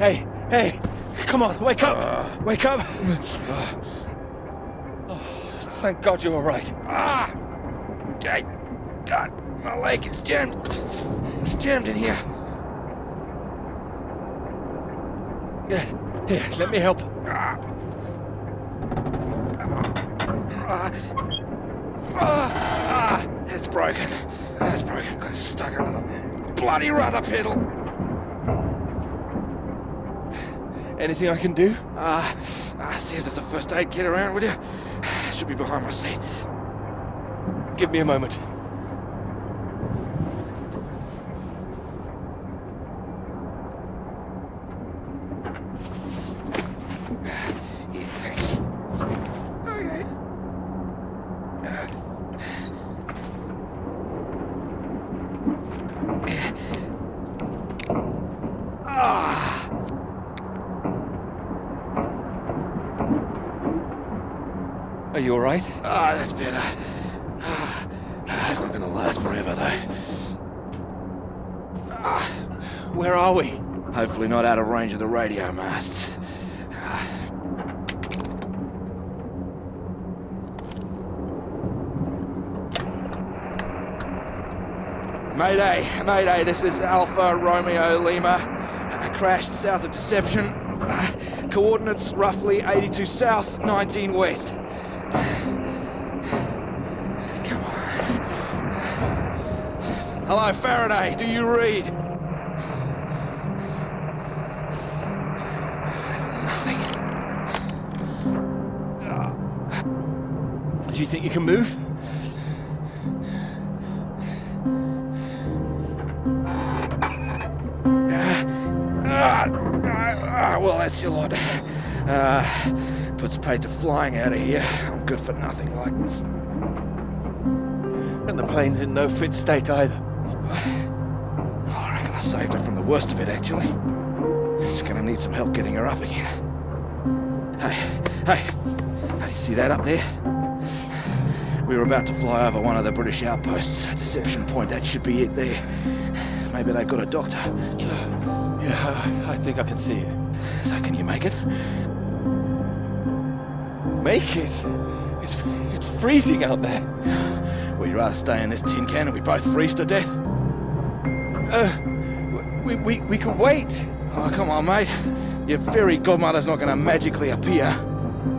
Hey, hey, come on, wake up! Wake up! Oh, thank God you're all right. Okay. God, my leg is jammed. It's jammed in here. Here, let me help. It's broken. It's broken. Got it stuck under the bloody rudder pedal. Anything I can do? See if there's a first aid kit around, will you? Should be behind my seat. Give me a moment. Yeah, thanks. Okay. Are you all right? That's better. It's not gonna last forever, though. Where are we? Hopefully not out of range of the radio masts. Mayday, Mayday, this is Alpha Romeo Lima. Crashed south of Deception. Coordinates roughly 82 south, 19 west. Come on. Hello, Faraday, do you read? Nothing. Do you think you can move? Well, that's your lot. Puts paid to flying out of here. I'm good for nothing like this. And the plane's in no fit state either. What? I reckon I saved her from the worst of it, actually. She's gonna need some help getting her up again. Hey, see that up there? We were about to fly over one of the British outposts. Deception Point, that should be it there. Maybe they've got a doctor. Yeah, I think I can see it. So can you make it? Make it? It's freezing out there. Well, you'd rather stay in this tin can and we both freeze to death? We could wait. Oh, come on, mate. Your fairy godmother's not gonna magically appear.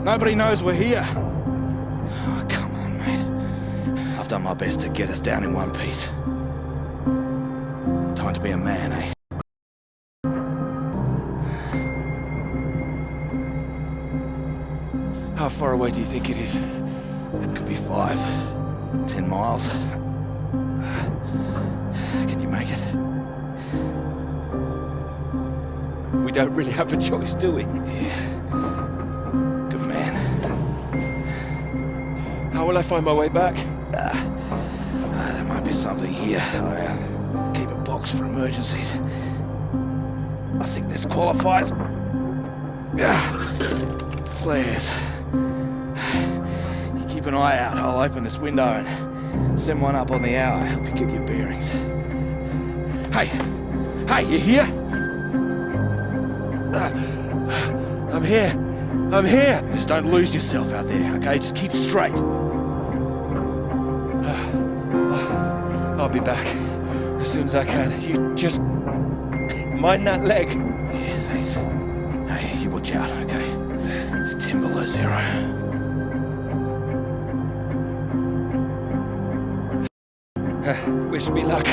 Nobody knows we're here. Oh, come on, mate. I've done my best to get us down in one piece. Time to be a man, eh? How far away do you think it is? It could be 5, 10 miles. Can you make it? We don't really have a choice, do we? Yeah. Good man. How will I find my way back? There might be something here. I keep a box for emergencies. I think this qualifies. Flares. You keep an eye out. I'll open this window and send one up on the hour. Help you get your bearings. Hey, you here? I'm here. Just don't lose yourself out there, okay? Just keep straight. I'll be back as soon as I can. You just mind that leg. Yeah, thanks. Hey, you watch out, okay? It's 10 below 0. Wish me luck.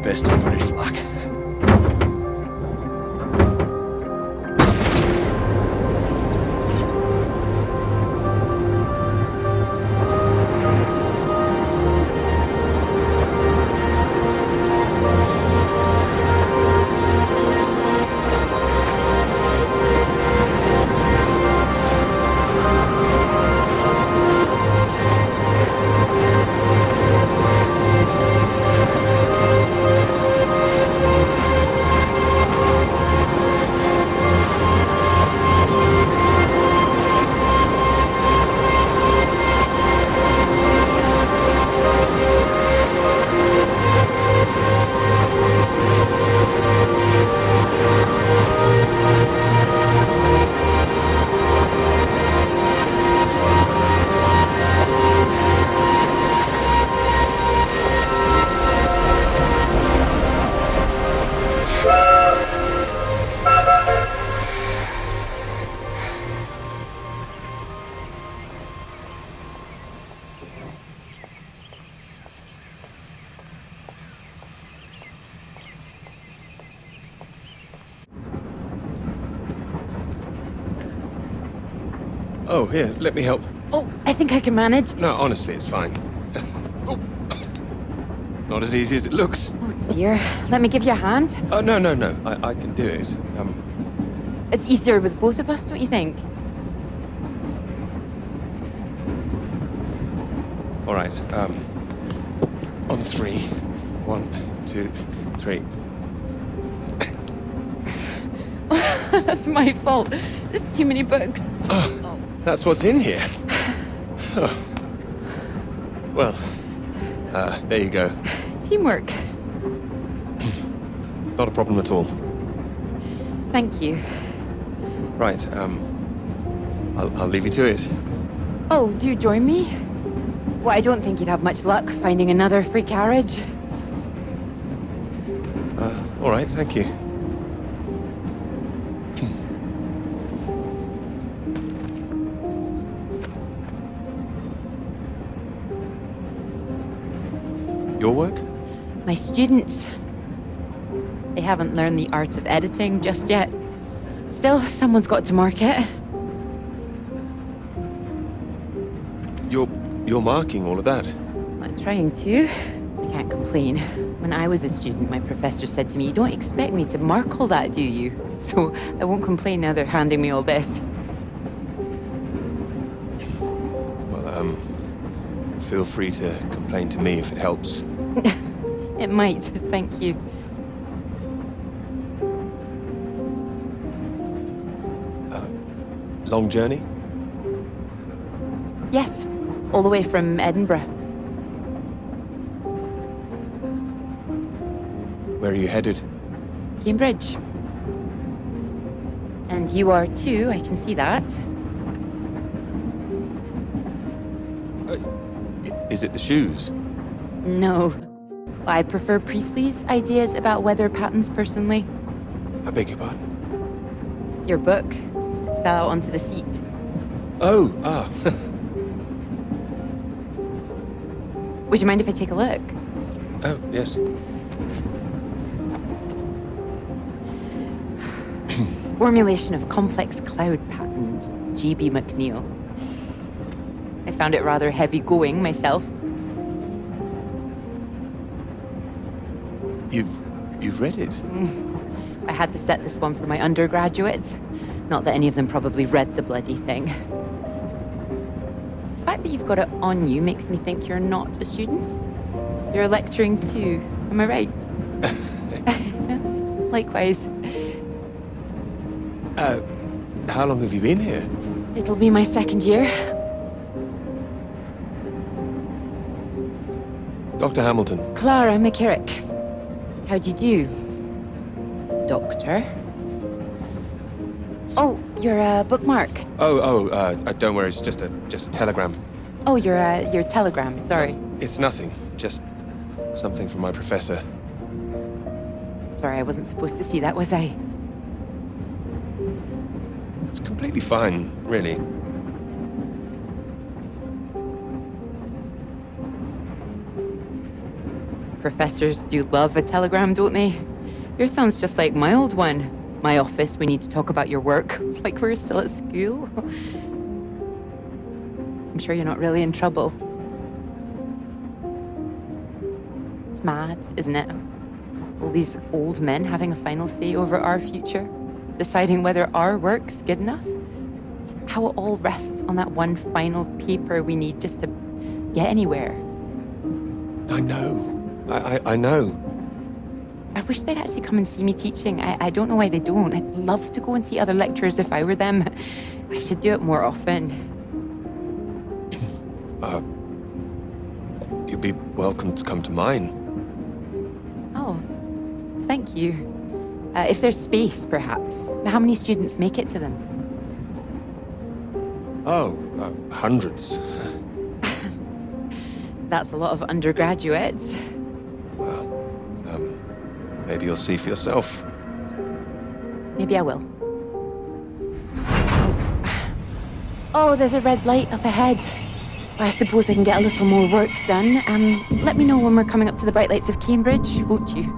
Best of British luck. Oh, here, let me help. Oh, I think I can manage. No, honestly, it's fine. Oh. Not as easy as it looks. Oh dear. Let me give you a hand. Oh, no, no, no. I can do it. It's easier with both of us, don't you think? All right, on 3. 1, 2, 3. That's my fault. There's too many books. Oh, that's what's in here. Oh. Well, there you go. Teamwork. Not a problem at all. Thank you. Right, I'll leave you to it. Oh, do you join me? Well, I don't think you'd have much luck finding another free carriage. All right, thank you. Your work? My students. They haven't learned the art of editing just yet. Still, someone's got to mark it. You're marking all of that? I'm trying to. I can't complain. When I was a student, my professor said to me, "You don't expect me to mark all that, do you?" So I won't complain now they're handing me all this. Well, feel free to complain to me if it helps. It might, thank you. Long journey? Yes, all the way from Edinburgh. Where are you headed? Cambridge. And you are too, I can see that. Is it the shoes? No. I prefer Priestley's ideas about weather patterns personally. I beg your pardon? Your book fell out onto the seat. Oh, Would you mind if I take a look? Oh, yes. Formulation of complex cloud patterns, J.B. McNeill. I found it rather heavy going myself. You've read it? I had to set this one for my undergraduates. Not that any of them probably read the bloody thing. The fact that you've got it on you makes me think you're not a student. You're lecturing too, am I right? Likewise. How long have you been here? It'll be my second year. Dr. Hamilton. Clara McKirrick. How'd you do, Doctor? Oh, your bookmark. Don't worry, it's just a telegram. Oh, your telegram, sorry. It's nothing, just something from my professor. Sorry, I wasn't supposed to see that, was I? It's completely fine, really. Professors do love a telegram, don't they? Yours sounds just like my old one. My office, we need to talk about your work, like we're still at school. I'm sure you're not really in trouble. It's mad, isn't it? All these old men having a final say over our future, deciding whether our work's good enough. How it all rests on that one final paper we need just to get anywhere. I know. I know. I wish they'd actually come and see me teaching. I don't know why they don't. I'd love to go and see other lecturers if I were them. I should do it more often. You'd be welcome to come to mine. Oh, thank you. If there's space, perhaps. How many students make it to them? Oh, hundreds. That's a lot of undergraduates. Well, maybe you'll see for yourself. Maybe I will. Oh, there's a red light up ahead. I suppose I can get a little more work done. Let me know when we're coming up to the bright lights of Cambridge, won't you?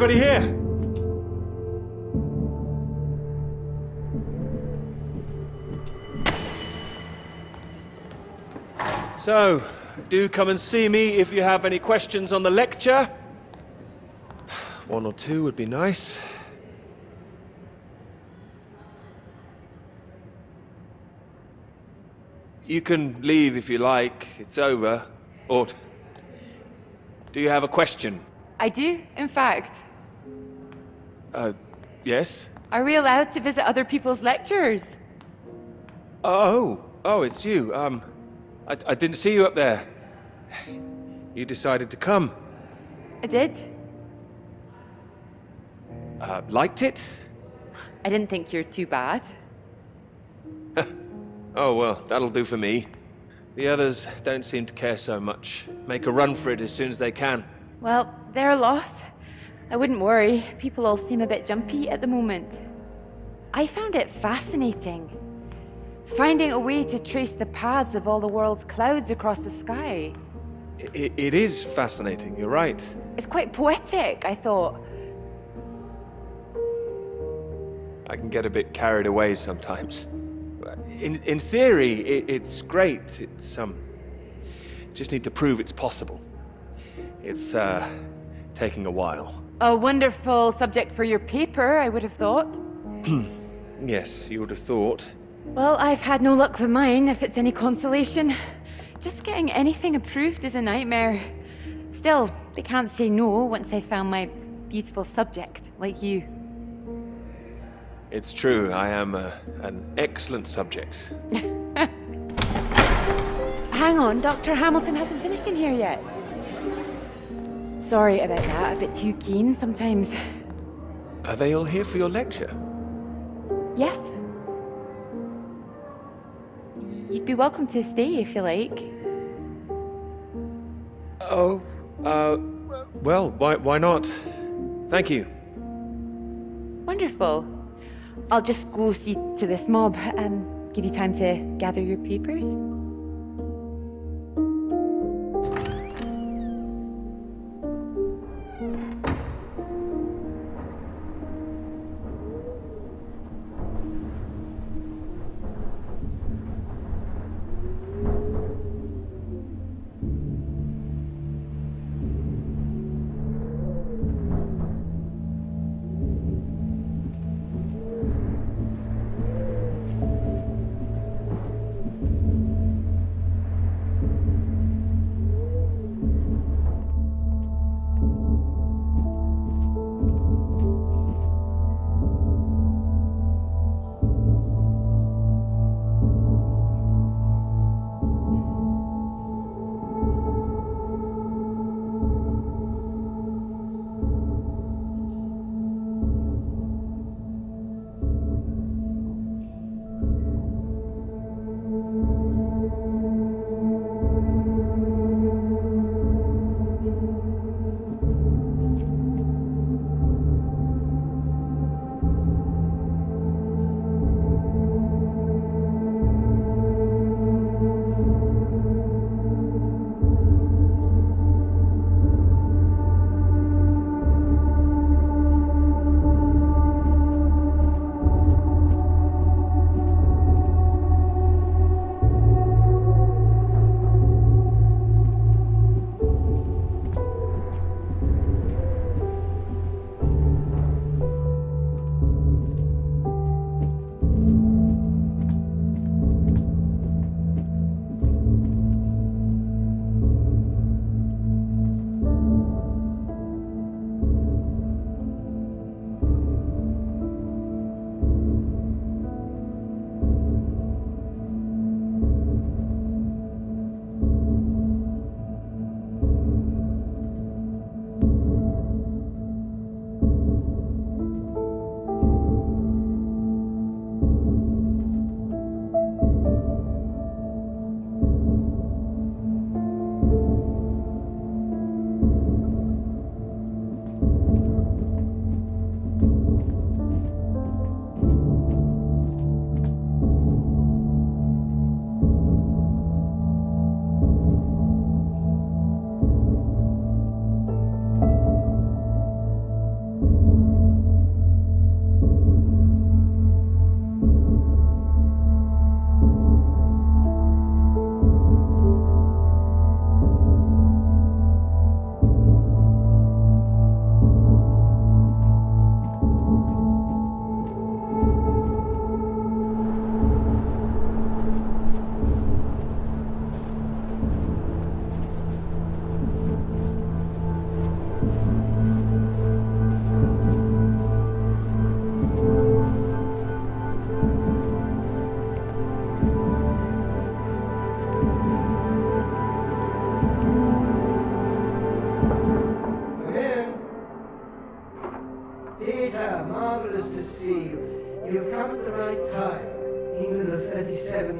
everybody here? So, do come and see me if you have any questions on the lecture. One or two would be nice. You can leave if you like. It's over. Or do you have a question? I do, in fact. Yes? Are we allowed to visit other people's lectures? Oh, it's you. I didn't see you up there. You decided to come. I did. Liked it? I didn't think you're too bad. Oh, well, that'll do for me. The others don't seem to care so much. Make a run for it as soon as they can. Well, they're a loss. I wouldn't worry. People all seem a bit jumpy at the moment. I found it fascinating. Finding a way to trace the paths of all the world's clouds across the sky. It is fascinating, you're right. It's quite poetic, I thought. I can get a bit carried away sometimes. In theory, it's great. It's, just need to prove it's possible. It's, taking a while. A wonderful subject for your paper, I would have thought. Yes, you would have thought. Well, I've had no luck with mine, if it's any consolation. Just getting anything approved is a nightmare. Still, they can't say no once they found my beautiful subject, like you. It's true, I am an excellent subject. Hang on, Dr. Hamilton hasn't finished in here yet. Sorry about that, a bit too keen sometimes. Are they all here for your lecture? Yes. You'd be welcome to stay if you like. Oh, well, why not? Thank you. Wonderful. I'll just go see to this mob, give you time to gather your papers.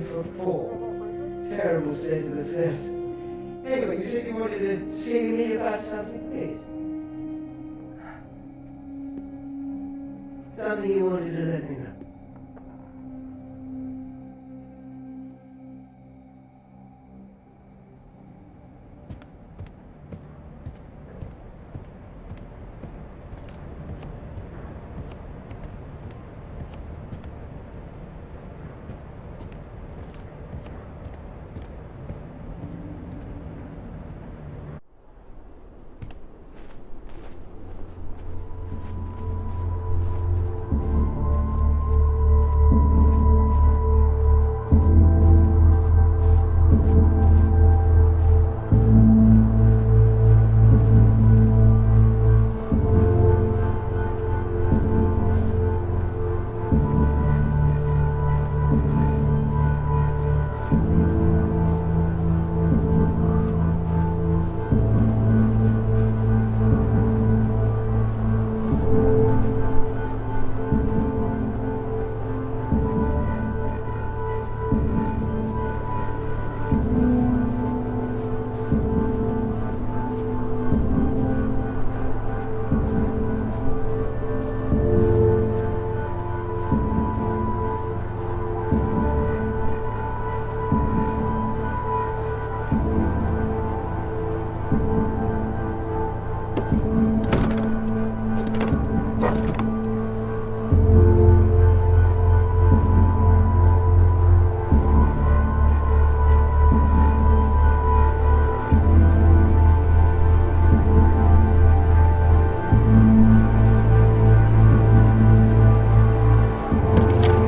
going for a fall. Terrible state of affairs. Anyway, you said you wanted to see me about something, please. Something you wanted to let me know.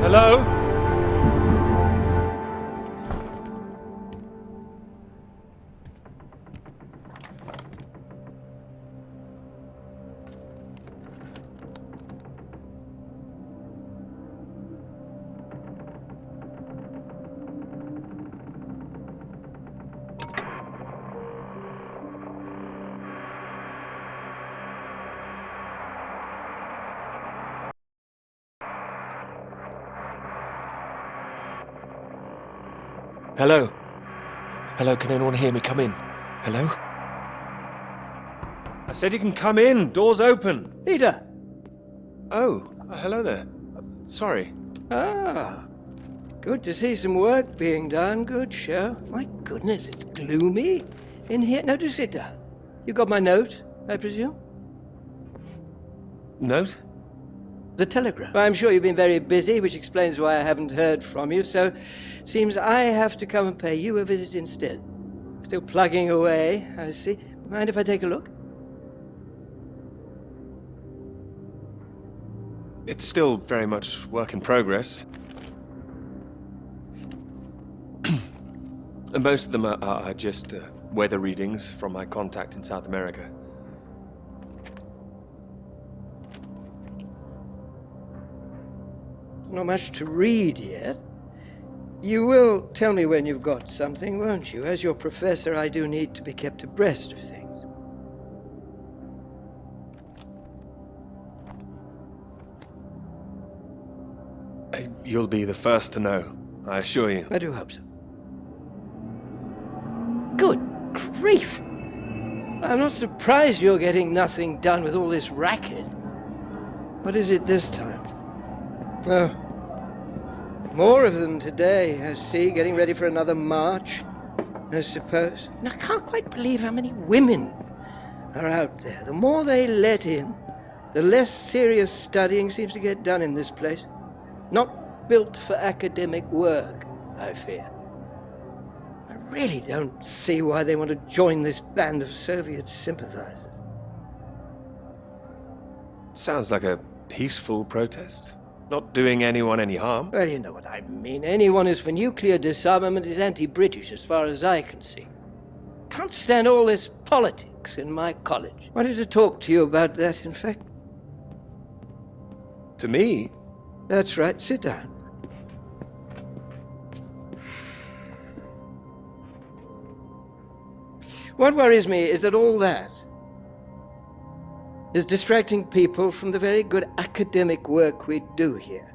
Hello? Hello? Hello, can anyone hear me? Come in. Hello? I said you can come in. Door's open. Peter! Oh, hello there. Sorry. Ah, good to see some work being done. Good show. My goodness, it's gloomy in here. Now, do sit down. You got my note, I presume? Note? The telegram. I'm sure you've been very busy, which explains why I haven't heard from you, so seems I have to come and pay you a visit instead. Still plugging away, I see. Mind if I take a look? It's still very much work in progress. And most of them are just weather readings from my contact in South America. Not much to read yet. You will tell me when you've got something, won't you? As your professor, I do need to be kept abreast of things. You'll be the first to know, I assure you. I do hope so. Good grief! I'm not surprised you're getting nothing done with all this racket. What is it this time? Oh, more of them today, I see, getting ready for another march, I suppose. And I can't quite believe how many women are out there. The more they let in, the less serious studying seems to get done in this place. Not built for academic work, I fear. I really don't see why they want to join this band of Soviet sympathizers. Sounds like a peaceful protest. Not doing anyone any harm. Well, you know what I mean. Anyone who's for nuclear disarmament is anti-British, as far as I can see. Can't stand all this politics in my college. Wanted to talk to you about that, in fact. To me? That's right. Sit down. What worries me is that all that is distracting people from the very good academic work we do here.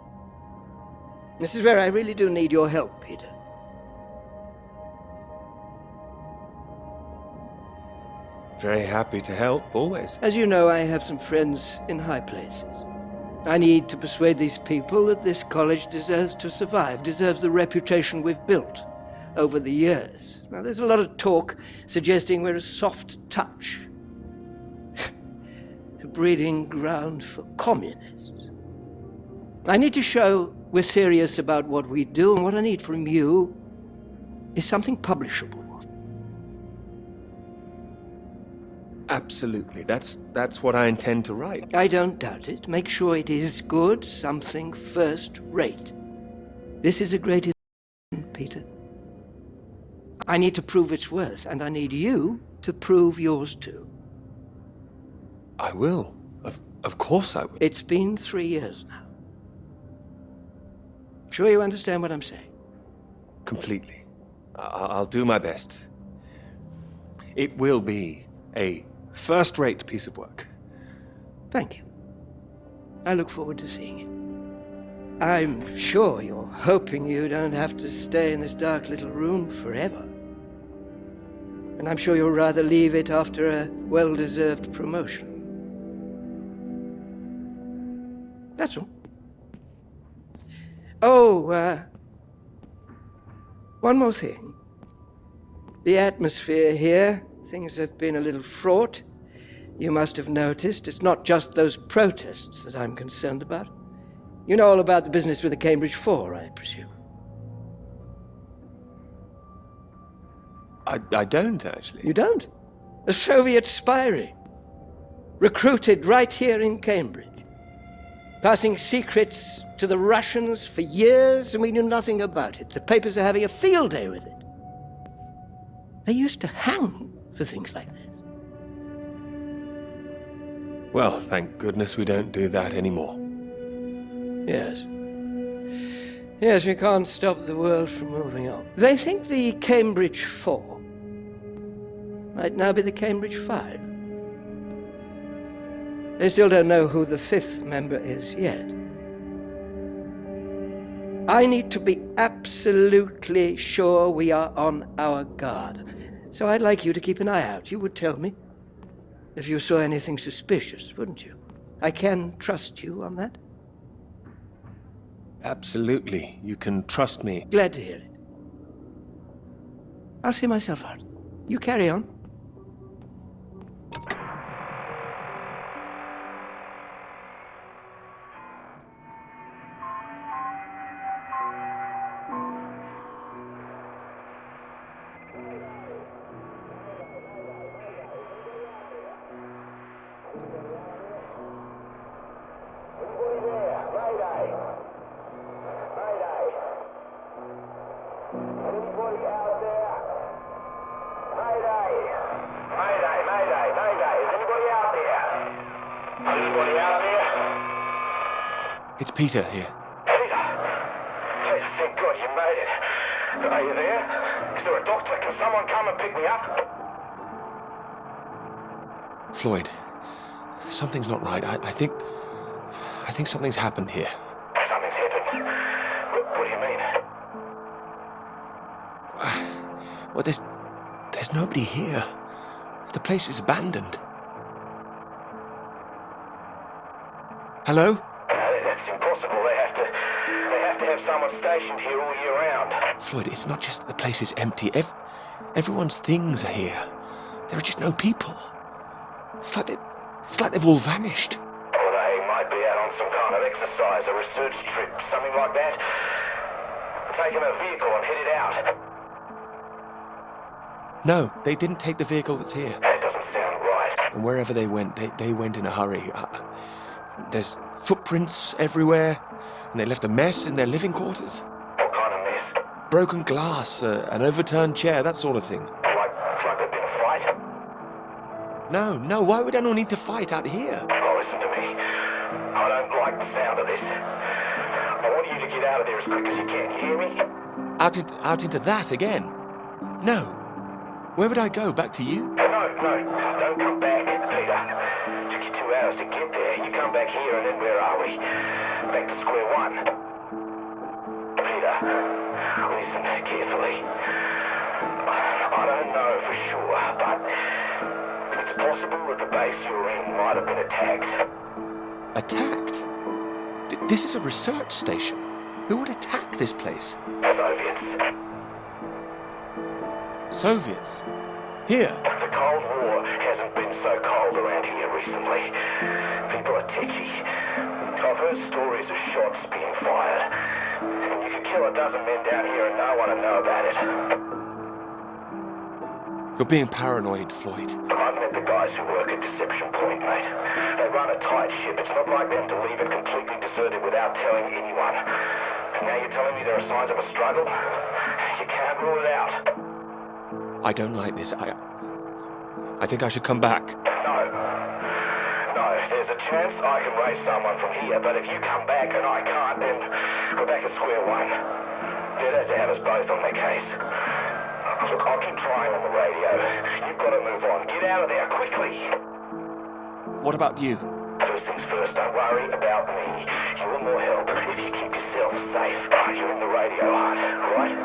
This is where I really do need your help, Peter. Very happy to help, always. As you know, I have some friends in high places. I need to persuade these people that this college deserves to survive, deserves the reputation we've built over the years. Now, there's a lot of talk suggesting we're a soft touch, a breeding ground for communists. I need to show we're serious about what we do, and what I need from you is something publishable. Absolutely. That's what I intend to write. I don't doubt it. Make sure it is good, something first-rate. This is a great investment, Peter. I need to prove its worth, and I need you to prove yours too. I will. Of course I will. It's been 3 years now. Sure you understand what I'm saying? Completely. I'll do my best. It will be a first-rate piece of work. Thank you. I look forward to seeing it. I'm sure you're hoping you don't have to stay in this dark little room forever. And I'm sure you'll rather leave it after a well-deserved promotion. That's all. Oh, one more thing. The atmosphere here, things have been a little fraught. You must have noticed it's not just those protests that I'm concerned about. You know all about the business with the Cambridge 4, I presume. I don't, actually. You don't? A Soviet spy ring. Recruited right here in Cambridge. Passing secrets to the Russians for years, and we knew nothing about it. The papers are having a field day with it. They used to hang for things like this. Well, thank goodness we don't do that anymore. Yes. Yes, we can't stop the world from moving on. They think the Cambridge 4 might now be the Cambridge 5. They still don't know who the 5th member is yet. I need to be absolutely sure we are on our guard. So I'd like you to keep an eye out. You would tell me if you saw anything suspicious, wouldn't you? I can trust you on that? Absolutely. You can trust me. Glad to hear it. I'll see myself out. You carry on. It's Peter here. Peter! Please, thank God you made it. Are you there? Is there a doctor? Can someone come and pick me up? Floyd, something's not right. I think something's happened here. Something's happened. What do you mean? Well, there's nobody here. The place is abandoned. Hello? That's impossible. They have to have someone stationed here all year round. Floyd, it's not just that the place is empty. Everyone's things are here. There are just no people. It's like they've all vanished. Well, they might be out on some kind of exercise, a research trip, something like that. Taking a vehicle and headed out. No, they didn't take the vehicle that's here. That doesn't sound right. And wherever they went, they went in a hurry. There's footprints everywhere, and they left a mess in their living quarters. What kind of mess? Broken glass, an overturned chair, that sort of thing. Like there's been a fight? No, why would anyone need to fight out here? Oh, listen to me. I don't like the sound of this. I want you to get out of there as quick as you can. You hear me? Out into that again? No. Where would I go? Back to you? No, don't come back, Peter. Took you 2 hours to get there. You come back here and then where are we? Back to square one. Peter, listen carefully. I don't know for sure, but it's base you're in might have been attacked. Attacked? This is a research station. Who would attack this place? Soviets. Soviets? Here? The Cold War hasn't been so cold around here recently. People are tetchy. I've heard stories of shots being fired. And you could kill a dozen men down here and no one would know about it. You're being paranoid, Floyd. I've met the guys who work at Deception Point, mate. They run a tight ship. It's not like them to leave it completely deserted without telling anyone. And now you're telling me there are signs of a struggle? You can't rule it out. I don't like this. I think I should come back. No. No, there's a chance I can raise someone from here, but if you come back and I can't, then we're back at square one. Better to have us both on their case. Look, I'll keep trying on the radio. You've got to move on. Get out of there, quickly. What about you? First things first, don't worry about me. You're more help if you keep yourself safe. You're in the radio hut, right?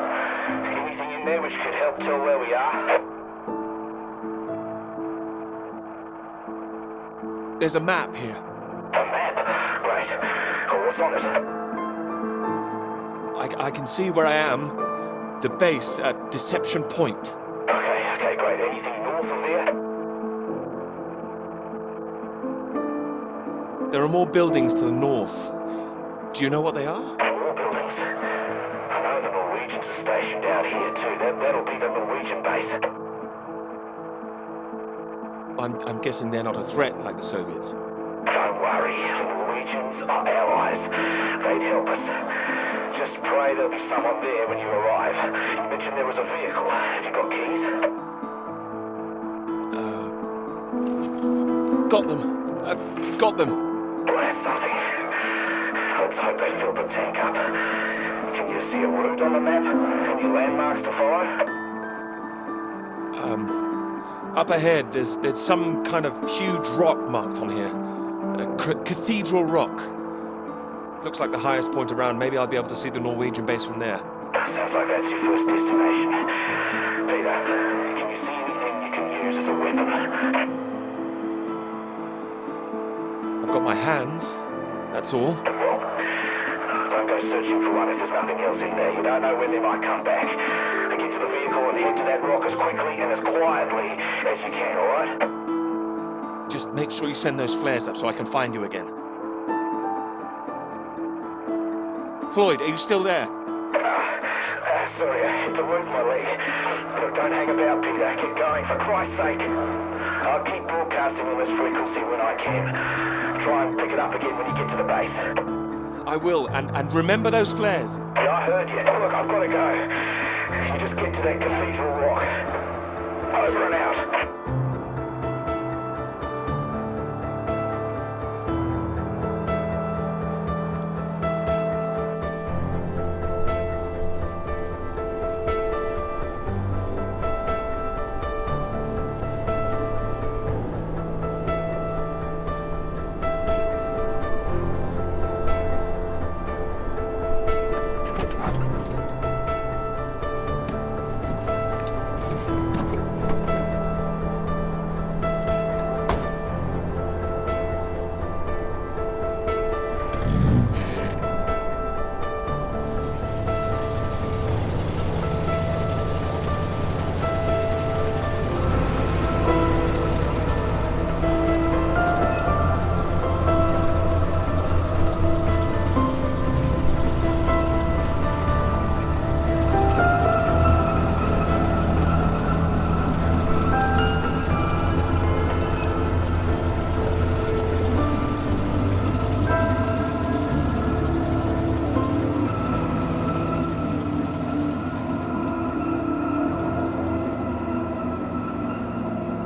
Anything in there which could help tell where we are? There's a map here. A map? Great. Oh, what's on it? I can see where I am. The base at Deception Point. Okay, great. Anything north of there? There are more buildings to the north. Do you know what they are? More buildings. I know the Norwegians are stationed out here too. That'll be the Norwegian base. I'm guessing they're not a threat like the Soviets. Don't worry. The Norwegians are allies. They'd help us. Just pray there'll be someone there when you arrive. You mentioned there was a vehicle. Have you got keys? Got them. Got them. Well, that's something. Let's hope they filled the tank up. Can you see a route on the map? Any landmarks to follow? Up ahead, there's some kind of huge rock marked on here. Cathedral Rock. Looks like the highest point around. Maybe I'll be able to see the Norwegian base from there. Sounds like that's your first destination. Peter, can you see anything you can use as a weapon? I've got my hands. That's all. Well, don't go searching for one if there's nothing else in there. You don't know when they might come back. Get to the vehicle and head to that rock as quickly and as quietly as you can, alright? Just make sure you send those flares up so I can find you again. Floyd, are you still there? Sorry, I had to move my leg. Look, don't hang about, Peter. Get going, for Christ's sake. I'll keep broadcasting on this frequency when I can. Try and pick it up again when you get to the base. I will, and remember those flares. Yeah, I heard you. Look, I've got to go. You just get to that cathedral rock. Over and out.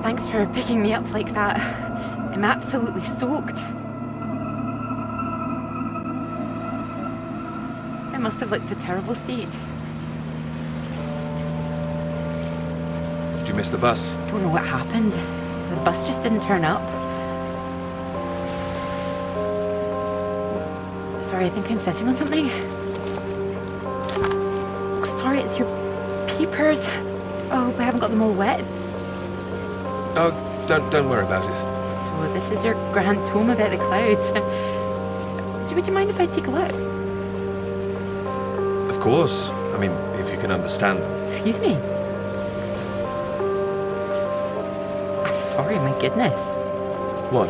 Thanks for picking me up like that. I'm absolutely soaked. I must have looked a terrible state. Did you miss the bus? Don't know what happened. The bus just didn't turn up. Sorry, I think I'm sitting on something. Oh, sorry, it's your peepers. Oh, I haven't got them all wet. Oh, Don't worry about it. So this is your grand tome about the clouds. Would you mind if I take a look? Of course. I mean, if you can understand them. Excuse me? I'm sorry, my goodness. What?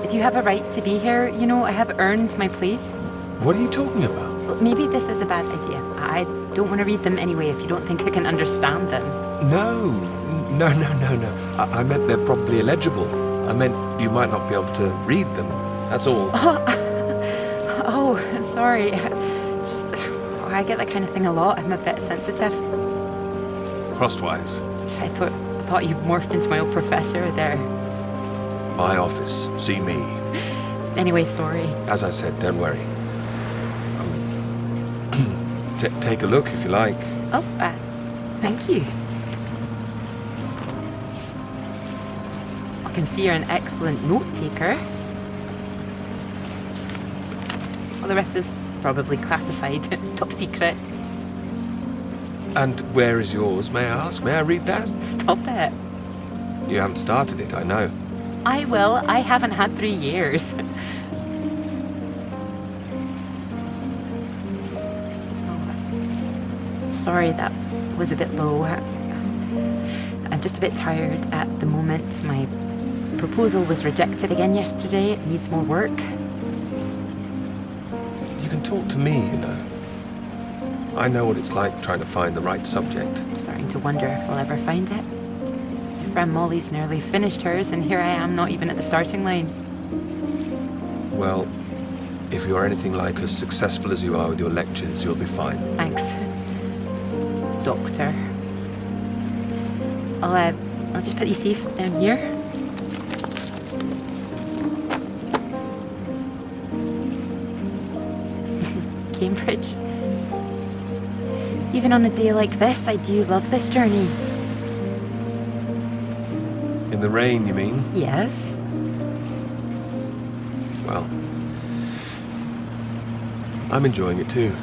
Do you have a right to be here? You know, I have earned my place. What are you talking about? Maybe this is a bad idea. I don't want to read them anyway if you don't think I can understand them. No. I meant they're probably illegible. I meant you might not be able to read them. That's all. Oh, sorry. I get that kind of thing a lot. I'm a bit sensitive. Crosswise. I thought you morphed into my old professor there. My office. See me. Anyway, sorry. As I said, don't worry. Take a look if you like. Oh, thank you. I can see you're an excellent note taker. Well, the rest is probably classified, top secret. And where is yours, may I ask? May I read that? Stop it. You haven't started it, I know. I will. I haven't had 3 years. Sorry, that was a bit low. I'm just a bit tired at the moment. My proposal was rejected again yesterday. It needs more work. You can talk to me, you know. I know what it's like trying to find the right subject. I'm starting to wonder if I'll ever find it. My friend Molly's nearly finished hers, and here I am, not even at the starting line. Well, if you're anything like as successful as you are with your lectures, you'll be fine. Thanks, Doctor. I'll just put you safe down here. Cambridge. Even on a day like this, I do love this journey. In the rain, you mean? Yes. Well, I'm enjoying it too.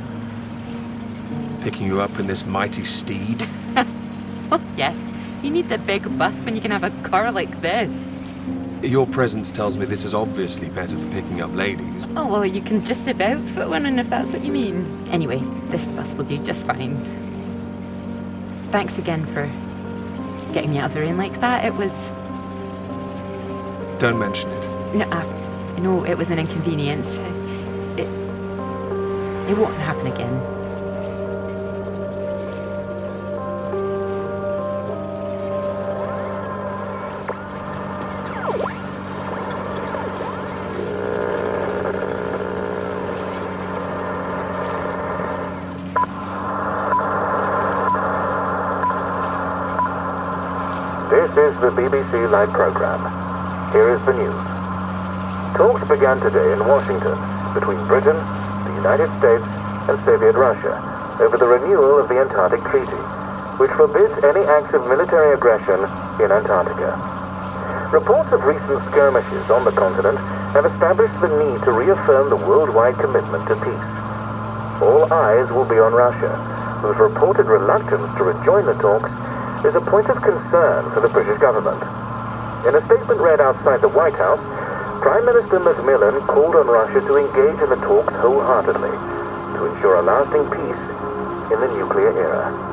Picking you up in this mighty steed. Oh, yes. Who needs a big bus when you can have a car like this? Your presence tells me this is obviously better for picking up ladies. Oh, well, you can just about fit one in if that's what you mean. Anyway, this bus will do just fine. Thanks again for getting me out of the rain like that. It was... Don't mention it. No, I know it was an inconvenience. It won't happen again. This is the BBC Live program. Here is the news. Talks began today in Washington between Britain, the United States, and Soviet Russia over the renewal of the Antarctic Treaty, which forbids any acts of military aggression in Antarctica. Reports of recent skirmishes on the continent have established the need to reaffirm the worldwide commitment to peace. All eyes will be on Russia, whose reported reluctance to rejoin the talks is a point of concern for the British government. In a statement read outside the White House, Prime Minister Macmillan called on Russia to engage in the talks wholeheartedly to ensure a lasting peace in the nuclear era.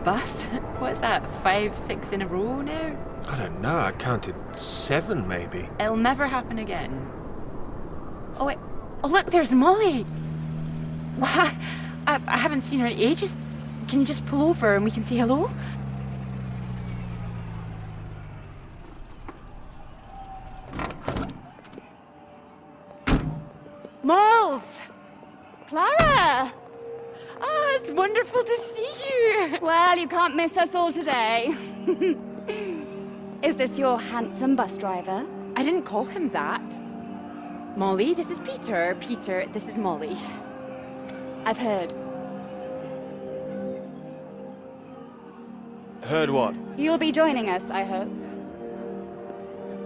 Bus? What's that, 5, 6 in a row now? I don't know, I counted 7 maybe. It'll never happen again. Oh, wait. Oh, look, there's Molly. Why? I haven't seen her in ages. Can you just pull over and we can say hello? Malls! Clara! Oh, it's wonderful to see you. Well, you can't miss us all today. Is this your handsome bus driver? I didn't call him that. Molly, this is Peter. Peter, this is Molly. I've heard. Heard what? You'll be joining us, I hope.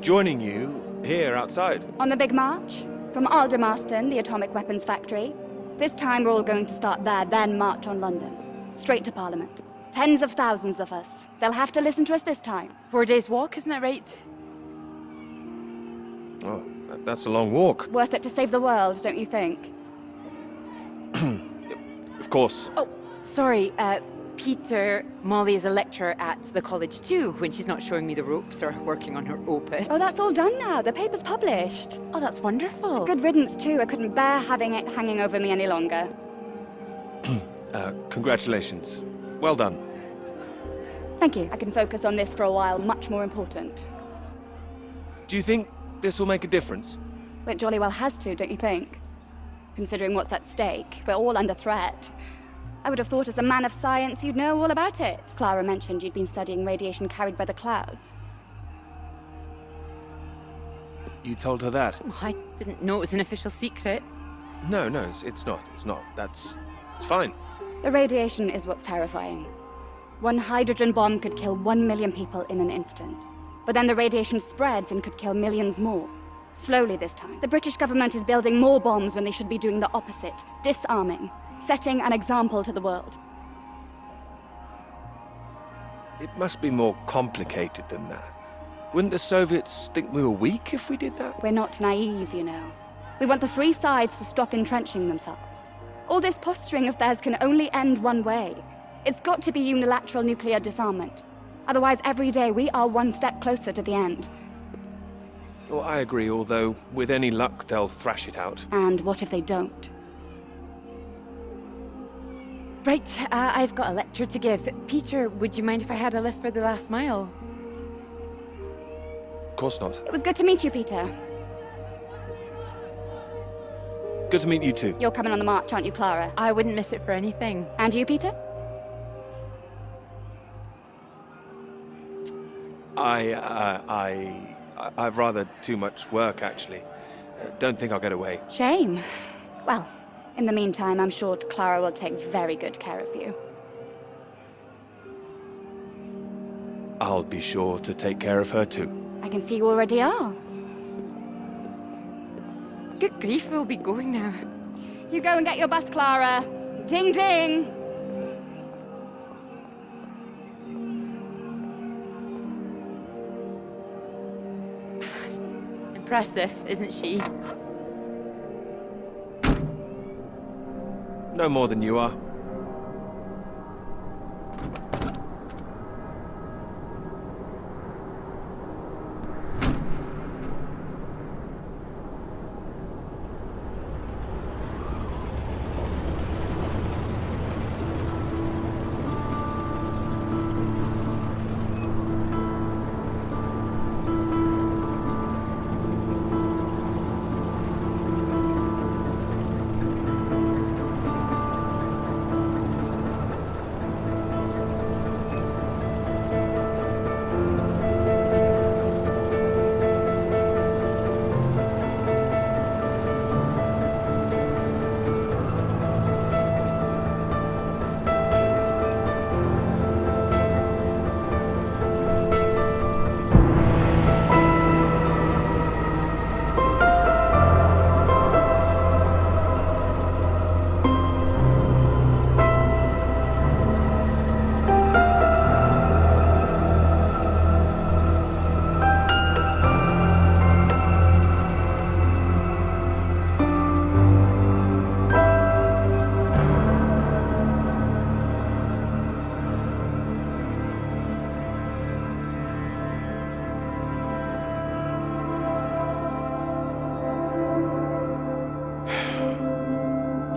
Joining you here outside. On the big march? From Aldermaston, the atomic weapons factory. This time we're all going to start there, then march on London. Straight to Parliament. Tens of thousands of us. They'll have to listen to us this time. 4 days walk, isn't that right? Oh, that's a long walk. Worth it to save the world, don't you think? Of course. Oh, sorry, Peter, Molly is a lecturer at the college too, when she's not showing me the ropes or working on her opus. Oh, that's all done now. The paper's published. Oh, that's wonderful. Good riddance, too. I couldn't bear having it hanging over me any longer. Congratulations. Well done. Thank you. I can focus on this for a while. Much more important. Do you think this will make a difference? Well, it jolly well has to, don't you think? Considering what's at stake, we're all under threat. I would have thought as a man of science you'd know all about it. Clara mentioned you'd been studying radiation carried by the clouds. You told her that? Oh, I didn't know it was an official secret. No, it's not. It's not. It's fine. The radiation is what's terrifying. One hydrogen bomb could kill 1 million people in an instant. But then the radiation spreads and could kill millions more. Slowly this time. The British government is building more bombs when they should be doing the opposite. Disarming. Setting an example to the world. It must be more complicated than that. Wouldn't the Soviets think we were weak if we did that? We're not naive, you know. We want the three sides to stop entrenching themselves. All this posturing of theirs can only end one way. It's got to be unilateral nuclear disarmament. Otherwise, every day we are one step closer to the end. Well, I agree, although with any luck they'll thrash it out. And what if they don't? Right, I've got a lecture to give. Peter, would you mind if I had a lift for the last mile? Of course not. It was good to meet you, Peter. Good to meet you too. You're coming on the march, aren't you, Clara? I wouldn't miss it for anything. And you, Peter? I've rather too much work, actually. Don't think I'll get away. Shame. Well, in the meantime, I'm sure Clara will take very good care of you. I'll be sure to take care of her too. I can see you already are. Good grief, we'll be going now. You go and get your bus, Clara. Ding ding! Impressive, isn't she? No more than you are.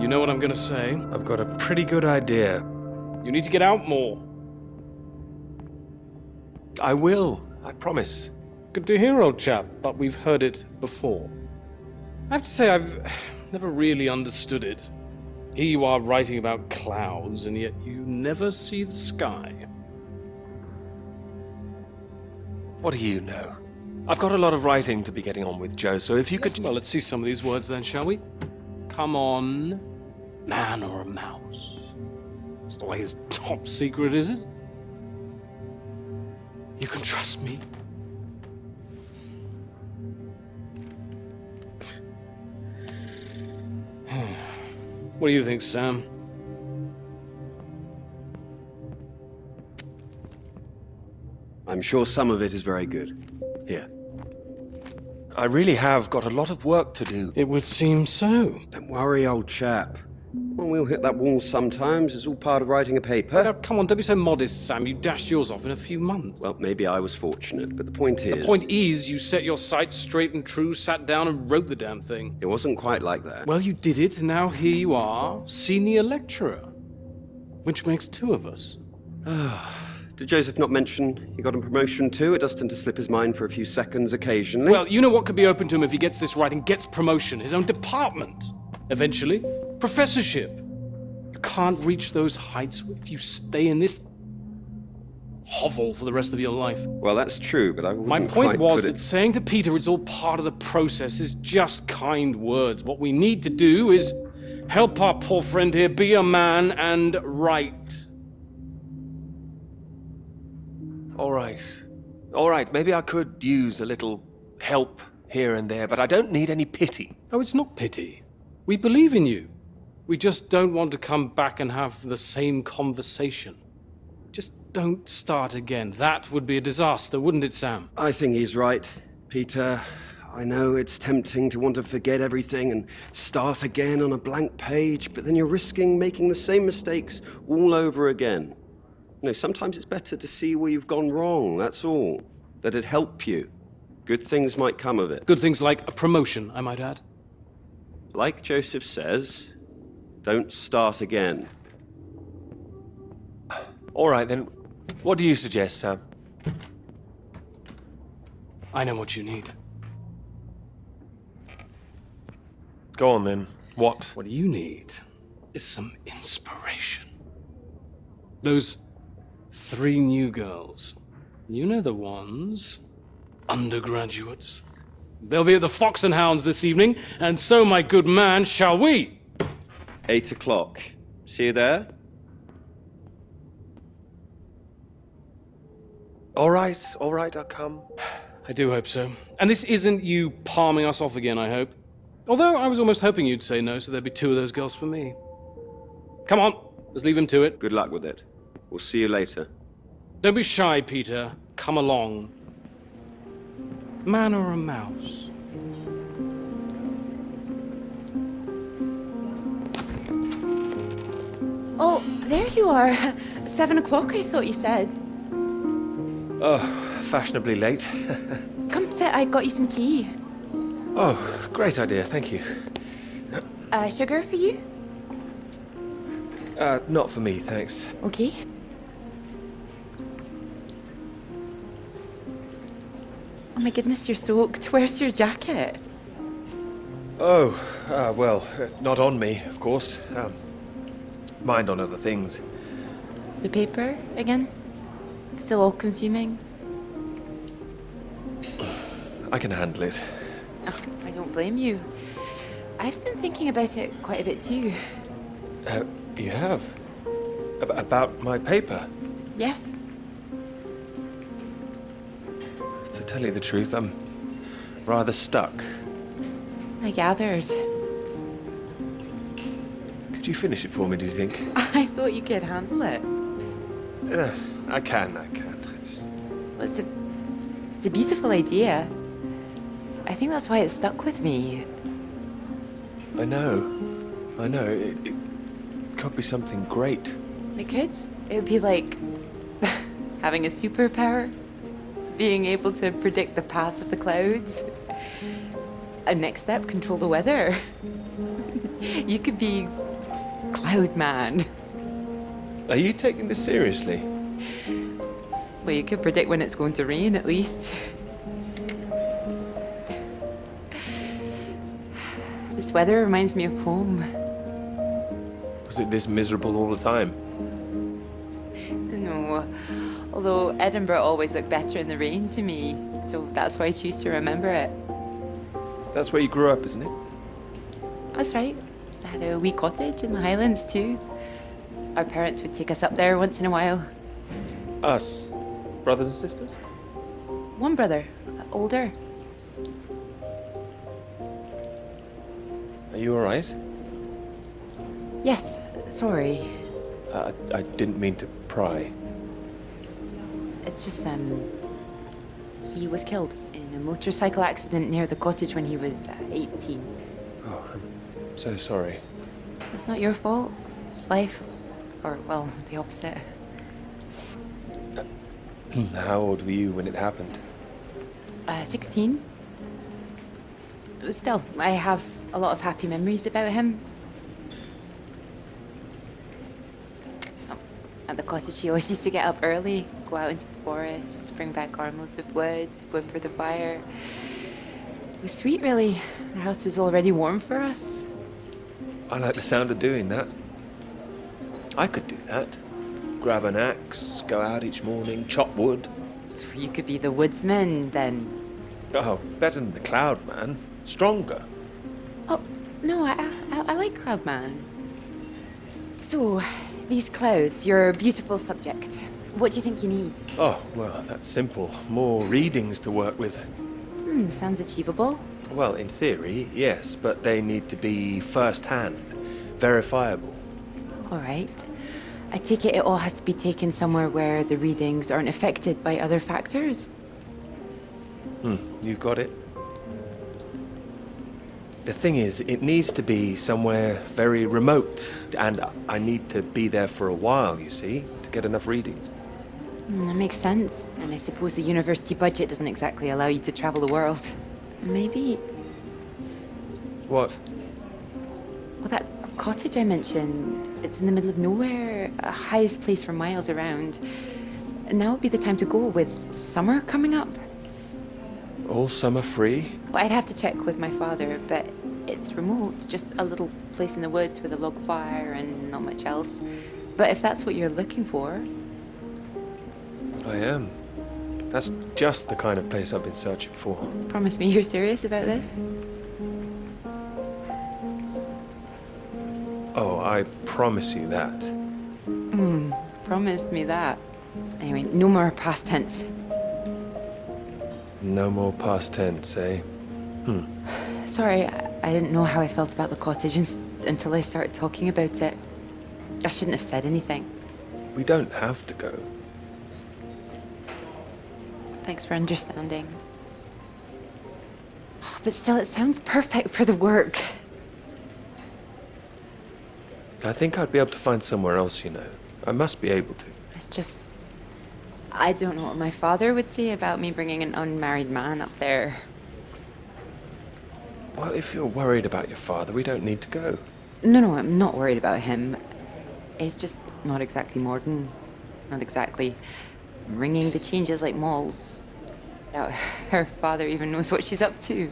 You know what I'm gonna say? I've got a pretty good idea. You need to get out more. I will, I promise. Good to hear, old chap, but we've heard it before. I have to say, I've never really understood it. Here you are writing about clouds, and yet you never see the sky. What do you know? I've got a lot of writing to be getting on with, Joe, so if you could... Well, let's see some of these words then, shall we? Come on. Man or a mouse? It's not like it's top secret, is it? You can trust me. What do you think, Sam? I'm sure some of it is very good. Here. I really have got a lot of work to do. It would seem so. Don't worry, old chap. Well, we'll hit that wall sometimes. It's all part of writing a paper. Now, come on, don't be so modest, Sam. You dashed yours off in a few months. Well, maybe I was fortunate, but the point is... The point is, you set your sights straight and true, sat down and wrote the damn thing. It wasn't quite like that. Well, you did it, and now here you are, senior lecturer. Which makes two of us. Did Joseph not mention he got a promotion too? It does tend to slip his mind for a few seconds occasionally. Well, you know what could be open to him if he gets this right and gets promotion? His own department. Eventually. Professorship. You can't reach those heights if you stay in this hovel for the rest of your life. Well, that's true, but I wouldn't My point quite was put that saying to Peter it's all part of the process is just kind words. What we need to do is help our poor friend here be a man and write. All right, maybe I could use a little help here and there, but I don't need any pity. Oh, it's not pity. We believe in you. We just don't want to come back and have the same conversation. Just don't start again. That would be a disaster, wouldn't it, Sam? I think he's right, Peter. I know it's tempting to want to forget everything and start again on a blank page, but then you're risking making the same mistakes all over again. You know, sometimes it's better to see where you've gone wrong, that's all. Let it help you. Good things might come of it. Good things like a promotion, I might add. Like Joseph says, don't start again. All right, then, what do you suggest, Sam? I know what you need. Go on, then. What? What you need is some inspiration. Those 3 new girls. You know the ones. Undergraduates. They'll be at the Fox and Hounds this evening, and so, my good man, shall we? 8 o'clock. See you there? All right, I'll come. I do hope so. And this isn't you palming us off again, I hope. Although I was almost hoping you'd say no, so there'd be 2 of those girls for me. Come on, let's leave him to it. Good luck with it. We'll see you later. Don't be shy, Peter. Come along. Man or a mouse? Oh, there you are. 7 o'clock, I thought you said. Oh, fashionably late. Come sit, I got you some tea. Oh, great idea, thank you. Sugar for you? Not for me, thanks. Okay. Oh my goodness, you're soaked. Where's your jacket? Oh, well, not on me, of course. Mind on other things. The paper again? Still all-consuming? I can handle it. Oh, I don't blame you. I've been thinking about it quite a bit too. You have? About my paper? Yes. To tell you the truth, I'm rather stuck. I gathered. Could you finish it for me, do you think? I thought you could handle it. I can. Well, it's a beautiful idea. I think that's why it stuck with me. I know. It could be something great. It could. It would be like having a superpower. Being able to predict the paths of the clouds. And next step, control the weather. You could be Cloud man. Are you taking this seriously? Well, you could predict when it's going to rain, at least. This weather reminds me of home. Was it this miserable all the time? No, although Edinburgh always looked better in the rain to me, so that's why I choose to remember it. That's where you grew up, isn't it? That's right. I had a wee cottage in the Highlands too. Our parents would take us up there once in a while. Us? Brothers and sisters? One brother, older. Are you alright? Yes, sorry. I didn't mean to pry. It's just, he was killed in a motorcycle accident near the cottage when he was 18. Oh, I'm so sorry. It's not your fault. It's life. Or, well, the opposite. How old were you when it happened? 16. But still, I have a lot of happy memories about him. At the cottage, he always used to get up early, go out into the forest, bring back armloads of wood, wood for the fire. It was sweet, really. The house was already warm for us. I like the sound of doing that. I could do that. Grab an axe, go out each morning, chop wood. So you could be the woodsman, then. Oh, better than the cloud man. Stronger. Oh, no, I like Cloudman. So, these clouds, your beautiful subject. What do you think you need? Oh, well, that's simple. More readings to work with. Sounds achievable. Well, in theory, yes, but they need to be first-hand, verifiable. All right. I take it all has to be taken somewhere where the readings aren't affected by other factors. You got it. The thing is, it needs to be somewhere very remote, and I need to be there for a while, you see, to get enough readings. That makes sense. And I suppose the university budget doesn't exactly allow you to travel the world. Maybe... What? Well, that cottage I mentioned, it's in the middle of nowhere, a highest place for miles around. Now would be the time to go with summer coming up. All summer free? Well, I'd have to check with my father, but it's remote. It's just a little place in the woods with a log fire and not much else. But if that's what you're looking for... I am. That's just the kind of place I've been searching for. Promise me you're serious about this? Oh, I promise you that. Promise me that. Anyway, no more past tense. No more past tense, eh? Sorry, I didn't know how I felt about the cottage until I started talking about it. I shouldn't have said anything. We don't have to go. Thanks for understanding. But still, it sounds perfect for the work. I think I'd be able to find somewhere else, you know. I must be able to. It's just... I don't know what my father would say about me bringing an unmarried man up there. Well, if you're worried about your father, we don't need to go. No, I'm not worried about him. He's just not exactly modern. Not exactly ringing the changes like Moll's. Now, her father even knows what she's up to.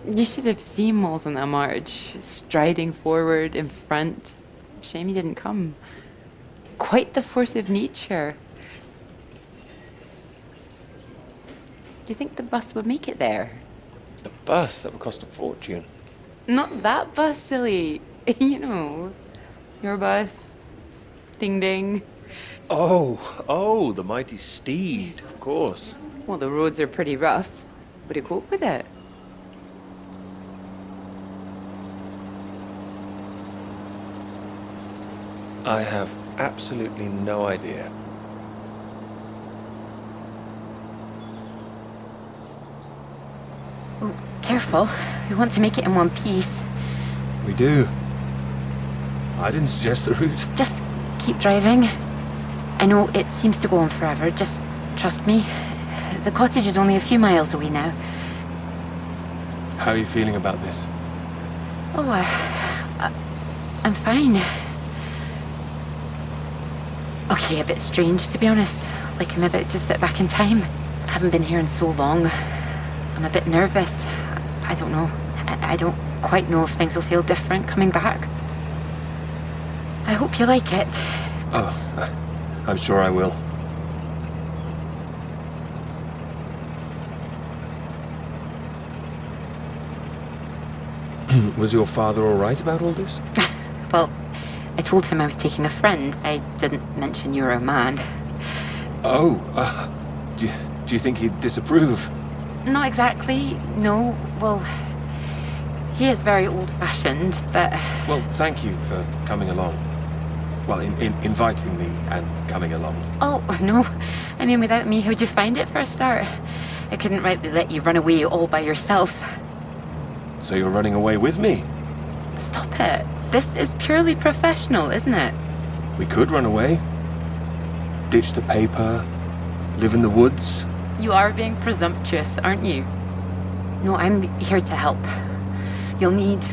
You should have seen Moll's on that march, striding forward in front. Shame he didn't come. Quite the force of nature. Do you think the bus would make it there? The bus, that would cost a fortune. Not that bus, silly. You know, your bus. Ding ding. Oh, the mighty steed, of course. Well, the roads are pretty rough. Would it cope with it? I have absolutely no idea. Oh, careful. We want to make it in one piece. We do. I didn't suggest the route. Just keep driving. I know it seems to go on forever. Just trust me. The cottage is only a few miles away now. How are you feeling about this? Oh, I'm fine. Okay, a bit strange to be honest. Like I'm about to step back in time. I haven't been here in so long. I'm a bit nervous. I don't know. I don't quite know if things will feel different coming back. I hope you like it. Oh, I'm sure I will. Was your father all right about all this? Well, I told him I was taking a friend. I didn't mention you were a man. Oh, do you think he'd disapprove? Not exactly, no. Well, he is very old-fashioned, but... Well, thank you for coming along. Well, inviting me and coming along. Oh, no. I mean, without me, how'd you find it for a start? I couldn't rightly let you run away all by yourself. So you're running away with me? Stop it. This is purely professional, isn't it? We could run away. Ditch the paper. Live in the woods. You are being presumptuous, aren't you? No, I'm here to help. You'll need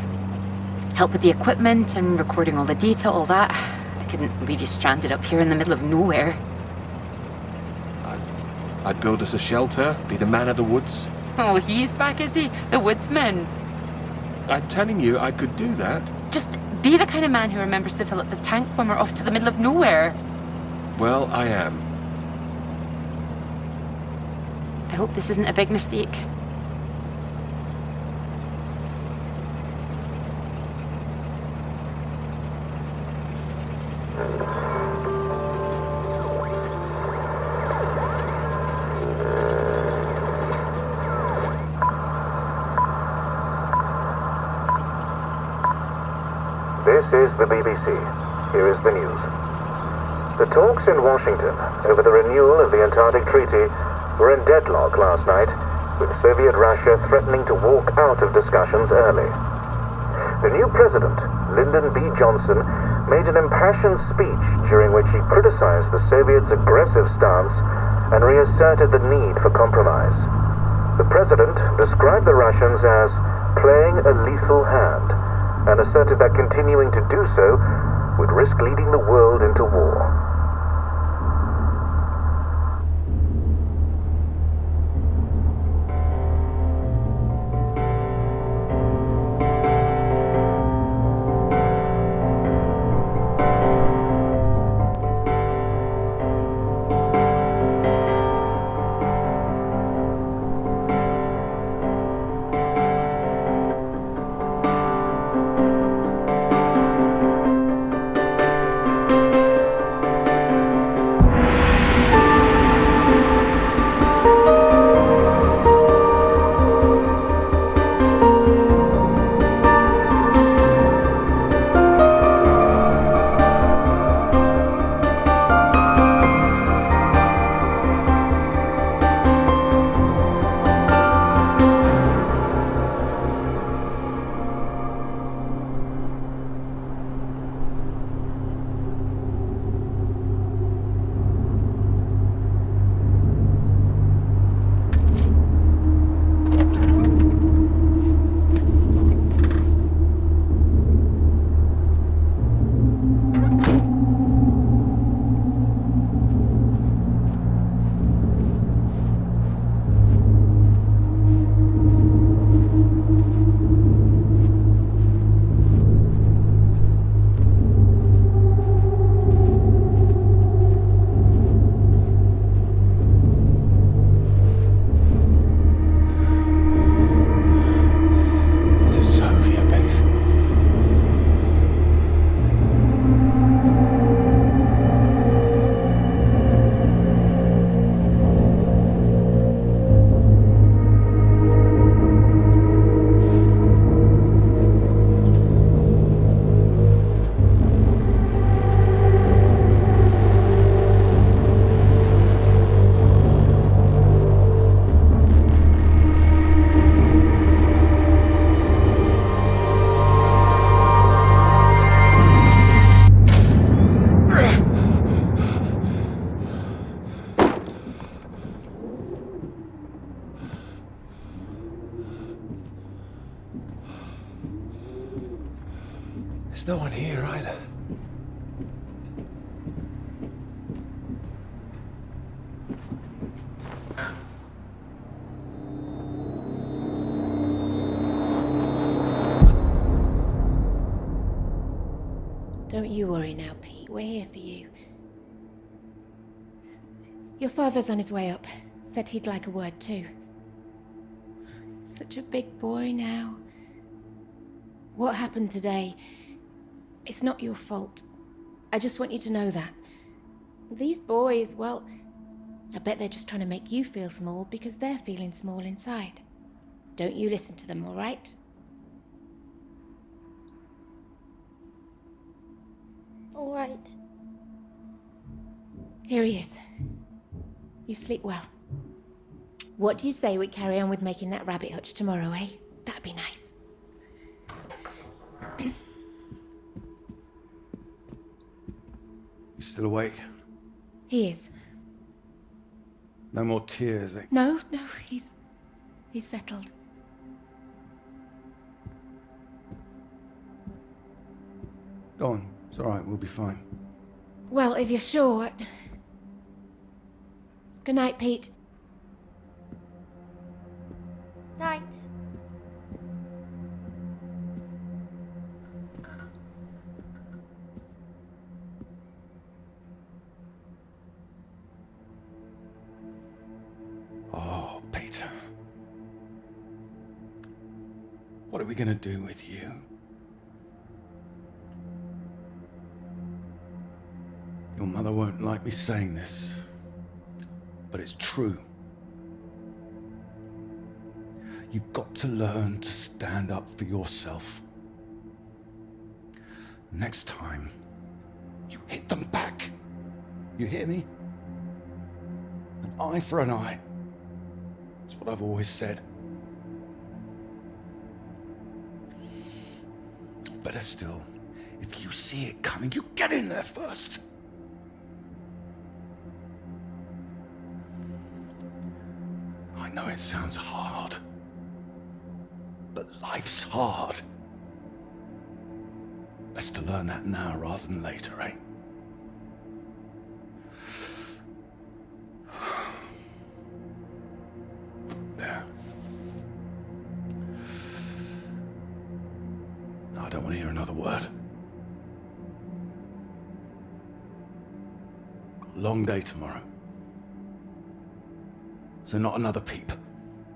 help with the equipment and recording all the data, all that. I couldn't leave you stranded up here in the middle of nowhere. I'd build us a shelter, be the man of the woods. Oh, he's back, is he? The woodsman. I'm telling you, I could do that. Just be the kind of man who remembers to fill up the tank when we're off to the middle of nowhere. Well, I am. I hope this isn't a big mistake. This is the BBC. Here is the news. The talks in Washington over the renewal of the Antarctic Treaty were in deadlock last night, with Soviet Russia threatening to walk out of discussions early. The new president, Lyndon B. Johnson, made an impassioned speech during which he criticized the Soviets' aggressive stance and reasserted the need for compromise. The president described the Russians as playing a lethal hand and asserted that continuing to do so would risk leading the world into war. There's no one here either. Don't you worry now, Pete. We're here for you. Your father's on his way up. Said he'd like a word too. Such a big boy now. What happened today, it's not your fault. I just want you to know that. These boys, well, I bet they're just trying to make you feel small because they're feeling small inside. Don't you listen to them, all right? All right. Here he is. You sleep well. What do you say we carry on with making that rabbit hutch tomorrow, eh? That'd be nice. You still awake? He is. No more tears, eh? No, he's settled. Go on. It's all right. We'll be fine. Well, if you're sure. Good night, Pete. Night. Oh, Peter. What are we gonna do with you? Your mother won't like me saying this, but it's true. You've got to learn to stand up for yourself. Next time, you hit them back. You hear me? An eye for an eye. That's what I've always said. Better still, if you see it coming, you get in there first. I know it sounds hard, but life's hard. Best to learn that now rather than later, eh? There. No, I don't want to hear another word. Got a long day tomorrow. So not another peep,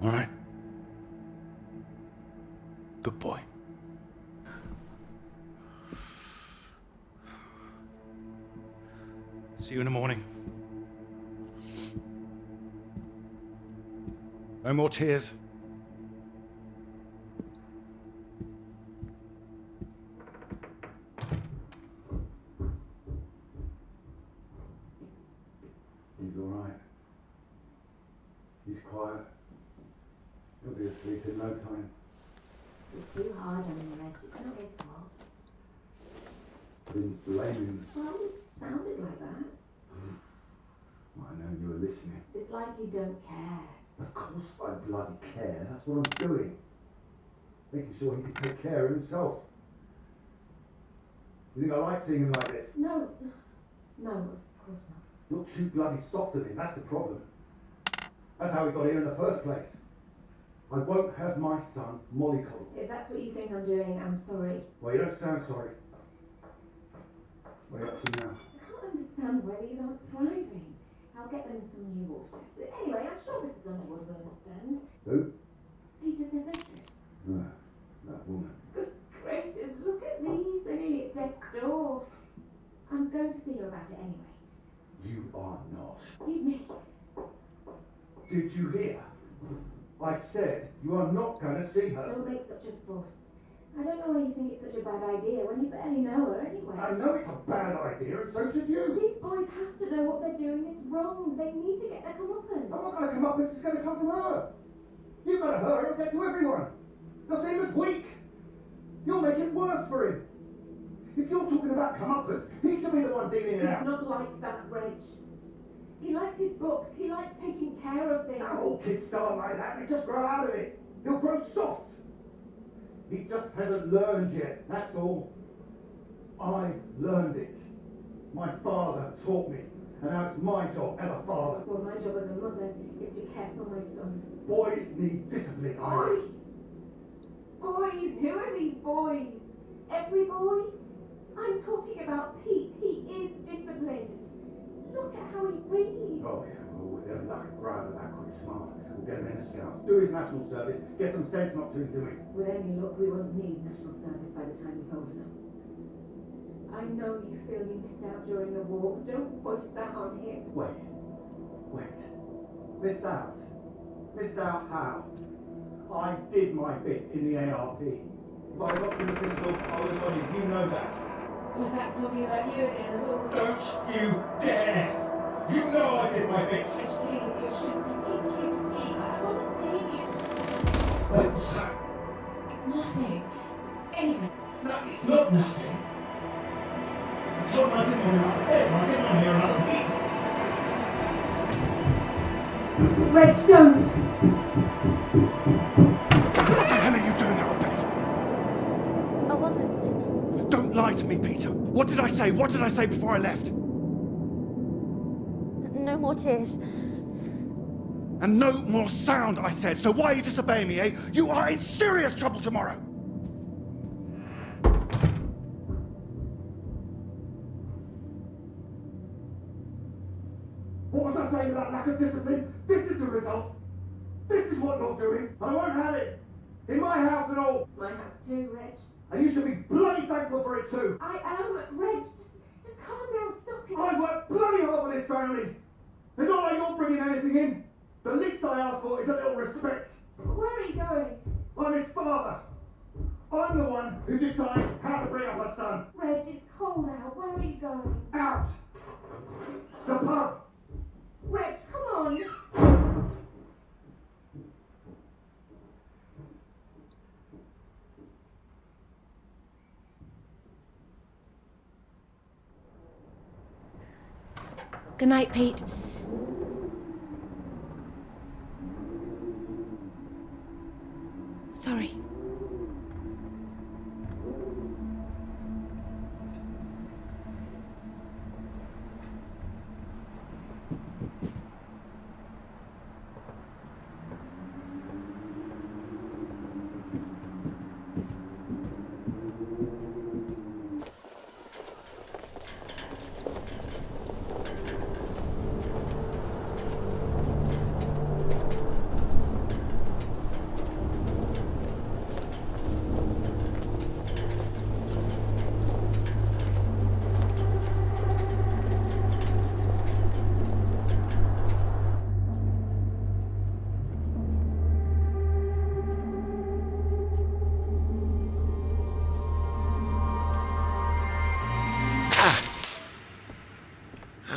all right? Good boy. See you in the morning. No more tears. He's all right. He's quiet. He'll be asleep in no time. You're too hard on him, Reg. It's not his fault. I didn't blame him. Well, it sounded like that. Well, I know you were listening. It's like you don't care. Of course I bloody care. That's what I'm doing. Making sure he can take care of himself. You think I like seeing him like this? No, of course not. You're too bloody soft on him, that's the problem. That's how we got here in the first place. I won't have my son mollycoddled. If that's what you think I'm doing, I'm sorry. Well, you don't sound sorry. What are you up to now? I can't understand why these aren't thriving. I'll get them in some new water. Anyway, I'm sure Mrs. Underwood will understand. Who? Peter's their mistress. That woman. Good gracious, look at these. They're nearly at death's door. I'm going to see her about it anyway. You are not. Excuse me. Did you hear? I said you are not going to see her. Don't make such a fuss. I don't know why you think it's such a bad idea when you barely know her anyway. I know it's a bad idea, and so should you. These boys have to know what they're doing is wrong. They need to get their comeuppance. I'm not going to come up, this is going to come from her. You've got to hurt her and get to everyone. They'll see him as weak. You'll make it worse for him. If you're talking about comeuppance, he should be the one dealing it out. He's not like that, Reg. He likes his books. He likes taking care of things. All kids start like that, they just grow out of it. He'll grow soft. He just hasn't learned yet, that's all. I learned it. My father taught me. And now it's my job as a father. Well, my job as a mother is to care for my son. Boys need discipline, Iris. Boys? Who are these boys? Every boy? I'm talking about Pete. He is disciplined. Look at how he breathes. Oh, yeah, well, with them luck, rather that quick smart. We'll get him in the scouts. Do his national service. Get some sense not to him. With any luck, we won't need national service by the time he's old enough. I know you feel you missed out during the war. Don't voice that on him. Wait. Missed out? Missed out how? I did my bit in the ARP. If I got to the pistol, I would have got it. You know that. We're back talking about you again, as always. Don't you dare! You know I did my bit! Please, you're shouting. He's trying to sleep. I wasn't saying you. What's that? It's nothing. Anyway. No, it's not nothing. I told him I didn't want him out of bed. I didn't want to hear another peep. Reg, don't! What the hell are you doing out of bed? I wasn't. Don't lie to me, Peter. What did I say? What did I say before I left? No more tears. And no more sound, I said. So why are you disobeying me, eh? You are in serious trouble tomorrow. What was I saying about lack of discipline? This is the result. This is what you're doing. I won't have it. In my house and all. My house too, Reg. And you should be bloody thankful for it too. I am, Reg. Just calm down, stop it. I work bloody hard for this family. It's not like you're bringing anything in. The least I ask for is a little respect. Where are you going? I'm his father. I'm the one who decides how to bring up a son. Reg, it's cold out. Where are you going? Out. The pub. Reg, come on. Good night, Pete. Sorry.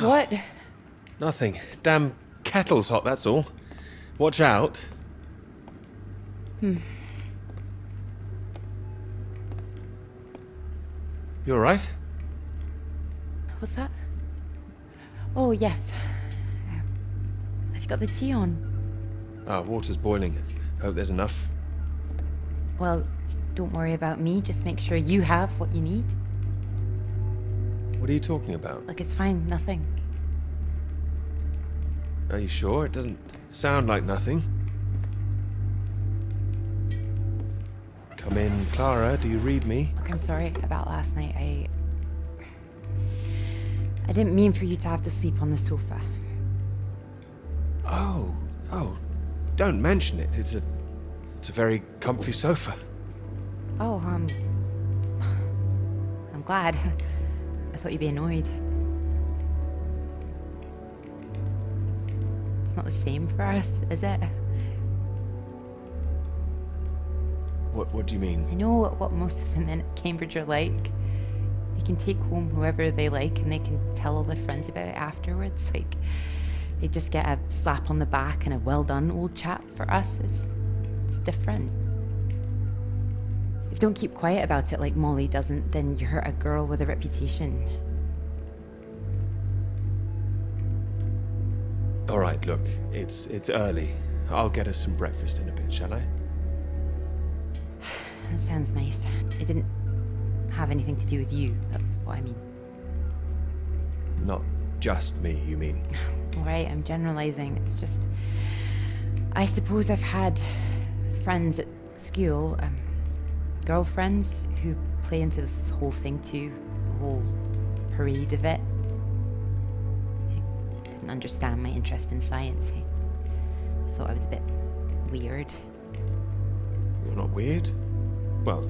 What? Nothing. Damn kettle's hot, that's all. Watch out. Hmm. You alright? What's that? Oh, yes. Have you got the tea on? Ah, water's boiling. Hope there's enough. Well, don't worry about me. Just make sure you have what you need. What are you talking about? Look, it's fine. Nothing. Are you sure? It doesn't sound like nothing. Come in, Clara. Do you read me? Look, I'm sorry about last night. I didn't mean for you to have to sleep on the sofa. Oh, don't mention it. It's a very comfy sofa. Oh, I'm glad. I thought you'd be annoyed. It's not the same for us, is it? What do you mean? I know what most of the men at Cambridge are like. They can take home whoever they like and they can tell all their friends about it afterwards. Like, they just get a slap on the back and a well done, old chap. For us, it's different. If you don't keep quiet about it like Molly doesn't, then you're a girl with a reputation. All right, look, it's early. I'll get us some breakfast in a bit, shall I? That sounds nice. It didn't have anything to do with you. That's what I mean. Not just me, you mean? All right, I'm generalizing. It's just, I suppose I've had friends at school, girlfriends who play into this whole thing too, the whole parade of it. They couldn't understand my interest in science. They thought I was a bit weird. You're not weird? Well,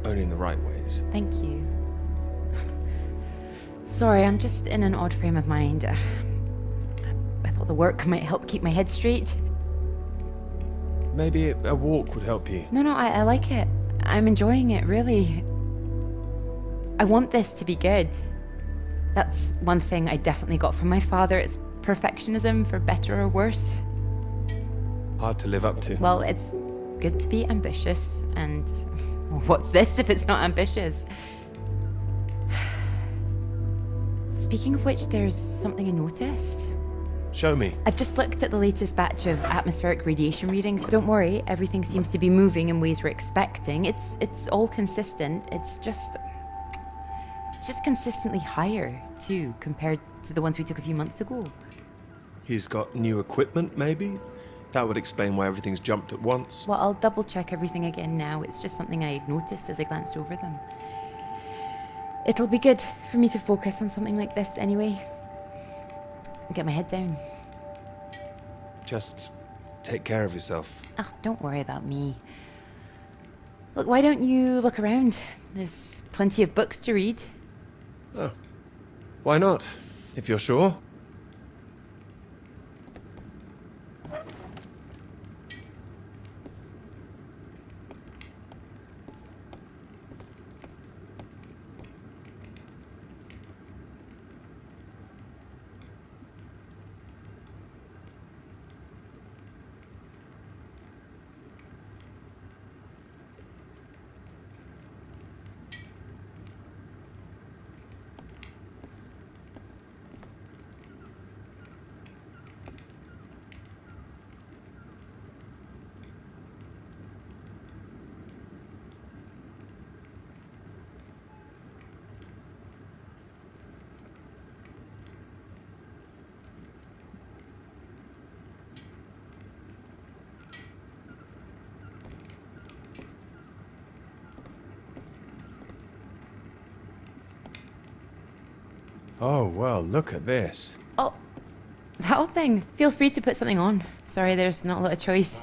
only in the right ways. Thank you. Sorry, I'm just in an odd frame of mind. I thought the work might help keep my head straight. Maybe a walk would help you. No, I like it. I'm enjoying it, really. I want this to be good. That's one thing I definitely got from my father. It's perfectionism, for better or worse. Hard to live up to. Well, it's good to be ambitious, and well, what's this if it's not ambitious? Speaking of which, there's something I noticed. Show me. I've just looked at the latest batch of atmospheric radiation readings. Don't worry, everything seems to be moving in ways we're expecting. It's all consistent. It's just consistently higher, too, compared to the ones we took a few months ago. He's got new equipment, maybe? That would explain why everything's jumped at once. Well, I'll double check everything again now. It's just something I noticed as I glanced over them. It'll be good for me to focus on something like this anyway. Get my head down. Just take care of yourself. Oh, don't worry about me. Look, why don't you look around? There's plenty of books to read. Oh, why not, if you're sure? Oh, well, look at this. Oh, that whole thing. Feel free to put something on. Sorry, there's not a lot of choice.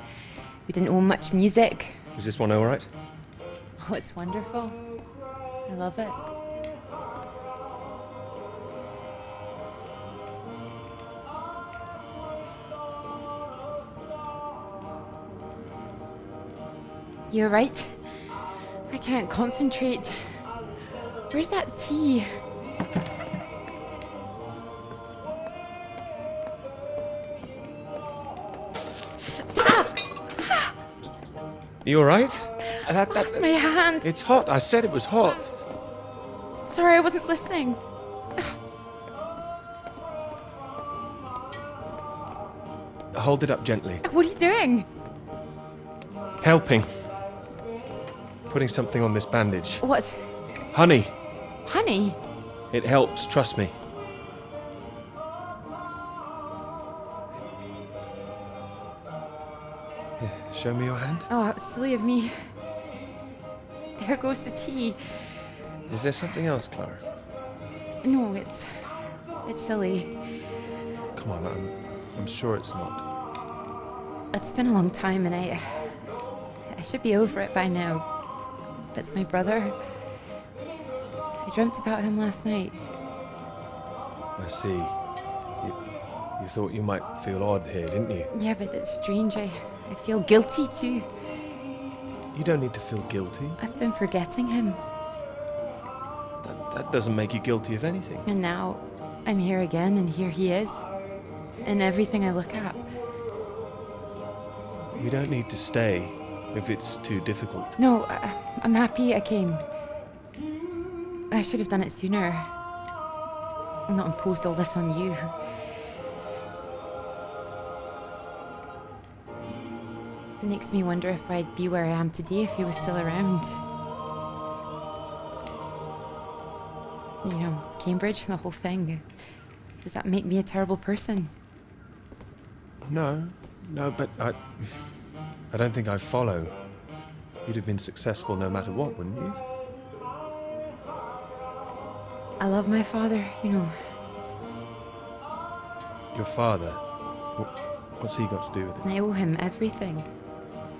We didn't own much music. Is this one all right? Oh, it's wonderful. I love it. You're right. I can't concentrate. Where's that tea? You all right? That's my hand. It's hot. I said it was hot. Sorry, I wasn't listening. Hold it up gently. What are you doing? Helping. Putting something on this bandage. What? Honey. Honey? It helps, trust me. Here, show me your hand. Oh, how silly of me. There goes the tea. Is there something else, Clara? No, it's silly. Come on, I'm sure it's not. It's been a long time, and I should be over it by now. But it's my brother. I dreamt about him last night. I see. You thought you might feel odd here, didn't you? Yeah, but it's strange. I feel guilty too. You don't need to feel guilty. I've been forgetting him. That doesn't make you guilty of anything. And now I'm here again, and here he is. In everything I look at. You don't need to stay if it's too difficult. No, I'm happy I came. I should have done it sooner. Not imposed all this on you. It makes me wonder if I'd be where I am today if he was still around. You know, Cambridge, the whole thing. Does that make me a terrible person? No, but I don't think I follow. You'd have been successful no matter what, wouldn't you? I love my father, you know. Your father? What's he got to do with it? I owe him everything.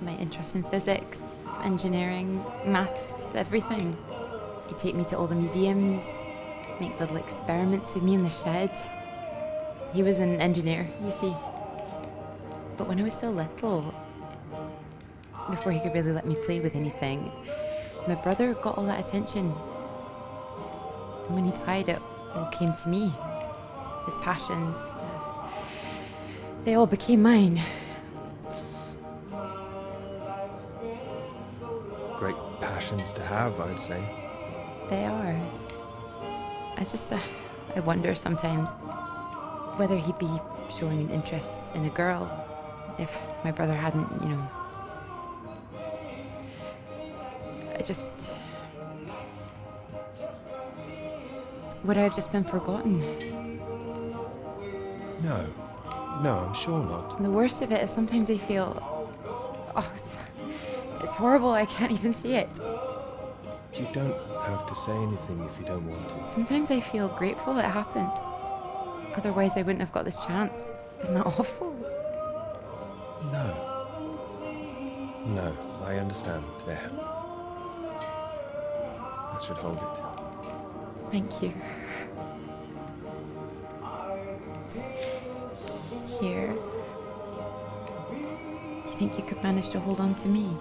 My interest in physics, engineering, maths, everything. He'd take me to all the museums, make little experiments with me in the shed. He was an engineer, you see. But when I was still little, before he could really let me play with anything, my brother got all that attention. And when he died, it all came to me. His passions, they all became mine. Great passions to have, I'd say. They are. I wonder sometimes whether he'd be showing an interest in a girl if my brother hadn't, you know. Would I have just been forgotten? No, I'm sure not. And the worst of it is sometimes I feel, it's horrible, I can't even see it. You don't have to say anything if you don't want to. Sometimes I feel grateful it happened. Otherwise I wouldn't have got this chance. Isn't that awful? No, I understand. There. That should hold it. Thank you. Here. Do you think you could manage to hold on to me?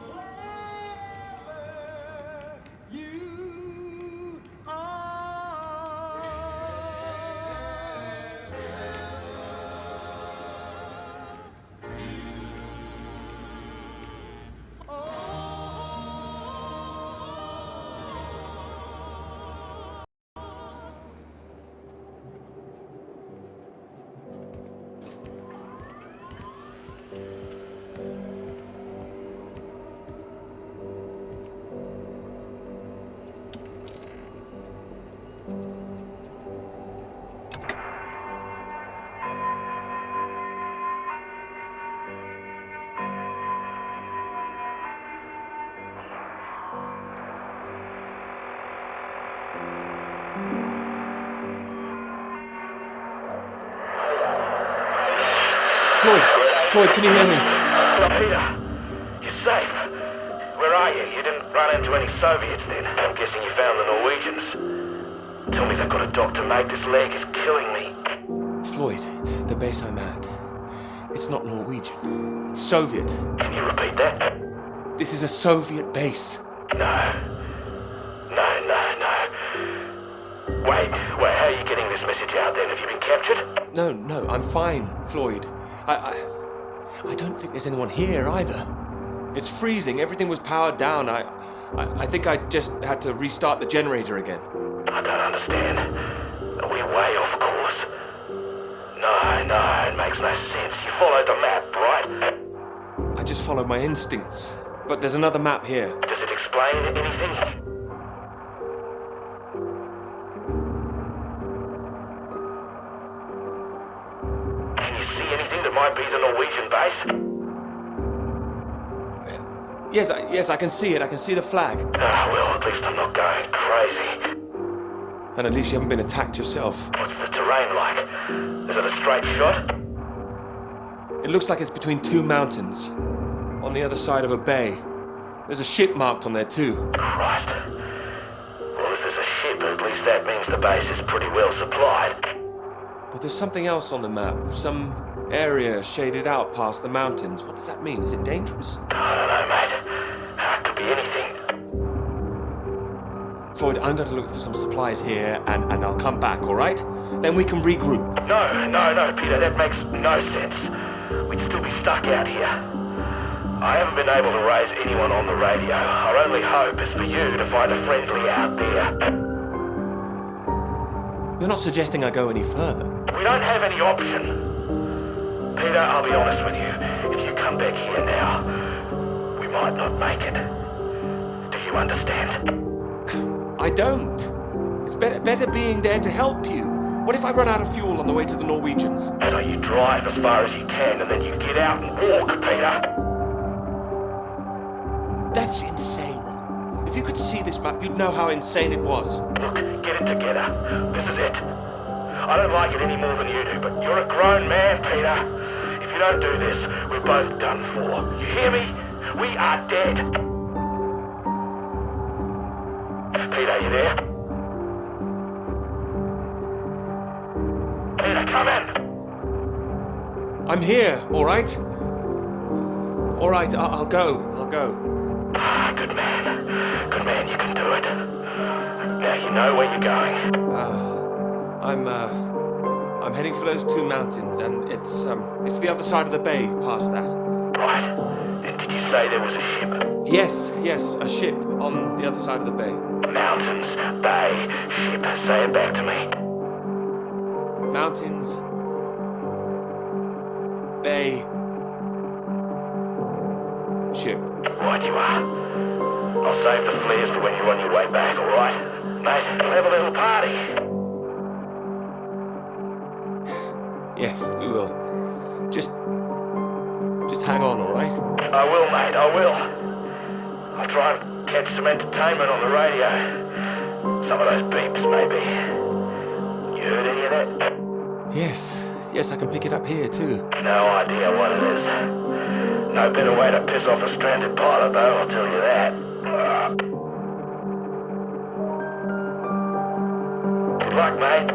Floyd, can you hear me? Hello, Peter. You're safe. Where are you? You didn't run into any Soviets then? I'm guessing you found the Norwegians. Tell me they've got a doctor, mate. This leg is killing me. Floyd, the base I'm at. It's not Norwegian. It's Soviet. Can you repeat that? This is a Soviet base. No. Wait, how are you getting this message out then? Have you been captured? No, I'm fine, Floyd. I don't think there's anyone here either. It's freezing. Everything was powered down. I think I just had to restart the generator again. I don't understand. Are we way off course? No, it makes no sense. You followed the map, right? I just followed my instincts. But there's another map here. Does it explain anything? Might be the Norwegian base? Yes, I can see it. I can see the flag. Well, at least I'm not going crazy. And at least you haven't been attacked yourself. What's the terrain like? Is it a straight shot? It looks like it's between two mountains, on the other side of a bay. There's a ship marked on there too. Christ. Well, if there's a ship, at least that means the base is pretty well supplied. But there's something else on the map. Some area shaded out past the mountains. What does that mean? Is it dangerous? I don't know, mate. It could be anything. Floyd, I'm going to look for some supplies here and I'll come back, all right? Then we can regroup. No, Peter, that makes no sense. We'd still be stuck out here. I haven't been able to raise anyone on the radio. Our only hope is for you to find a friendly out there. You're not suggesting I go any further? We don't have any option. Peter, I'll be honest with you. If you come back here now, we might not make it. Do you understand? I don't. It's better being there to help you. What if I run out of fuel on the way to the Norwegians? So you drive as far as you can and then you get out and walk, Peter. That's insane. If you could see this map, you'd know how insane it was. Look, get it together. This is it. I don't like it any more than you do, but you're a grown man, Peter. If you don't do this, we're both done for. You hear me? We are dead. Peter, you there? Peter, come in. I'm here, all right? All right, I'll go. Good man. Good man, you can do it. Now you know where you're going. I'm heading for those 2 mountains, and it's the other side of the bay, past that. Right. And did you say there was a ship? Yes, a ship on the other side of the bay. Mountains, bay, ship. Say it back to me. Mountains, bay, ship. Right you are. I'll save the flares for when you're on your way back, alright? Mate, we'll have a little party. Yes, we will. Just hang on, all right? I will, mate, I will. I'll try and catch some entertainment on the radio. Some of those beeps, maybe. You heard any of that? Yes, I can pick it up here, too. No idea what it is. No better way to piss off a stranded pilot, though, I'll tell you that. Good luck, mate.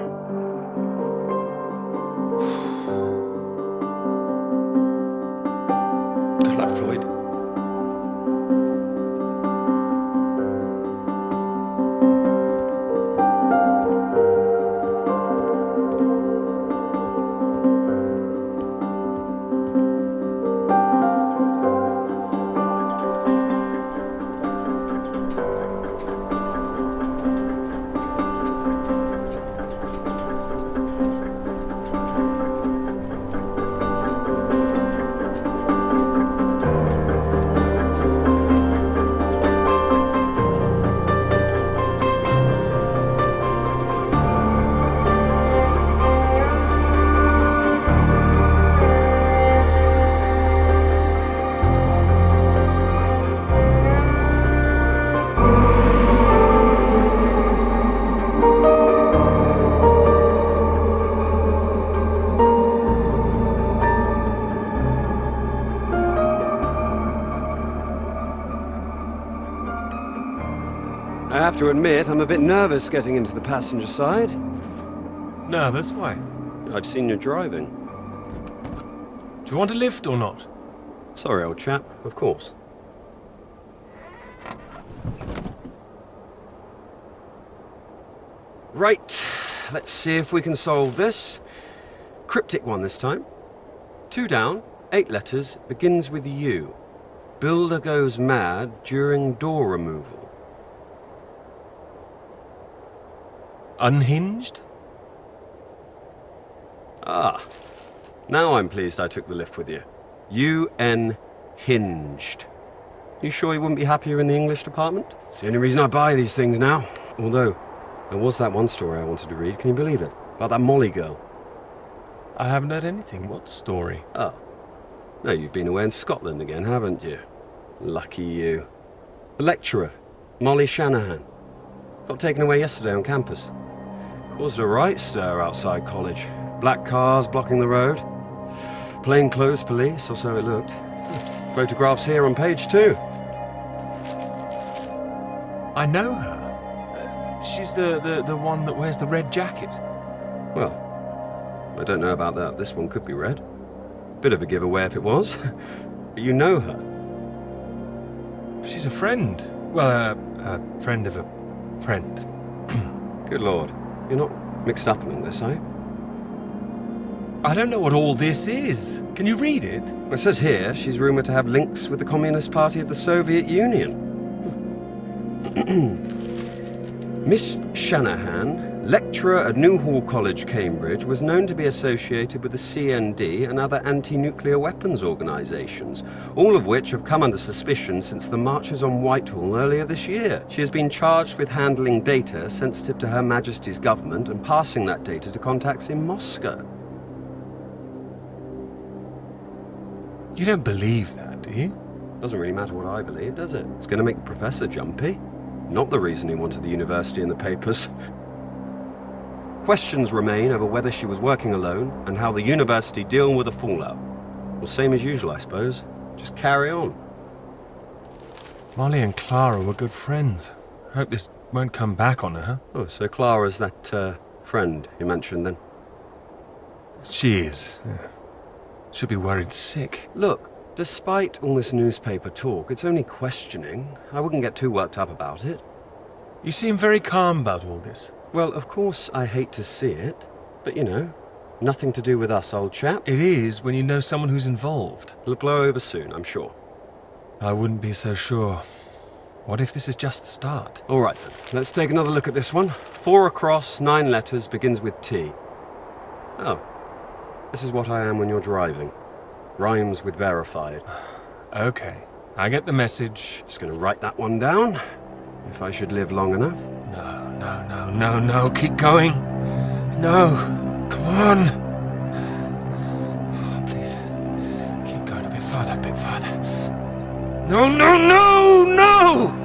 Good luck, Floyd. I have to admit, I'm a bit nervous getting into the passenger side. Nervous? Why? I've seen you driving. Do you want a lift or not? Sorry, old chap. Of course. Right. Let's see if we can solve this. Cryptic one this time. 2 down, 8 letters, begins with U. Builder goes mad during door removal. Unhinged? Ah. Now I'm pleased I took the lift with you. UN hinged. You sure you wouldn't be happier in the English department? It's the only reason I buy these things now. Although, there was that one story I wanted to read. Can you believe it? About that Molly girl. I haven't heard anything. What story? Oh. No, you've been away in Scotland again, haven't you? Lucky you. The lecturer, Molly Shanahan. Got taken away yesterday on campus. Caused a right stir outside college. Black cars blocking the road. Plainclothes police, or so it looked. Photographs here on page 2. I know her. She's the one that wears the red jacket. Well, I don't know about that. This one could be red. Bit of a giveaway if it was. But you know her. She's a friend. Well, a friend of a friend. Good Lord. You're not mixed up in all this, are you? I don't know what all this is. Can you read it? Well, it says here she's rumoured to have links with the Communist Party of the Soviet Union. Miss Shanahan Lecturer at Newhall College, Cambridge, was known to be associated with the CND and other anti-nuclear weapons organisations, all of which have come under suspicion since the marches on Whitehall earlier this year. She has been charged with handling data sensitive to Her Majesty's government and passing that data to contacts in Moscow. You don't believe that, do you? Doesn't really matter what I believe, does it? It's going to make the professor jumpy. Not the reason he wanted the university in the papers. Questions remain over whether she was working alone and how the university deal with the fallout. Well, same as usual, I suppose. Just carry on. Molly and Clara were good friends. I hope this won't come back on her. Oh, so Clara's that, friend you mentioned then? She is. Yeah. Should be worried sick. Look, despite all this newspaper talk, it's only questioning. I wouldn't get too worked up about it. You seem very calm about all this. Well, of course I hate to see it, but you know, nothing to do with us, old chap. It is when you know someone who's involved. It'll blow over soon, I'm sure. I wouldn't be so sure. What if this is just the start? All right then, let's take another look at this one. 4 across, 9 letters, begins with T. Oh, this is what I am when you're driving. Rhymes with verified. Okay, I get the message. Just gonna write that one down, if I should live long enough. No, keep going. No, come on. Oh, please, keep going a bit further, No!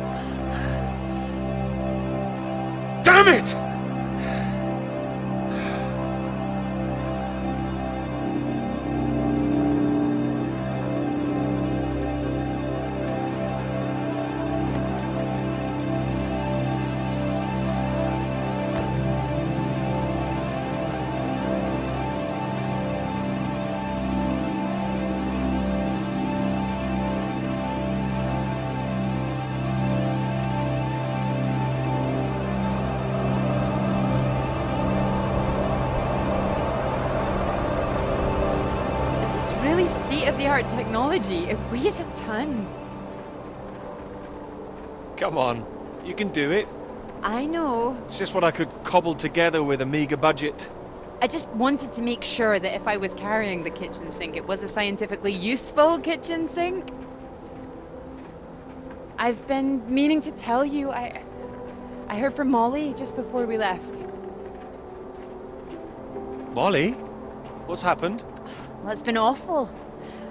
Damn it! Really state-of-the-art technology. It weighs a ton. Come on, you can do it. I know. It's just what I could cobble together with a meager budget. I just wanted to make sure that if I was carrying the kitchen sink, it was a scientifically useful kitchen sink. I've been meaning to tell you, I heard from Molly just before we left. Molly? What's happened? Well, it's been awful,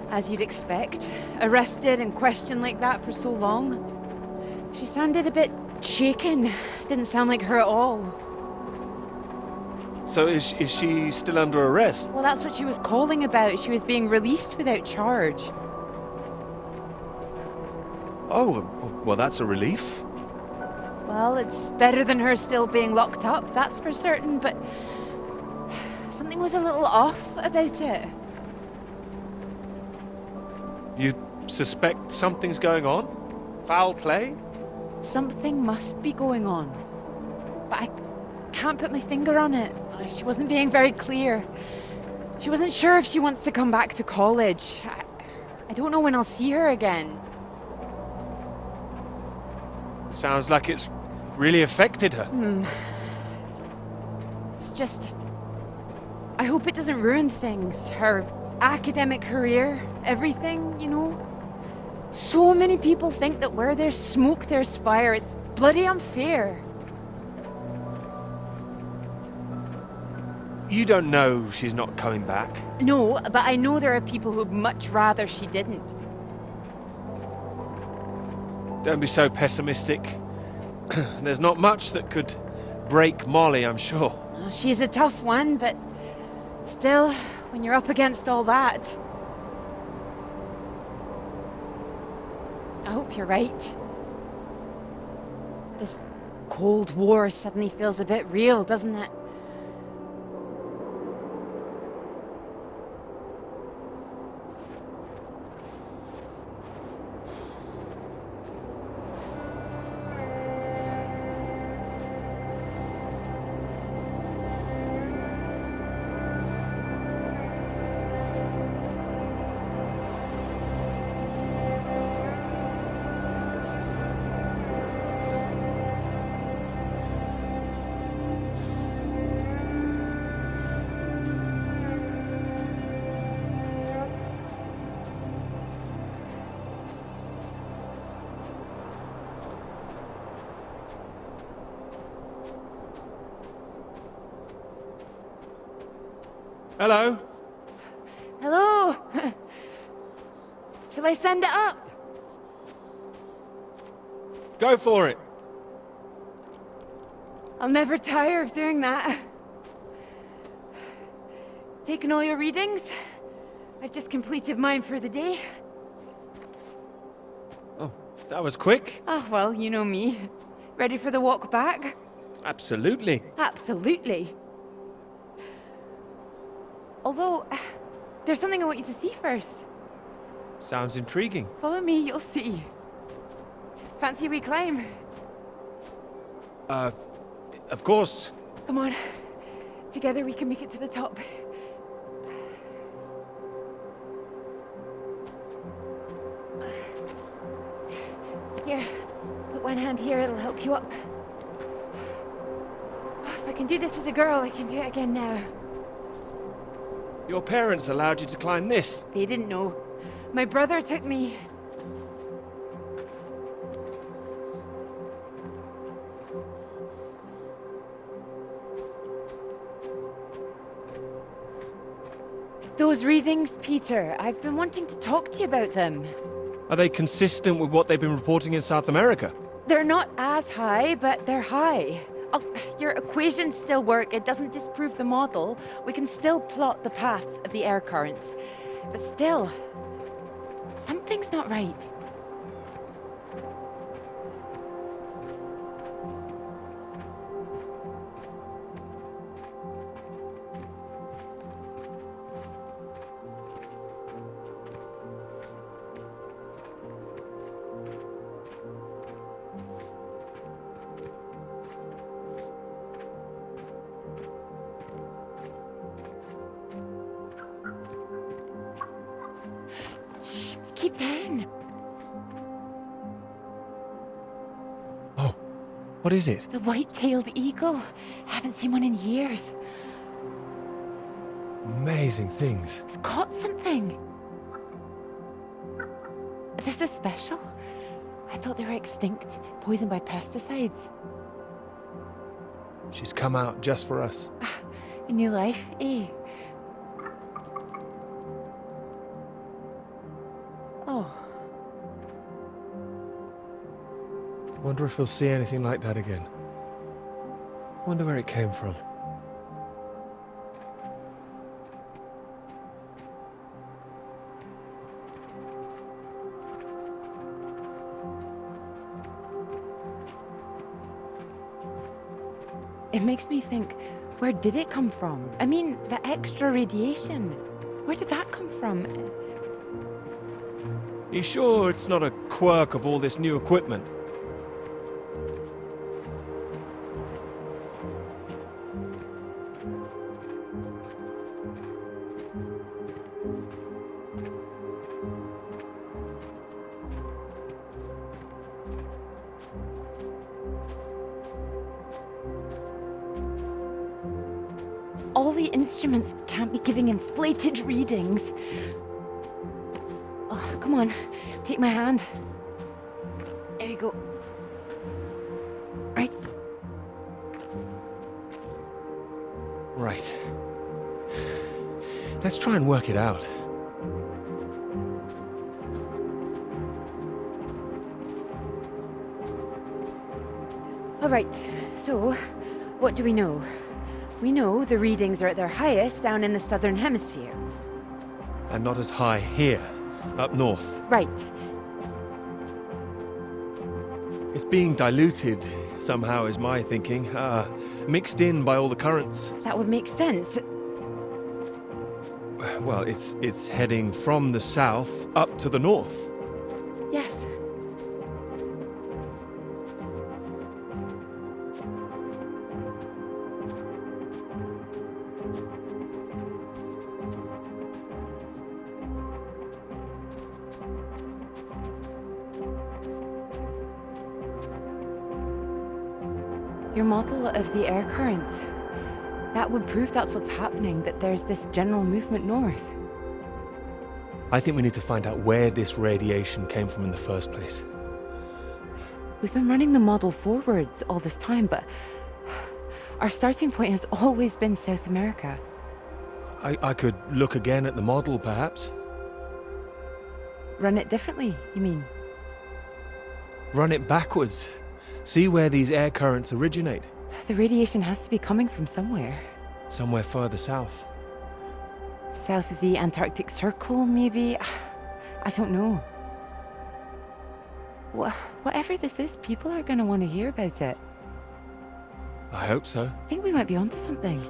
as you'd expect. Arrested and questioned like that for so long. She sounded a bit shaken. Didn't sound like her at all. So is she still under arrest? Well, that's what she was calling about. She was being released without charge. Oh, well, that's a relief. Well, it's better than her still being locked up, that's for certain, but something was a little off about it. You suspect something's going on? Foul play? Something must be going on. But I can't put my finger on it. She wasn't being very clear. She wasn't sure if she wants to come back to college. I don't know when I'll see her again. Sounds like it's really affected her. It's just... I hope it doesn't ruin things. Her academic career, everything, you know? So many people think that where there's smoke, there's fire. It's bloody unfair. You don't know she's not coming back. No, but I know there are people who'd much rather she didn't. Don't be so pessimistic. There's not much that could break Molly, I'm sure. Well, she's a tough one, but still, when you're up against all that... I hope you're right. This Cold War suddenly feels a bit real, doesn't it? Hello? Hello? Shall I send it up? Go for it. I'll never tire of doing that. Taken all your readings? I've just completed mine for the day. Oh, that was quick. Oh, well, you know me. Ready for the walk back? Absolutely. Absolutely. Although, there's something I want you to see first. Sounds intriguing. Follow me, you'll see. Fancy we climb? Of course. Come on. Together we can make it to the top. Here, put one hand here, it'll help you up. If I can do this as a girl, I can do it again now. Your parents allowed you to climb this. They didn't know. My brother took me. Those readings, Peter, I've been wanting to talk to you about them. Are they consistent with what they've been reporting in South America? They're not as high, but they're high. Oh, your equations still work. It doesn't disprove the model. We can still plot the paths of the air currents. But still, something's not right. Keep down. Oh, what is it? The white-tailed eagle. Haven't seen one in years. Amazing things. It's caught something. This is special. I thought they were extinct, poisoned by pesticides. She's come out just for us. A new life, eh? Oh. Wonder if we'll see anything like that again. Wonder where it came from. It makes me think, where did it come from? I mean, the extra radiation. Where did that come from? You sure it's not a quirk of all this new equipment? All the instruments can't be giving inflated readings. Oh, come on, take my hand. There you go. Right. Right. Let's try and work it out. All right, so what do we know? We know the readings are at their highest down in the southern hemisphere. And not as high here, up north. Right. It's being diluted somehow, is my thinking. Mixed in by all the currents. That would make sense. Well, it's heading from the south up to the north. Yes. Your model of the air currents. That would prove that's what's happening, that there's this general movement north. I think we need to find out where this radiation came from in the first place. We've been running the model forwards all this time, but our starting point has always been South America. I could look again at the model, perhaps. Run it differently, you mean? Run it backwards. See where these air currents originate. The radiation has to be coming from somewhere. Somewhere further south. South of the Antarctic Circle, maybe? I don't know. Whatever this is, people are going to want to hear about it. I hope so. I think we might be onto something.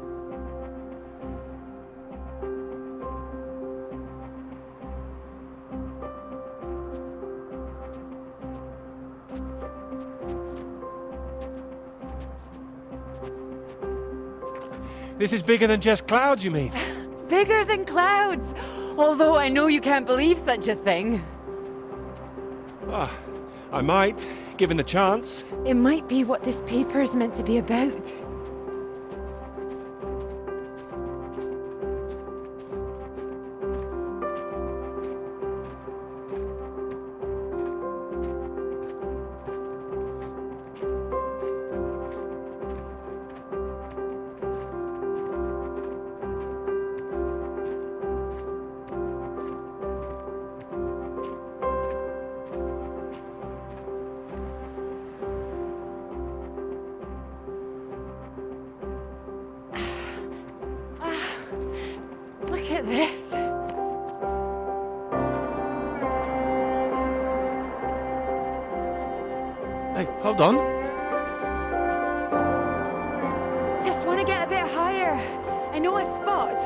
This is bigger than just clouds, you mean? Bigger than clouds! Although I know you can't believe such a thing. I might, given the chance. It might be what this paper is meant to be about. Look at this. Hey, hold on. Just want to get a bit higher. I know a spot.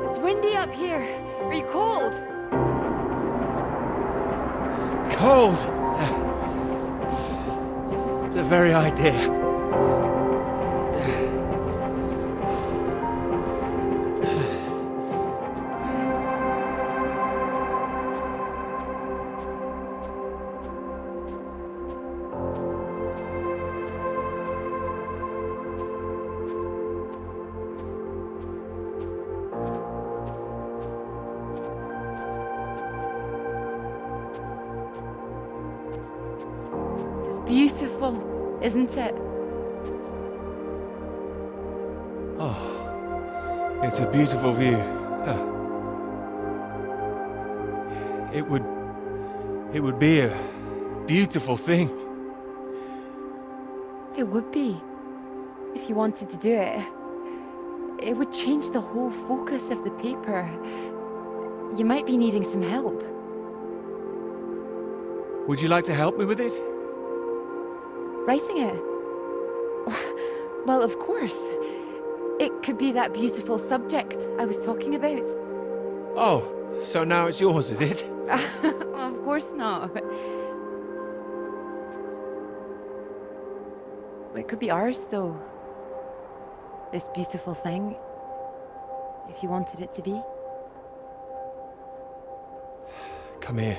It's windy up here. Are you cold? Cold. The very idea. Beautiful, isn't it? Oh, it's a beautiful view. It would be a beautiful thing. It would be, if you wanted to do it. It would change the whole focus of the paper. You might be needing some help. Would you like to help me with it? Writing it? Well, of course. It could be that beautiful subject I was talking about. Oh, so now it's yours, is it? Of course not. It could be ours, though. This beautiful thing. If you wanted it to be. Come here.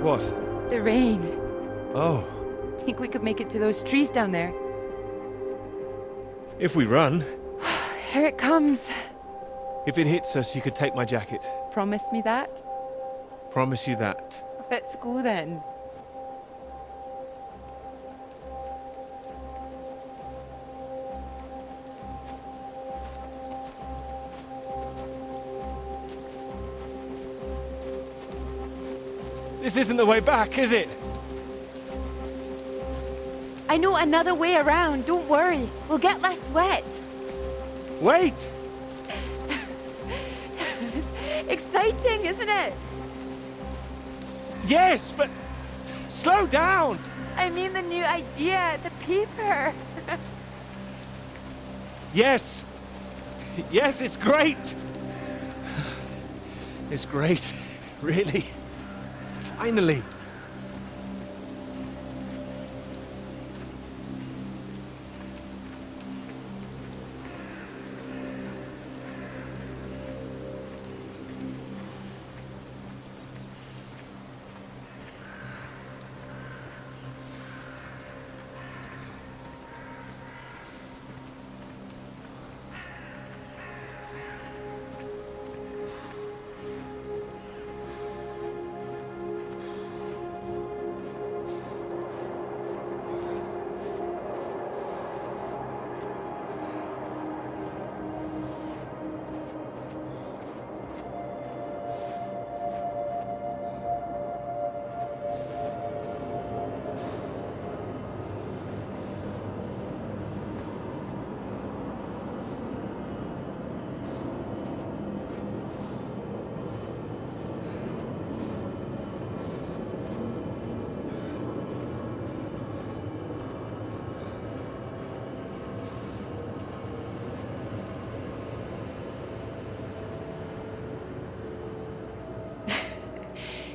What? The rain. Oh. Think we could make it to those trees down there? If we run. Here it comes. If it hits us, you could take my jacket. Promise me that? Promise you that. Let's go then. This isn't the way back, is it? I know another way around. Don't worry. We'll get less wet. Wait! Exciting, isn't it? Yes, but slow down! I mean the new idea, the paper. Yes! Yes, it's great! It's great, really. Finally.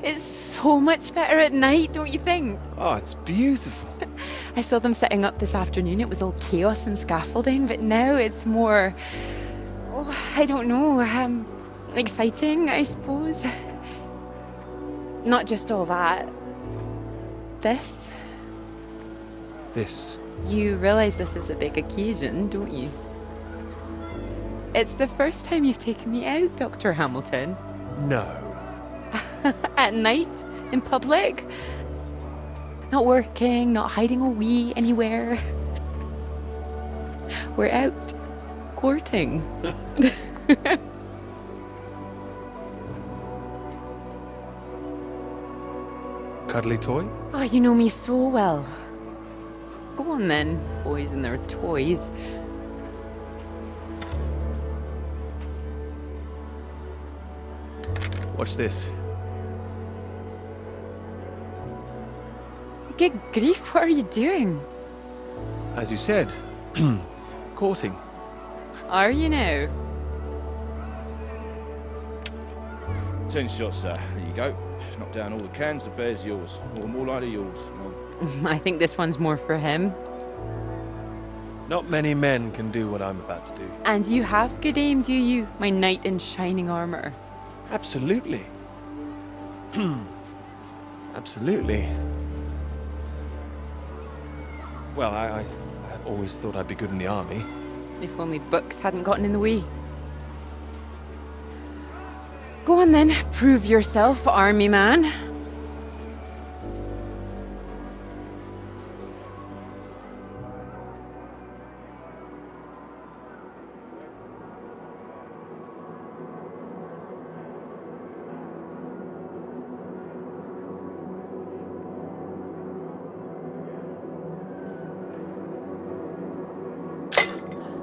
It's so much better at night, don't you think? Oh, it's beautiful. I saw them setting up this afternoon. It was all chaos and scaffolding, but now it's more, I don't know, exciting, I suppose. Not just all that. This. This. You realize this is a big occasion, don't you? It's the first time you've taken me out, Dr. Hamilton. No. At night, in public. Not working, not hiding a wee anywhere. We're out courting. Cuddly toy? Oh, you know me so well. Go on then, boys and their toys. Watch this. Good grief, what are you doing? As you said, courting. Are you now? 10 shots, sir. There you go. Knock down all the cans, the bear's yours. Or more likely yours. I think this one's more for him. Not many men can do what I'm about to do. And you have good aim, do you, my knight in shining armor? Absolutely. Absolutely. Well, I always thought I'd be good in the army. If only books hadn't gotten in the way. Go on then, prove yourself, army man.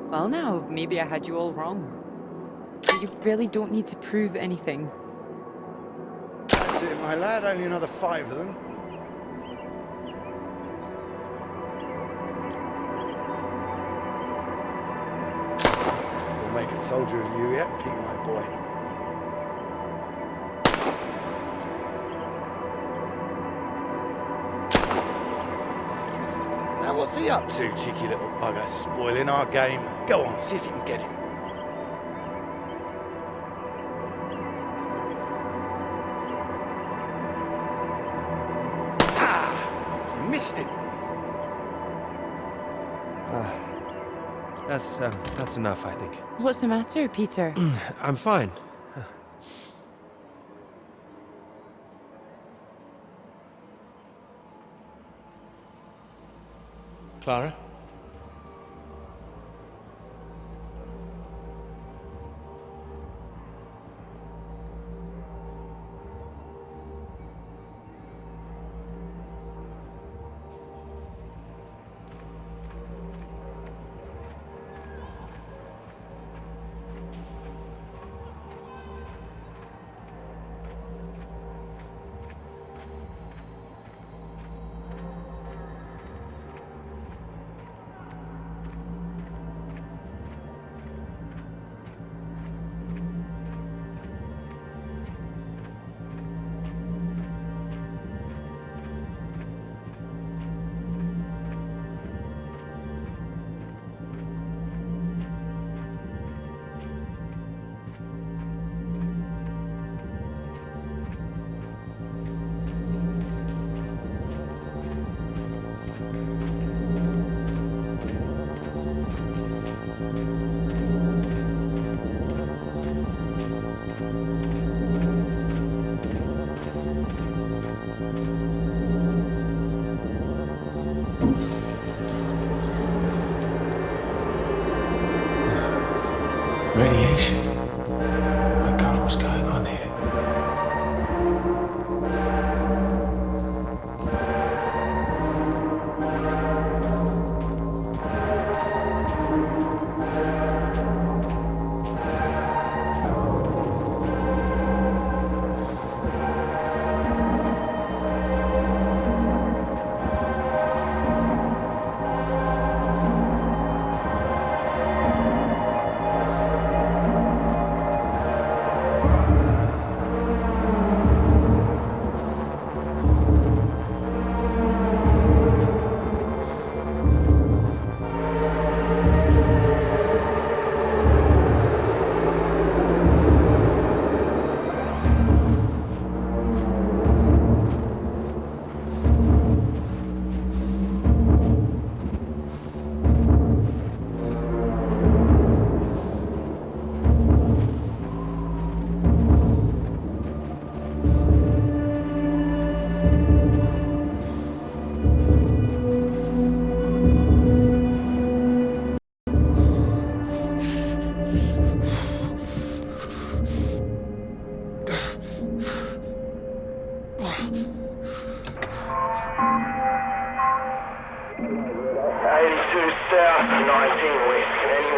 Well now, maybe I had you all wrong. You really don't need to prove anything. That's it, my lad. Only another 5 of them. We'll make a soldier of you yet, Pete, my boy. Now, what's he up to, cheeky little bugger? Spoiling our game. Go on, see if you can get him. Missed him. That's enough, I think. What's the matter, Peter? I'm fine. Clara? Radiation. My God, what's going on here?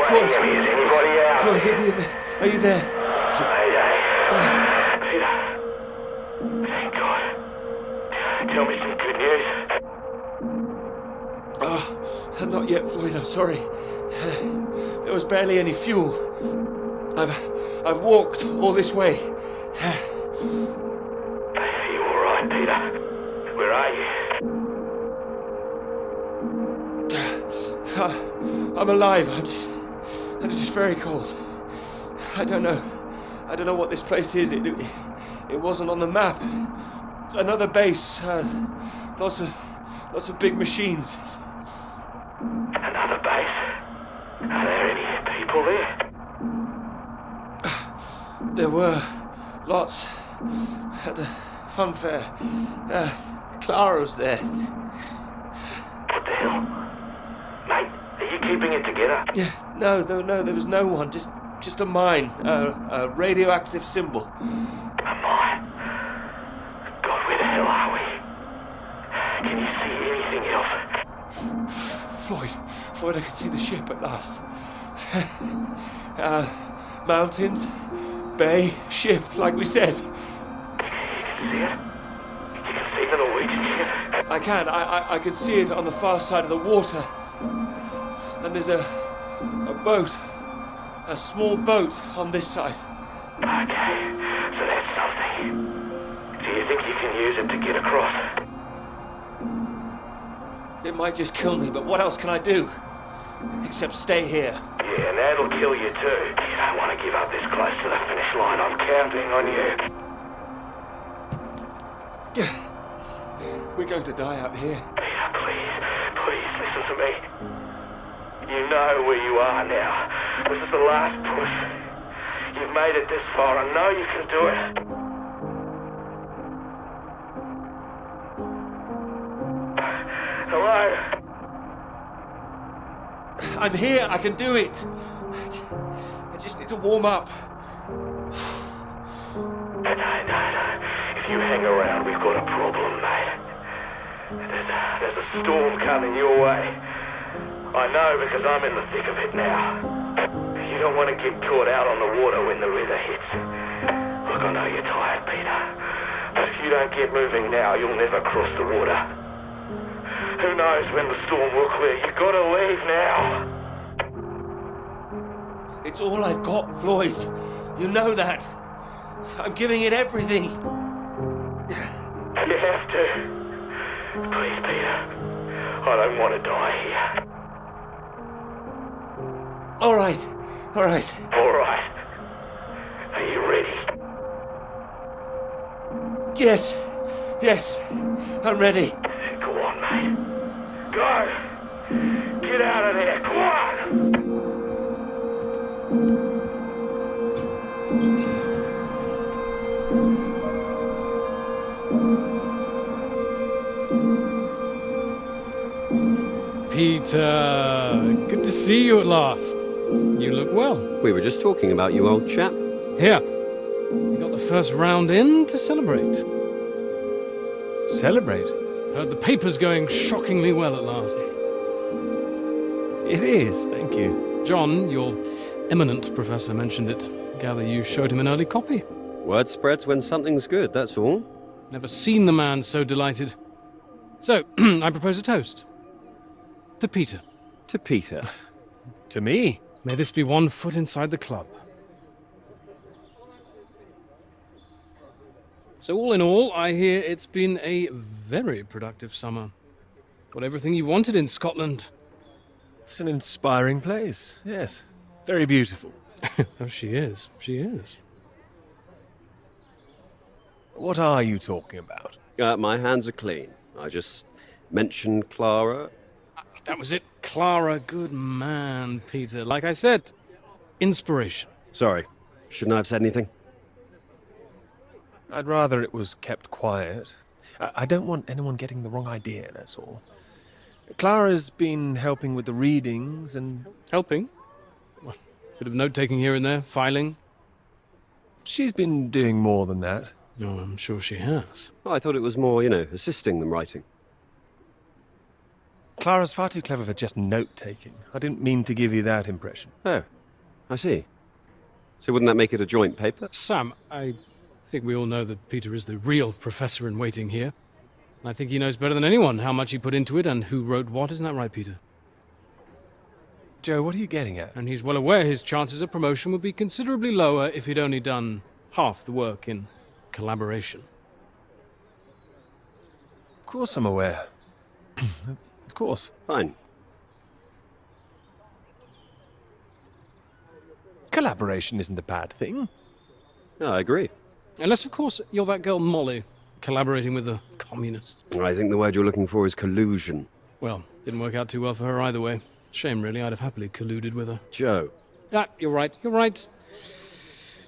Floyd, are you there? Peter. Thank God. Tell me some good news. Oh, not yet, Floyd, I'm sorry. There was barely any fuel. I've walked all this way. Are you alright, Peter? Where are you? I'm alive. I'm just very cold. I don't know what this place is. It wasn't on the map. Another base. Lots of big machines. Another base? Are there any people there? There were lots at the fun fair. Clara was there. What the hell? Mate, are you keeping it together? Yeah, no, there was no one. Just a mine. A radioactive symbol. A mine? God, where the hell are we? Can you see anything else? Floyd, I can see the ship at last. Mountains, bay, ship, like we said. You can see it? You can see the Norwegian ship? I can. I can see it on the far side of the water. And there's a boat. A small boat on this side. Okay, so that's something. Do you think you can use it to get across? It might just kill me, but what else can I do? Except stay here. Yeah, and that'll kill you too. You don't want to give up this close to the finish line. I'm counting on you. We're going to die out here. Peter, please listen to me. You know where you are now. This is the last push. You've made it this far. I know you can do it. Hello? I'm here. I can do it. I just need to warm up. No. If you hang around, we've got a problem, mate. There's a storm coming your way. I know because I'm in the thick of it now. You don't want to get caught out on the water when the river hits. Look, I know you're tired, Peter. But if you don't get moving now, you'll never cross the water. Who knows when the storm will clear? You gotta leave now. It's all I've got, Floyd. You know that. I'm giving it everything. You have to. Please, Peter. I don't want to die here. All right. All right. Are you ready? Yes. I'm ready. Go on, mate. Go! Get out of there, come on! Peter, good to see you at last. You look well. We were just talking about you, old chap. Here. We got the first round in to celebrate. Celebrate? Heard the paper's going shockingly well at last. It is, thank you. John, your eminent professor, mentioned it. Gather you showed him an early copy. Word spreads when something's good, that's all. Never seen the man so delighted. So, I propose a toast. To Peter. To Peter. To me? May this be one foot inside the club. So all in all, I hear it's been a very productive summer. Got everything you wanted in Scotland. It's an inspiring place, yes. Very beautiful. Oh, she is. She is. What are you talking about? My hands are clean. I just mentioned Clara. That was it. Clara, good man, Peter. Like I said, inspiration. Sorry, shouldn't I have said anything? I'd rather it was kept quiet. I don't want anyone getting the wrong idea, that's all. Clara's been helping with the readings and... Helping? Well, bit of note-taking here and there, filing. She's been doing more than that. No, I'm sure she has. Well, I thought it was more, assisting them writing. Clara's far too clever for just note-taking. I didn't mean to give you that impression. Oh, I see. So wouldn't that make it a joint paper? Sam, I think we all know that Peter is the real professor in waiting here. I think he knows better than anyone how much he put into it and who wrote what. Isn't that right, Peter? Joe, what are you getting at? And he's well aware his chances of promotion would be considerably lower if he'd only done half the work in collaboration. Of course I'm aware. Of course. Fine. Collaboration isn't a bad thing. No, I agree. Unless, of course, you're that girl Molly, collaborating with the communists. I think the word you're looking for is collusion. Well, didn't work out too well for her either way. Shame, really. I'd have happily colluded with her. Joe. Ah, you're right. You're right.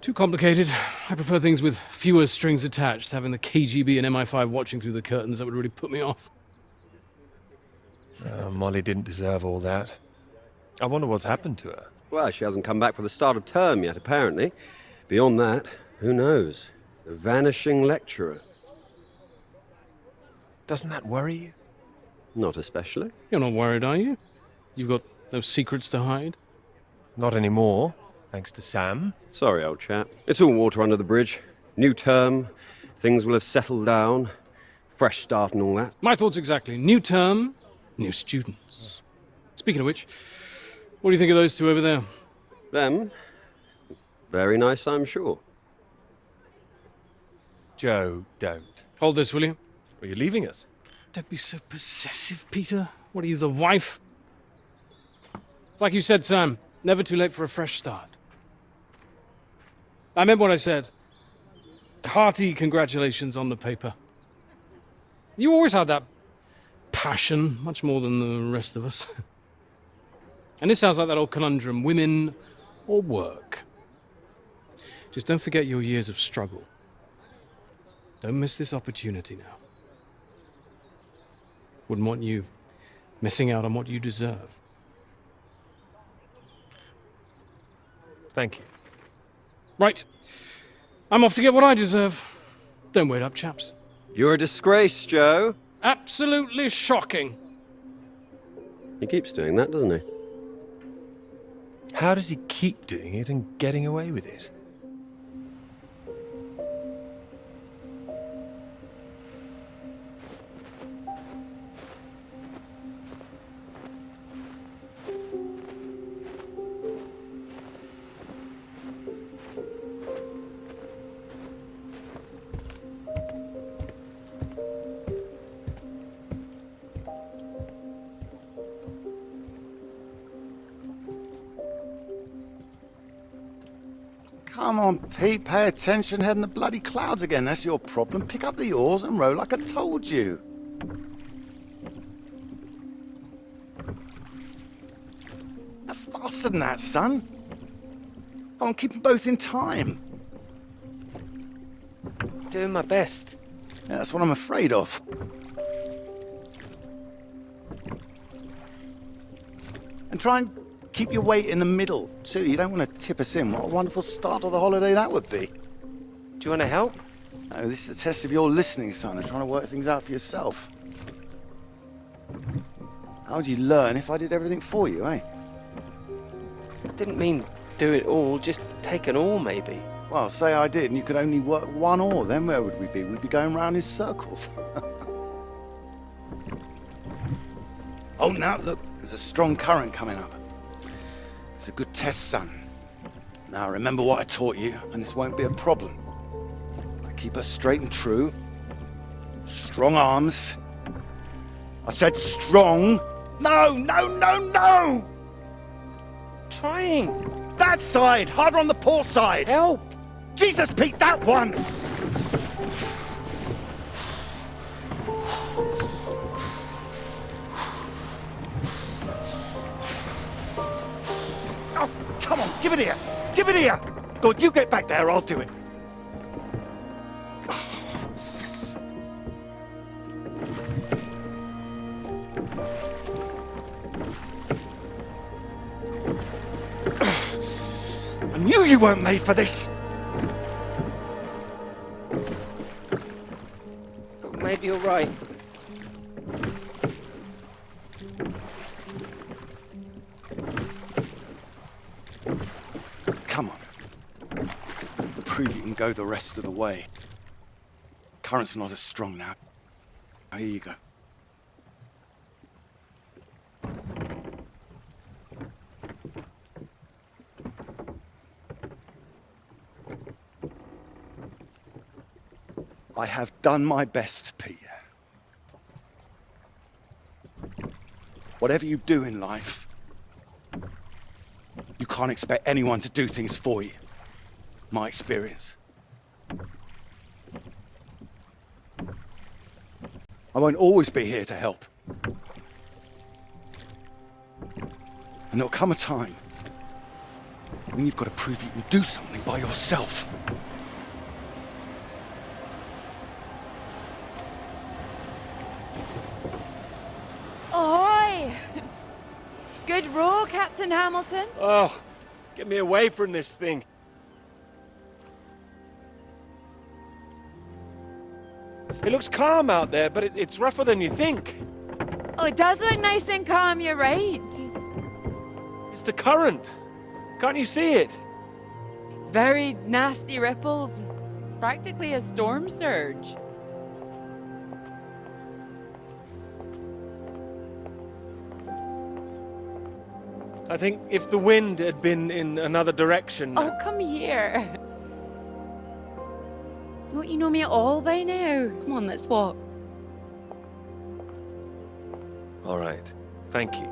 Too complicated. I prefer things with fewer strings attached. Having the KGB and MI5 watching through the curtains, that would really put me off. Molly didn't deserve all that. I wonder what's happened to her. Well, she hasn't come back for the start of term yet, apparently. Beyond that, who knows? The vanishing lecturer. Doesn't that worry you? Not especially. You're not worried, are you? You've got no secrets to hide? Not anymore, thanks to Sam. Sorry, old chap. It's all water under the bridge. New term, things will have settled down. Fresh start and all that. My thoughts exactly. New term, new students. Speaking of which, what do you think of those two over there? Them? Very nice, I'm sure. Joe, don't. Hold this, will you? Are you leaving us? Don't be so possessive, Peter. What are you, the wife? It's like you said, Sam. Never too late for a fresh start. I meant what I said. Hearty congratulations on the paper. You always had that passion, much more than the rest of us. And this sounds like that old conundrum, women or work. Just don't forget your years of struggle. Don't miss this opportunity now. Wouldn't want you missing out on what you deserve. Thank you. Right. I'm off to get what I deserve. Don't wait up, chaps. You're a disgrace, Joe. Absolutely shocking. He keeps doing that, doesn't he? How does he keep doing it and getting away with it? Come on, Pete, pay attention, head in the bloody clouds again. That's your problem. Pick up the oars and row like I told you. Now, faster than that, son. Come on, keep them both in time. Doing my best. Yeah, that's what I'm afraid of. And try and Keep your weight in the middle, too. You don't want to tip us in. What a wonderful start to the holiday that would be. Do you want to help? No, this is a test of your listening, son, and trying to work things out for yourself. How would you learn if I did everything for you, eh? I didn't mean do it all, just take an oar maybe. Well, say I did, and you could only work one oar. Then where would we be? We'd be going round in circles. Oh, now, look, there's a strong current coming up. It's a good test, son. Now, remember what I taught you, and this won't be a problem. Keep her straight and true. Strong arms. I said strong. No, no, no, no! Trying. That side! Harder on the port side! Help! Jesus, Pete, that one! Oh, come on, give it here! Give it here! Good, you get back there, I'll do it. I knew you weren't made for this! Maybe you're right. Come on. Prove you can go the rest of the way. Current's not as strong now. Here you go. I have done my best, Peter. Whatever you do in life, you can't expect anyone to do things for you. My experience. I won't always be here to help. And there'll come a time when you've got to prove you can do something by yourself. Ahoy! Good row, Captain Hamilton. Oh, get me away from this thing. It looks calm out there, but it's rougher than you think. Oh, it does look nice and calm, you're right. It's the current. Can't you see it? It's very nasty ripples. It's practically a storm surge. I think if the wind had been in another direction... Oh, come here. Don't you know me at all by now? Come on, let's walk. All right. Thank you.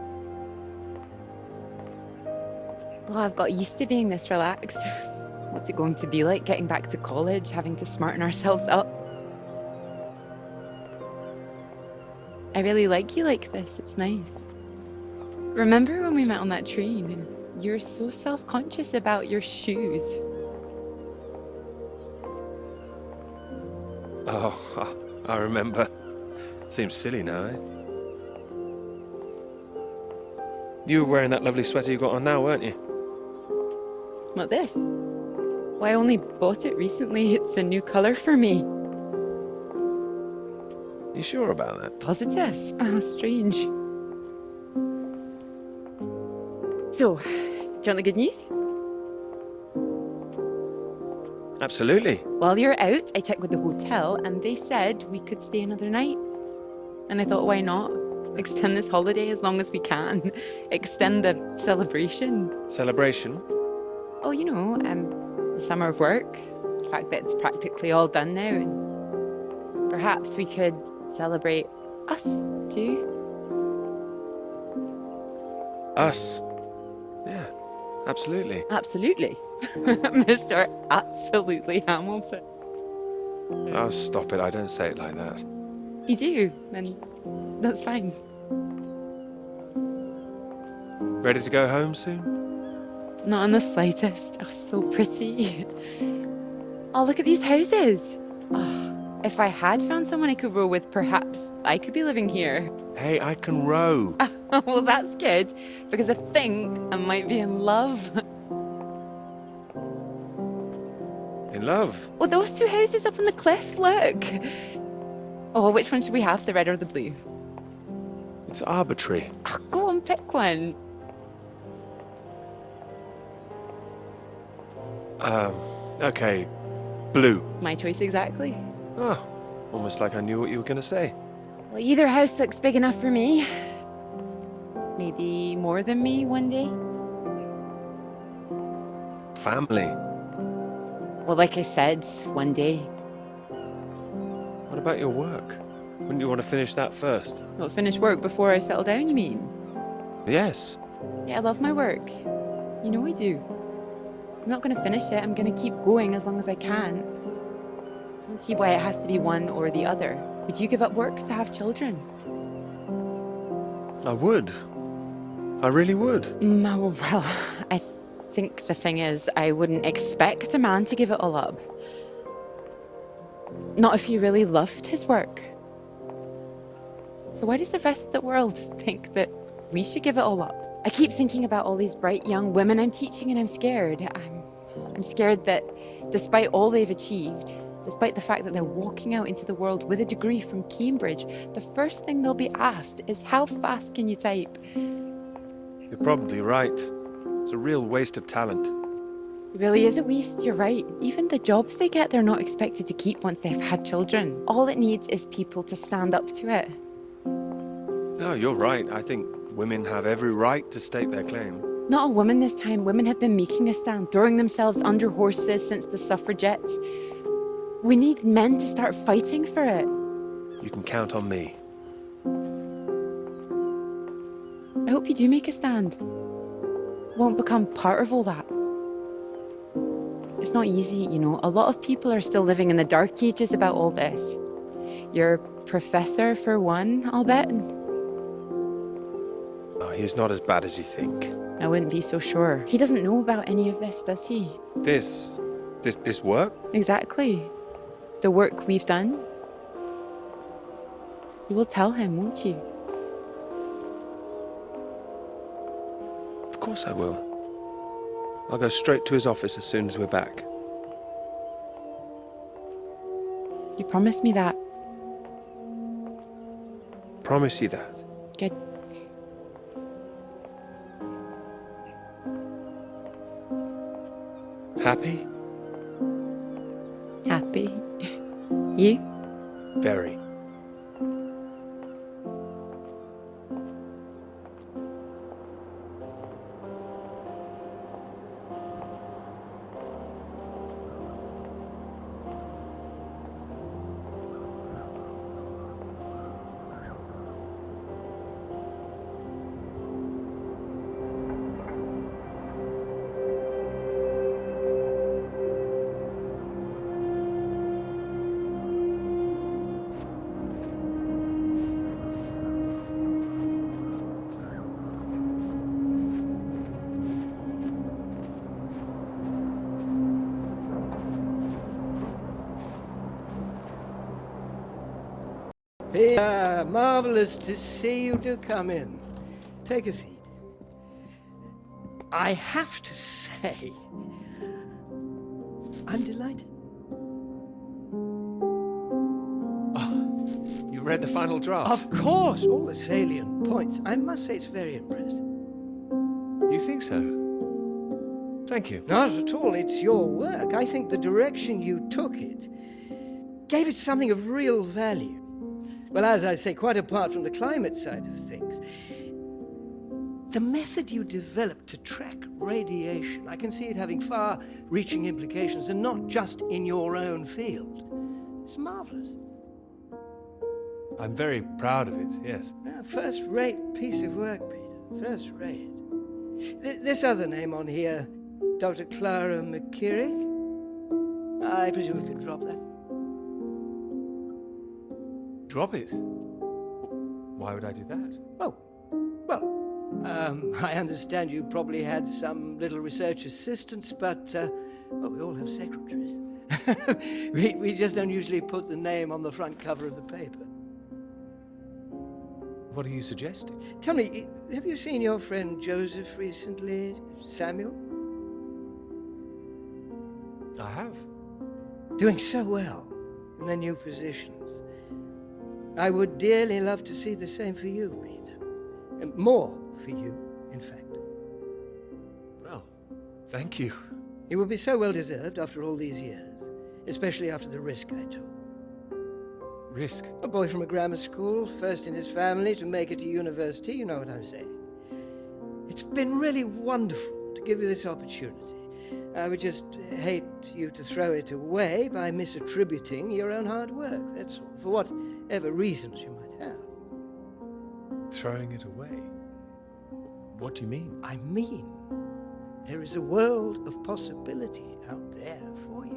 Well, I've got used to being this relaxed. What's it going to be like getting back to college, having to smarten ourselves up? I really like you like this. It's nice. Remember when we met on that train and you were so self-conscious about your shoes? Oh, I remember. Seems silly now, eh? You were wearing that lovely sweater you got on now, weren't you? What, this? Well, I only bought it recently. It's a new colour for me. You sure about that? Positive. Oh, strange. So, do you want the good news? Absolutely. While you're out, I checked with the hotel and they said we could stay another night. And I thought, why not? Extend this holiday as long as we can. Extend the celebration. Celebration? Oh, you know, the summer of work. The fact that it's practically all done now. And perhaps we could celebrate us, too. Us? Yeah, absolutely. Absolutely. Mr. Absolutely Hamilton. Oh, stop it. I don't say it like that. You do, and that's fine. Ready to go home soon? Not in the slightest. Oh, so pretty. Oh, look at these houses. Oh, if I had found someone I could row with, perhaps I could be living here. Hey, I can row. Ah, Well, that's good, because I think I might be in love. In love? Well, those two houses up on the cliff, look. Oh, which one should we have, the red or the blue? It's arbitrary. Oh, go on, pick one. Okay. Blue. My choice exactly. Oh, almost like I knew what you were gonna say. Well, either house looks big enough for me. Maybe more than me one day. Family. Well, like I said, one day. What about your work? Wouldn't you want to finish that first? Well, finish work before I settle down, you mean? Yes. Yeah, I love my work. You know I do. I'm not going to finish it. I'm going to keep going as long as I can. I don't see why it has to be one or the other. Would you give up work to have children? I would. I really would. No, well, I think the thing is, I wouldn't expect a man to give it all up. Not if he really loved his work. So why does the rest of the world think that we should give it all up? I keep thinking about all these bright young women I'm teaching, and I'm scared. I'm scared that despite all they've achieved, despite the fact that they're walking out into the world with a degree from Cambridge, the first thing they'll be asked is, how fast can you type? You're probably right. It's a real waste of talent. It really is a waste, you're right. Even the jobs they get, they're not expected to keep once they've had children. All it needs is people to stand up to it. No, you're right. I think women have every right to state their claim. Not a woman this time. Women have been making a stand, throwing themselves under horses since the suffragettes. We need men to start fighting for it. You can count on me. I hope you do make a stand. Won't become part of all that. It's not easy, you know. A lot of people are still living in the dark ages about all this. Your professor, for one, I'll bet. Oh, he's not as bad as you think. I wouldn't be so sure. He doesn't know about any of this, does he? This work? Exactly. The work we've done. You will tell him, won't you? Of course I will. I'll go straight to his office as soon as we're back. You promised me that. Promise you that. Good. Happy? Happy. You? Very. Peter, marvelous to see you. Do come in. Take a seat. I have to say, I'm delighted. You read the final draft? Of course, all the salient points. I must say it's very impressive. You think so? Thank you. Not at all. It's your work. I think the direction you took it gave it something of real value. Well, as I say, quite apart from the climate side of things, the method you developed to track radiation, I can see it having far-reaching implications, and not just in your own field. It's marvelous. I'm very proud of it, yes. First-rate piece of work, Peter. First-rate. This other name on here, Dr. Clara McKirrick, I presume we could drop that. Drop it? Why would I do that? Oh, well, I understand you probably had some little research assistants, but, well, we all have secretaries. we just don't usually put the name on the front cover of the paper. What are you suggesting? Tell me, have you seen your friend Joseph recently, Samuel? I have. Doing so well in their new positions. I would dearly love to see the same for you, Peter. And more for you, in fact. Well, thank you. It would be so well deserved after all these years, especially after the risk I took. Risk? A boy from a grammar school, first in his family to make it to university, you know what I'm saying. It's been really wonderful to give you this opportunity. I would just hate you to throw it away by misattributing your own hard work, that's all, for whatever reasons you might have. Throwing it away? What do you mean? I mean, there is a world of possibility out there for you.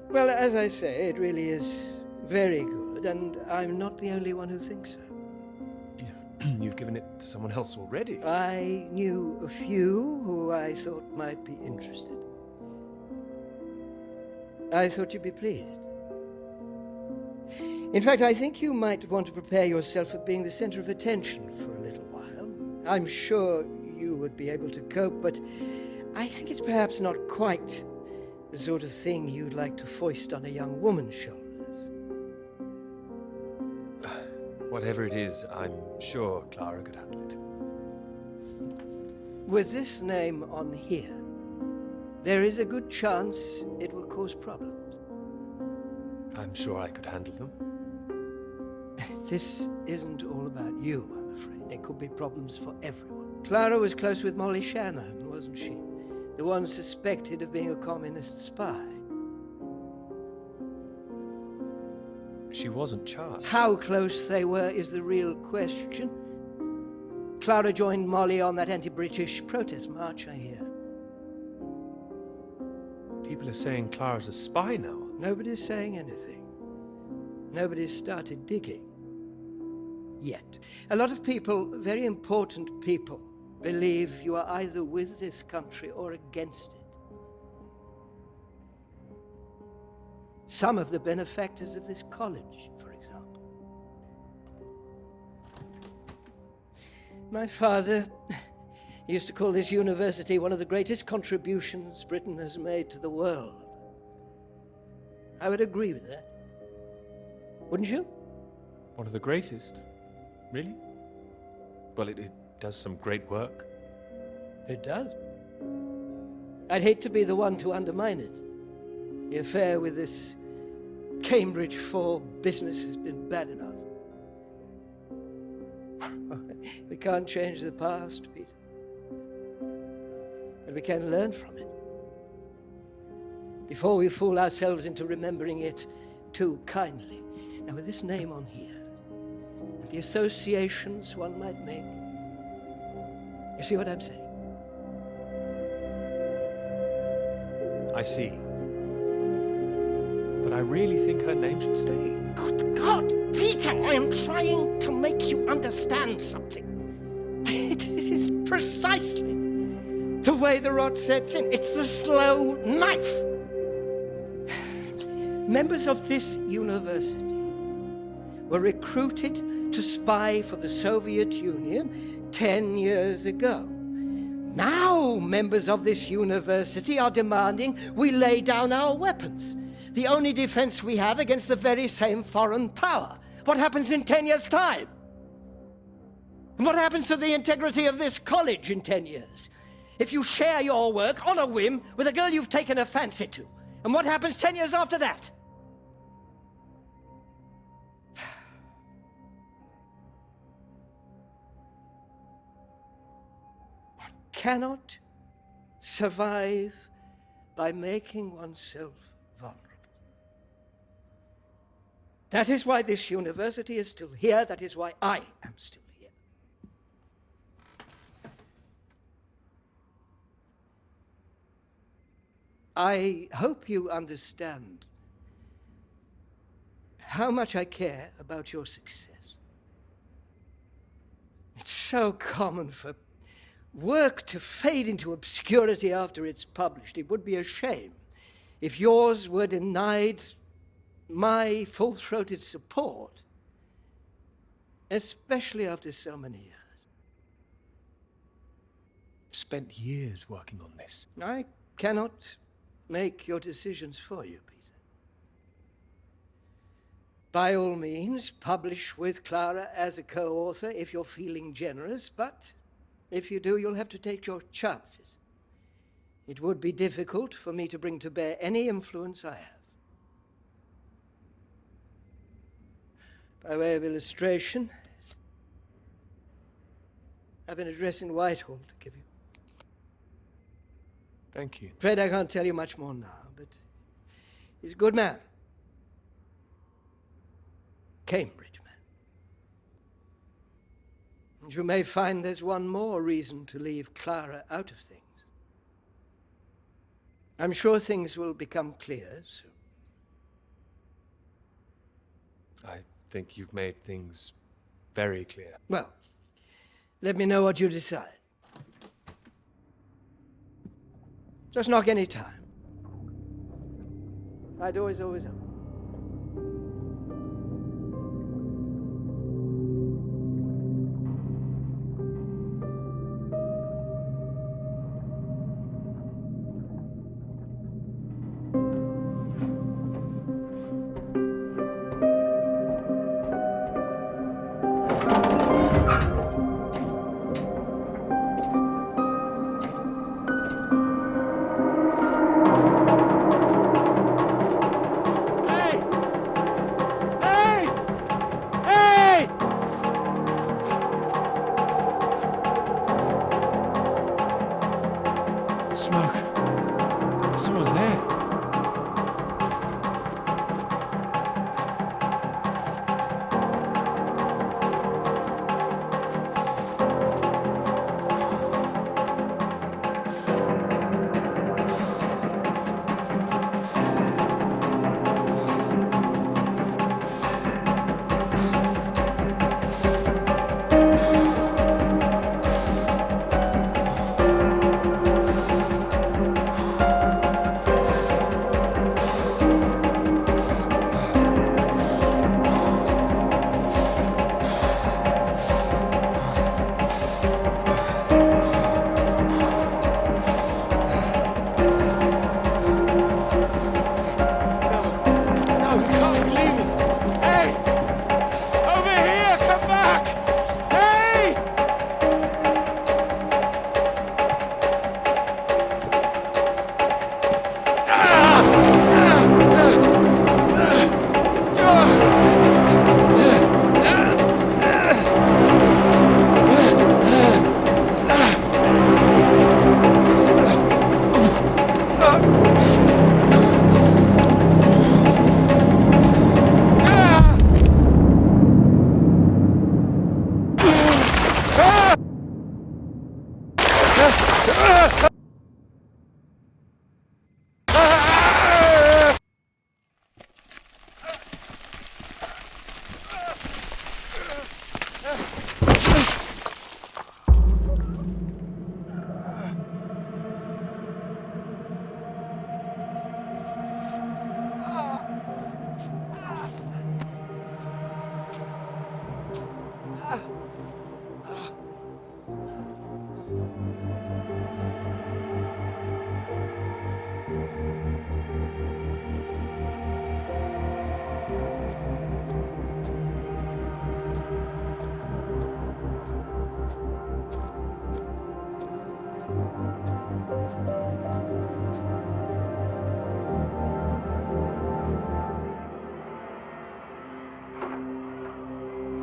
Well, as I say, it really is very good, and I'm not the only one who thinks so. You've given it to someone else already. I knew a few who I thought might be interested. I thought you'd be pleased. In fact, I think you might want to prepare yourself for being the center of attention for a little while. I'm sure you would be able to cope, but I think it's perhaps not quite the sort of thing you'd like to foist on a young woman's shoulders. Whatever it is, I'm sure Clara could handle it. With this name on here, there is a good chance it will cause problems. I'm sure I could handle them. This isn't all about you, I'm afraid. There could be problems for everyone. Clara was close with Molly Shanahan, wasn't she? The one suspected of being a communist spy. She wasn't charged. How close they were is the real question. Clara joined Molly on that anti-British protest march, I hear. People are saying Clara's a spy now. Nobody's saying anything. Nobody's started digging. Yet. A lot of people, very important people, believe you are either with this country or against it. Some of the benefactors of this college, for example. My father used to call this university one of the greatest contributions Britain has made to the world. I would agree with that. Wouldn't you? One of the greatest? Really? Well, it does some great work. It does. I'd hate to be the one to undermine it. The affair with this Cambridge 4 business has been bad enough. We can't change the past, Peter. But we can learn from it. Before we fool ourselves into remembering it too kindly. Now, with this name on here, and the associations one might make, you see what I'm saying? I see. But I really think her name should stay. Good God, Peter, I am trying to make you understand something. This is precisely the way the rot sets in. It's the slow knife. Members of this university were recruited to spy for the Soviet Union 10 years ago. Now members of this university are demanding we lay down our weapons. The only defense we have against the very same foreign power. What happens in 10 years' time? And what happens to the integrity of this college in 10 years? If you share your work on a whim with a girl you've taken a fancy to. And what happens 10 years after that? One cannot survive by making oneself vulnerable. That is why this university is still here. That is why I am still here. I hope you understand how much I care about your success. It's so common for work to fade into obscurity after it's published. It would be a shame if yours were denied my full-throated support Especially after so many years. Spent years working on this. I cannot make your decisions for you, Peter. By all means, publish with Clara as a co-author if you're feeling generous, but if you do, you'll have to take your chances. It would be difficult for me to bring to bear any influence I have. By way of illustration, I have an address in Whitehall to give you. Thank you. Afraid I can't tell you much more now, but he's a good man. Cambridge man. And you may find there's one more reason to leave Clara out of things. I'm sure things will become clear soon. I think you've made things very clear. Well, let me know what you decide. Just knock any time. My door is always open.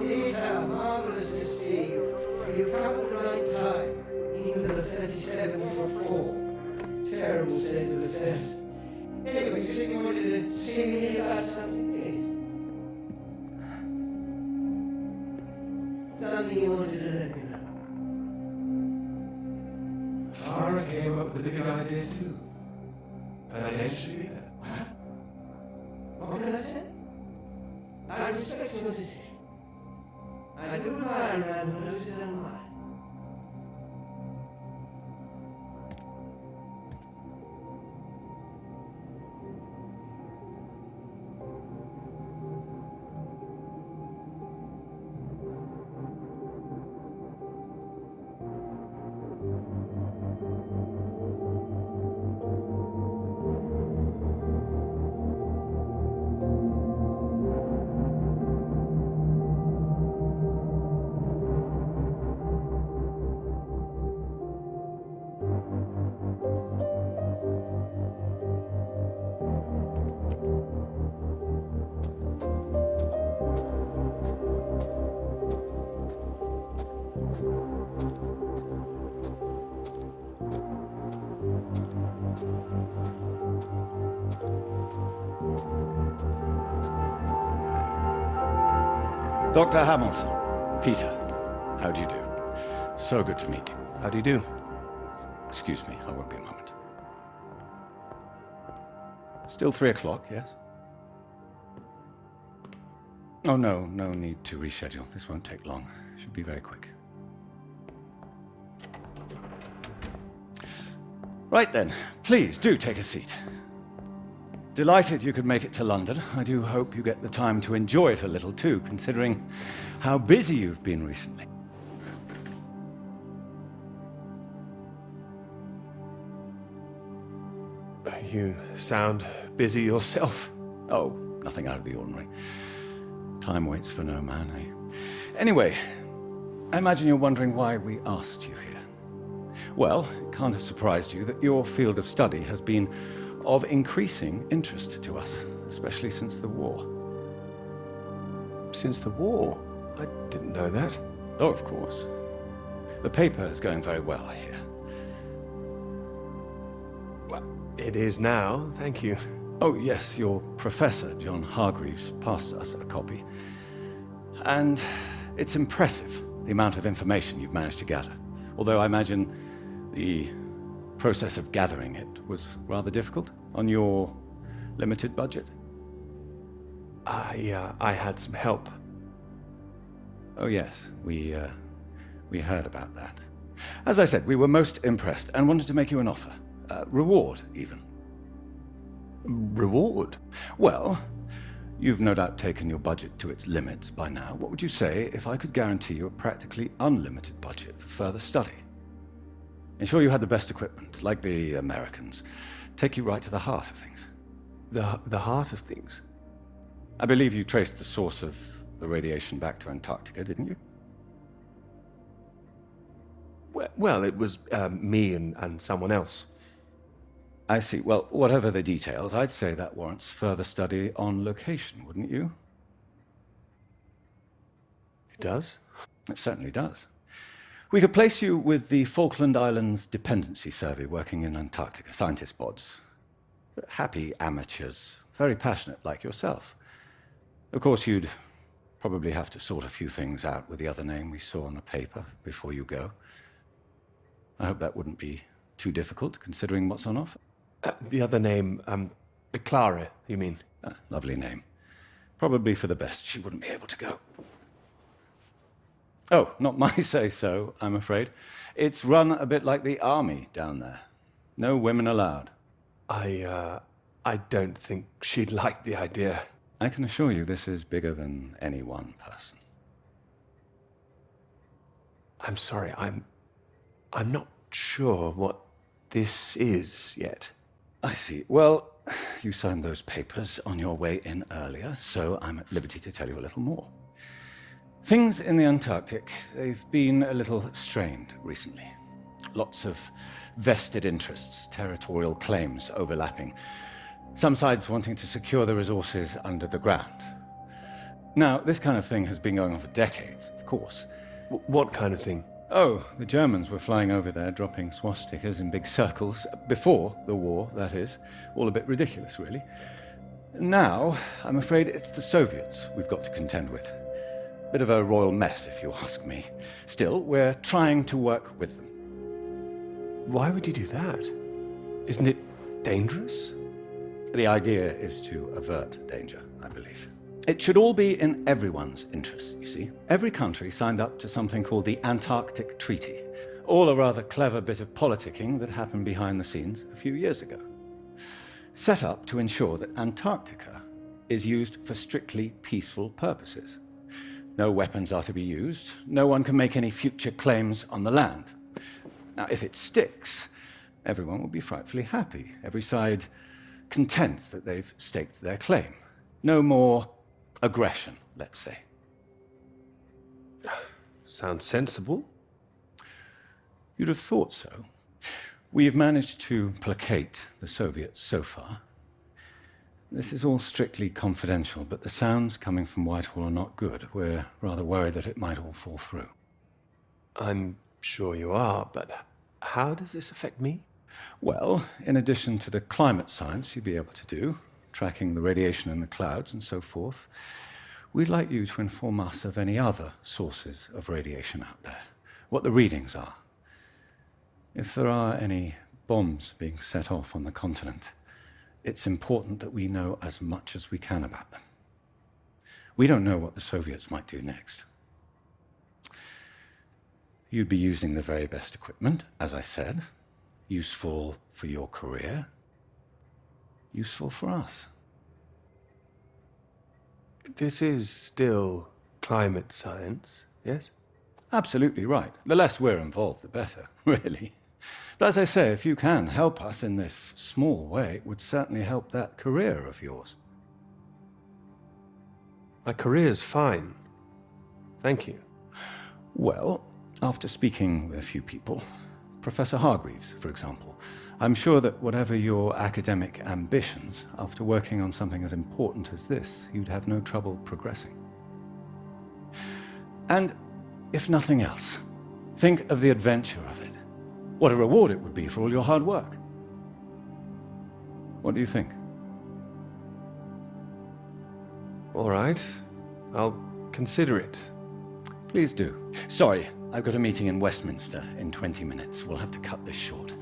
Peter, marvelous to see you. You've come at the right time. England of 37 for 4. Terrible state of affairs. Anyway, you said you wanted to see me about something, yes? Something you wanted to let me know. Clara came up with the big idea too. Financially, What can I say? I respect your decision. I do admire a man who knows his own mind. Dr. Hamilton, Peter, how do you do? So good to meet you. How do you do? Excuse me, I won't be a moment. Still 3 o'clock, yes? Oh, no need to reschedule. This won't take long. Should be very quick. Right then, please do take a seat. Delighted you could make it to London. I do hope you get the time to enjoy it a little too, considering how busy you've been recently. You sound busy yourself. Oh, nothing out of the ordinary. Time waits for no man, eh? Anyway, I imagine you're wondering why we asked you here. Well, it can't have surprised you that your field of study has been of increasing interest to us, especially since the war. Since the war? I didn't know that. Oh, of course. The paper is going very well, I hear. Well, it is now, thank you. Oh, yes, your professor, John Hargreaves, passed us a copy. And it's impressive, the amount of information you've managed to gather. Although I imagine the process of gathering it was rather difficult on your limited budget. I had some help. Oh, yes, we heard about that. As I said, we were most impressed and wanted to make you an offer. Reward, even. Reward? Well, you've no doubt taken your budget to its limits by now. What would you say if I could guarantee you a practically unlimited budget for further study? Ensure you had the best equipment, like the Americans. Take you right to the heart of things. The heart of things? I believe you traced the source of the radiation back to Antarctica, didn't you? Well, it was me and someone else. I see. Well, whatever the details, I'd say that warrants further study on location, wouldn't you? It does? It certainly does. We could place you with the Falkland Islands Dependency Survey working in Antarctica, scientist bods. Happy amateurs, very passionate like yourself. Of course, you'd probably have to sort a few things out with the other name we saw on the paper before you go. I hope that wouldn't be too difficult, considering what's on offer. The other name, Clara, you mean? Lovely name. Probably for the best. She wouldn't be able to go. Oh, not my say-so, I'm afraid. It's run a bit like the army down there. No women allowed. I don't think she'd like the idea. I can assure you this is bigger than any one person. I'm sorry, I'm not sure what this is yet. I see. Well, you signed those papers on your way in earlier, so I'm at liberty to tell you a little more. Things in the Antarctic, they've been a little strained recently. Lots of vested interests, territorial claims overlapping. Some sides wanting to secure the resources under the ground. Now, this kind of thing has been going on for decades, of course. What kind of thing? Oh, the Germans were flying over there, dropping swastikas in big circles, before the war, that is. All a bit ridiculous, really. Now, I'm afraid it's the Soviets we've got to contend with. Bit of a royal mess, if you ask me. Still, we're trying to work with them. Why would you do that? Isn't it dangerous? The idea is to avert danger, I believe. It should all be in everyone's interest, you see. Every country signed up to something called the Antarctic Treaty. All a rather clever bit of politicking that happened behind the scenes a few years ago. Set up to ensure that Antarctica is used for strictly peaceful purposes. No weapons are to be used. No one can make any future claims on the land. Now, if it sticks, everyone will be frightfully happy. Every side content that they've staked their claim. No more aggression, let's say. Sounds sensible. You'd have thought so. We've managed to placate the Soviets so far. This is all strictly confidential, but the sounds coming from Whitehall are not good. We're rather worried that it might all fall through. I'm sure you are, but how does this affect me? Well, in addition to the climate science you'd be able to do, tracking the radiation in the clouds and so forth, we'd like you to inform us of any other sources of radiation out there, what the readings are. If there are any bombs being set off on the continent, it's important that we know as much as we can about them. We don't know what the Soviets might do next. You'd be using the very best equipment, as I said, useful for your career, useful for us. This is still climate science, yes? Absolutely right. The less we're involved, the better, really. But as I say, if you can help us in this small way, it would certainly help that career of yours. My career's fine. Thank you. Well, after speaking with a few people, Professor Hargreaves, for example, I'm sure that whatever your academic ambitions, after working on something as important as this, you'd have no trouble progressing. And if nothing else, think of the adventure of it. What a reward it would be for all your hard work. What do you think? All right. I'll consider it. Please do. Sorry, I've got a meeting in Westminster in 20 minutes. We'll have to cut this short.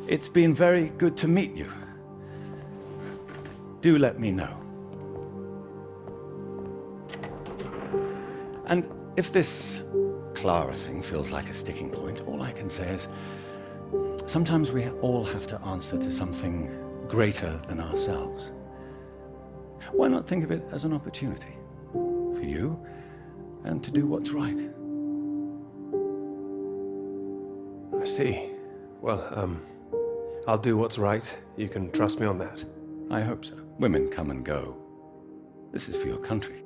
It's been very good to meet you. Do let me know. And if this Clara thing feels like a sticking point, all I can say is sometimes we all have to answer to something greater than ourselves. Why not think of it as an opportunity for you and to do what's right? I see. Well, I'll do what's right. You can trust me on that. I hope so. Women come and go. This is for your country.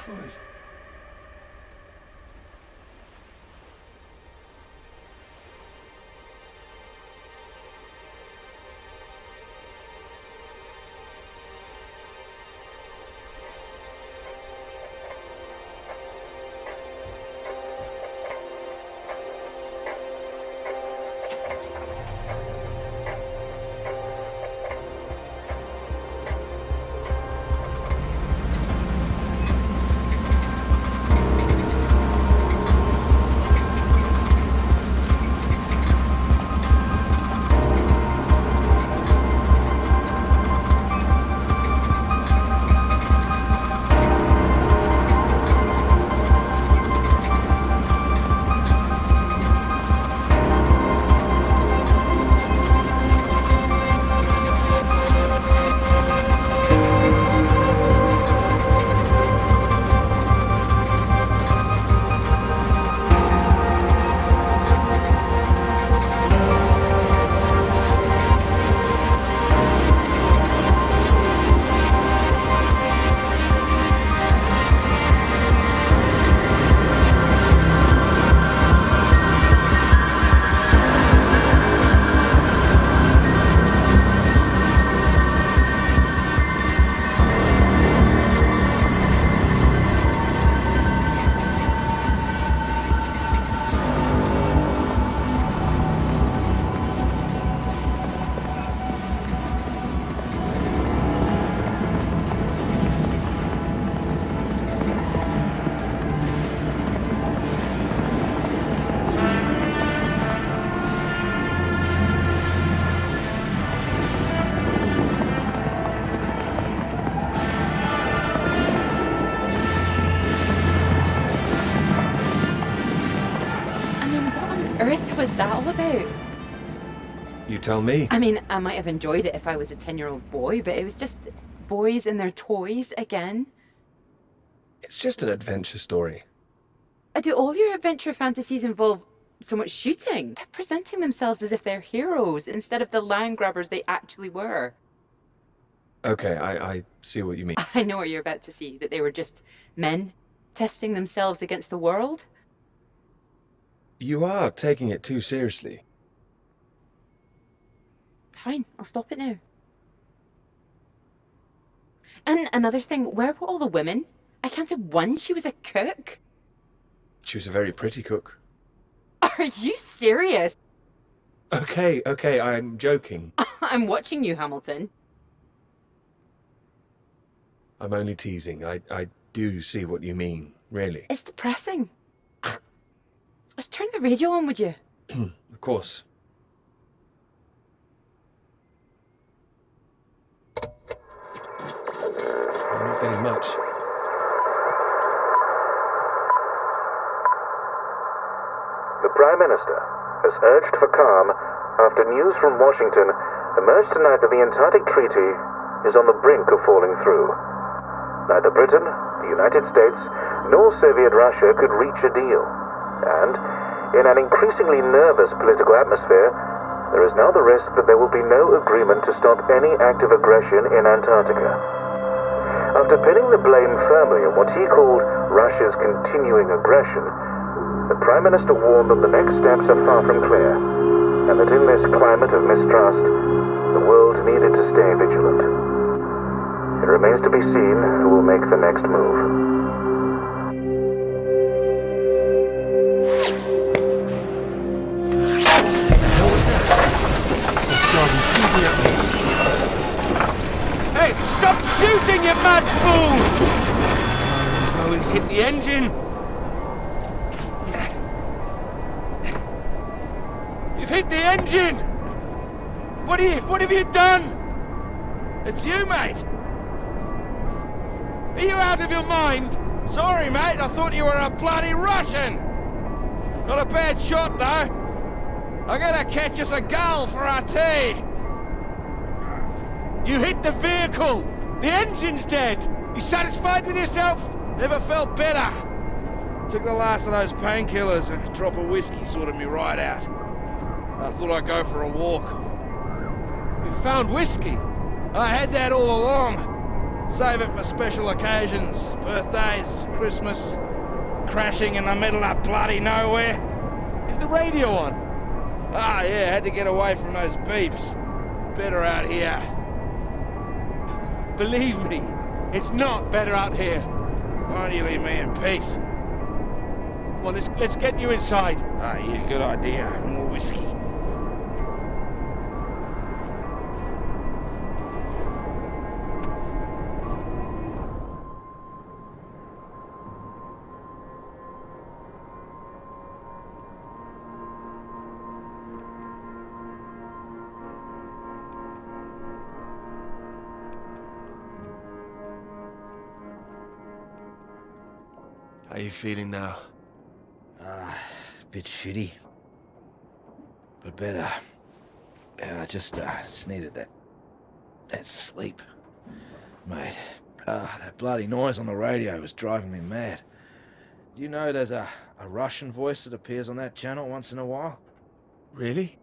Floyd. Earth was that all about? You tell me. I mean, I might have enjoyed it if I was a 10-year-old boy, but it was just boys and their toys again. It's just an adventure story. Do all your adventure fantasies involve so much shooting? They're presenting themselves as if they're heroes instead of the land grabbers they actually were. Okay, I see what you mean. I know what you're about to see, that they were just men testing themselves against the world. You are taking it too seriously. Fine, I'll stop it now. And another thing, where were all the women? I counted one, she was a cook. She was a very pretty cook. Are you serious? Okay, I'm joking. I'm watching you, Hamilton. I'm only teasing. I do see what you mean, really. It's depressing. Just turn the radio on, would you? Of course. I'm not getting much. The Prime Minister has urged for calm after news from Washington emerged tonight that the Antarctic Treaty is on the brink of falling through. Neither Britain, the United States, nor Soviet Russia could reach a deal. And, in an increasingly nervous political atmosphere, there is now the risk that there will be no agreement to stop any active aggression in Antarctica. After pinning the blame firmly on what he called Russia's continuing aggression, the Prime Minister warned that the next steps are far from clear, and that in this climate of mistrust, the world needed to stay vigilant. It remains to be seen who will make the next move. Hey, stop shooting, you mad fool! Oh, he's hit the engine. You've hit the engine! What have you done? It's you, mate! Are you out of your mind? Sorry, mate. I thought you were a bloody Russian. Not a bad shot, though. I gotta catch us a gull for our tea. You hit the vehicle! The engine's dead! You satisfied with yourself? Never felt better. Took the last of those painkillers and a drop of whiskey sorted me right out. I thought I'd go for a walk. You found whiskey? I had that all along. Save it for special occasions, birthdays, Christmas, crashing in the middle of bloody nowhere. Is the radio on? Ah, yeah, had to get away from those beeps. Better out here. Believe me, it's not better out here. Why don't you leave me in peace? Well, let's get you inside. Ah, yeah, good idea. More whiskey. How are you feeling now? Bit shitty. But better. Yeah, I just needed that sleep. Mate, that bloody noise on the radio was driving me mad. Do you know there's a Russian voice that appears on that channel once in a while? Really?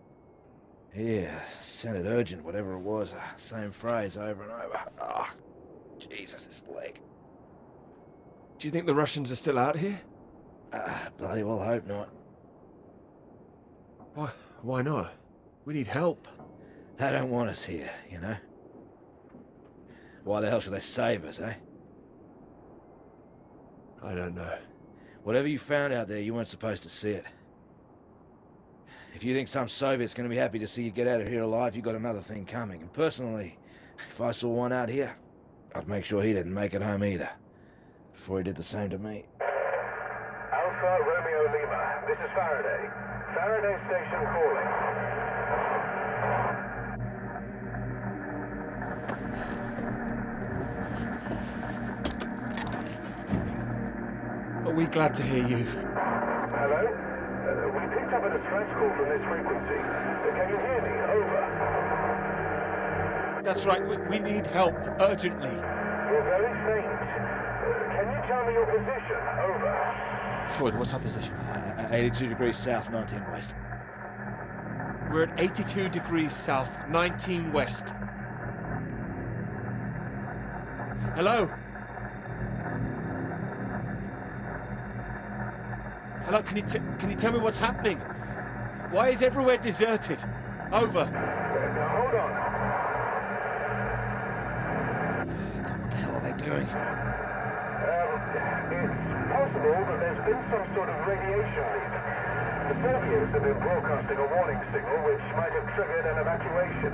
Yeah, sounded urgent, whatever it was. Same phrase over and over. Ah, Jesus, this leg. Do you think the Russians are still out here? Bloody well hope not. Why not? We need help. They don't want us here, you know? Why the hell should they save us, eh? I don't know. Whatever you found out there, you weren't supposed to see it. If you think some Soviet's gonna be happy to see you get out of here alive, you got another thing coming. And personally, if I saw one out here, I'd make sure he didn't make it home either. Before he did the same to me. Alpha Romeo Lima, this is Faraday. Faraday Station calling. Are we glad to hear you? Hello? We picked up a distress call from this frequency. Can you hear me? Over. That's right, we need help, urgently. You're very faint. Can you tell me your position? Over. Floyd, what's our position? 82 degrees south, 19 west. We're at 82 degrees south, 19 west. Hello? Hello, can you tell me what's happening? Why is everywhere deserted? Over. Hold on. God, what the hell are they doing? It's possible that there's been some sort of radiation leak. The Soviets have been broadcasting a warning signal which might have triggered an evacuation.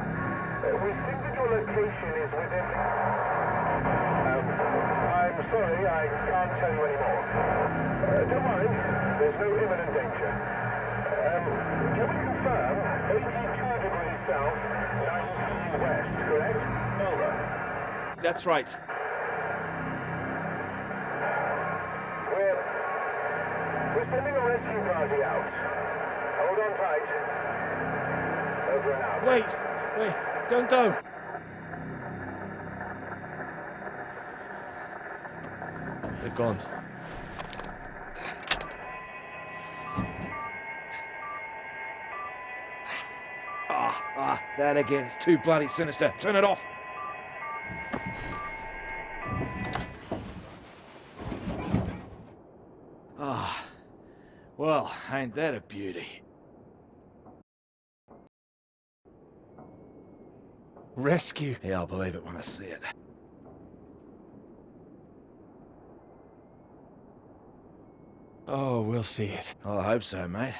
We think that your location is within... I'm sorry, I can't tell you anymore. Don't worry, there's no imminent danger. Can we confirm 82 degrees south, 19 west, correct? Over. That's right. We're sending a rescue party out. Hold on tight. Over and out. Wait, don't go. They're gone. That again. It's too bloody sinister. Turn it off. Well, ain't that a beauty? Rescue? Yeah, I'll believe it when I see it. Oh, we'll see it. Well, I hope so, mate.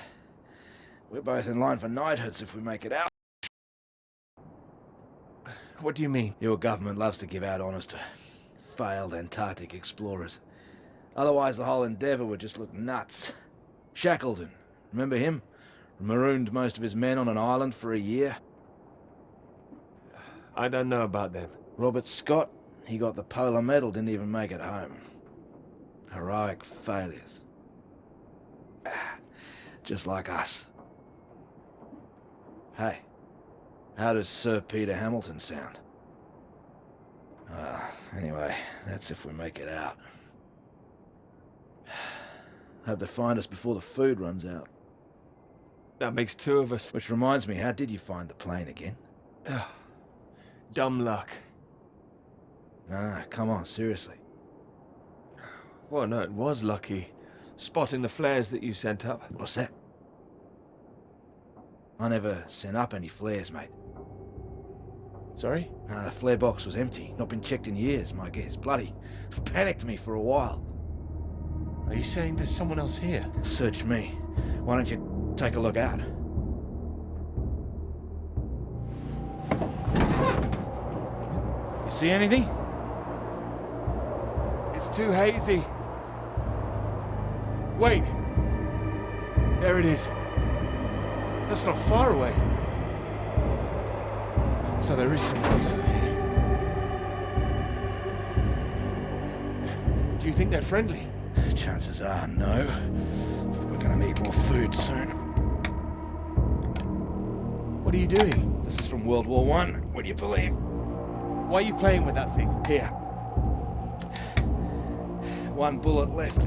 We're both in line for knighthoods if we make it out. What do you mean? Your government loves to give out honours to failed Antarctic explorers. Otherwise, the whole endeavour would just look nuts. Shackleton, remember him? Marooned most of his men on an island for a year. I don't know about them. Robert Scott, he got the polar medal, didn't even make it home. Heroic failures. Just like us. Hey, how does Sir Peter Hamilton sound? Anyway, that's if we make it out. Hope they find us before the food runs out. That makes two of us. Which reminds me, how did you find the plane again? Dumb luck. No, come on, seriously. Well, no, it was lucky. Spotting the flares that you sent up. What's that? I never sent up any flares, mate. Sorry? No, the flare box was empty. Not been checked in years, my guess. Bloody panicked me for a while. Are you saying there's someone else here? Search me. Why don't you take a look out? You see anything? It's too hazy. Wait. There it is. That's not far away. So there is some noise out here. Do you think they're friendly? Chances are no. We're gonna need more food soon. What are you doing? This is from World War I. Would you believe? Why are you playing with that thing? Here. One bullet left.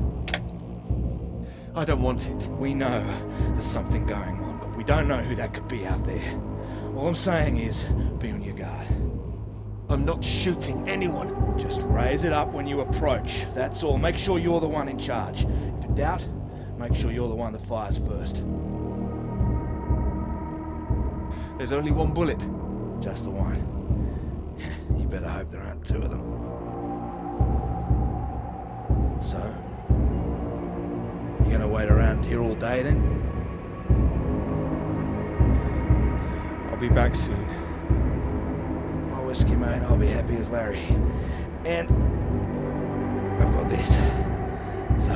I don't want it. We know there's something going on, but we don't know who that could be out there. All I'm saying is, be on your guard. I'm not shooting anyone. Just raise it up when you approach. That's all. Make sure you're the one in charge. If in doubt, make sure you're the one that fires first. There's only one bullet. Just the one. You better hope there aren't two of them. So, you gonna wait around here all day then? I'll be back soon. My whiskey, mate. I'll be happy as Larry. And I've got this. So,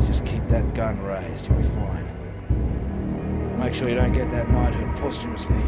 just keep that gun raised. You'll be fine. Make sure you don't get that knighthood posthumously.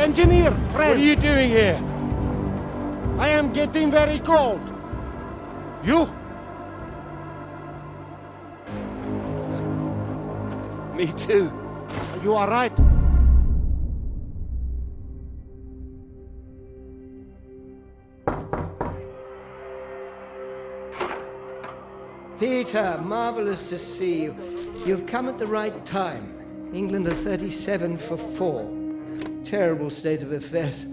Engineer, friend! What are you doing here? I am getting very cold. You? Me too. You are right. Peter, marvelous to see you. You've come at the right time. England are 37 for 4. terrible state of affairs.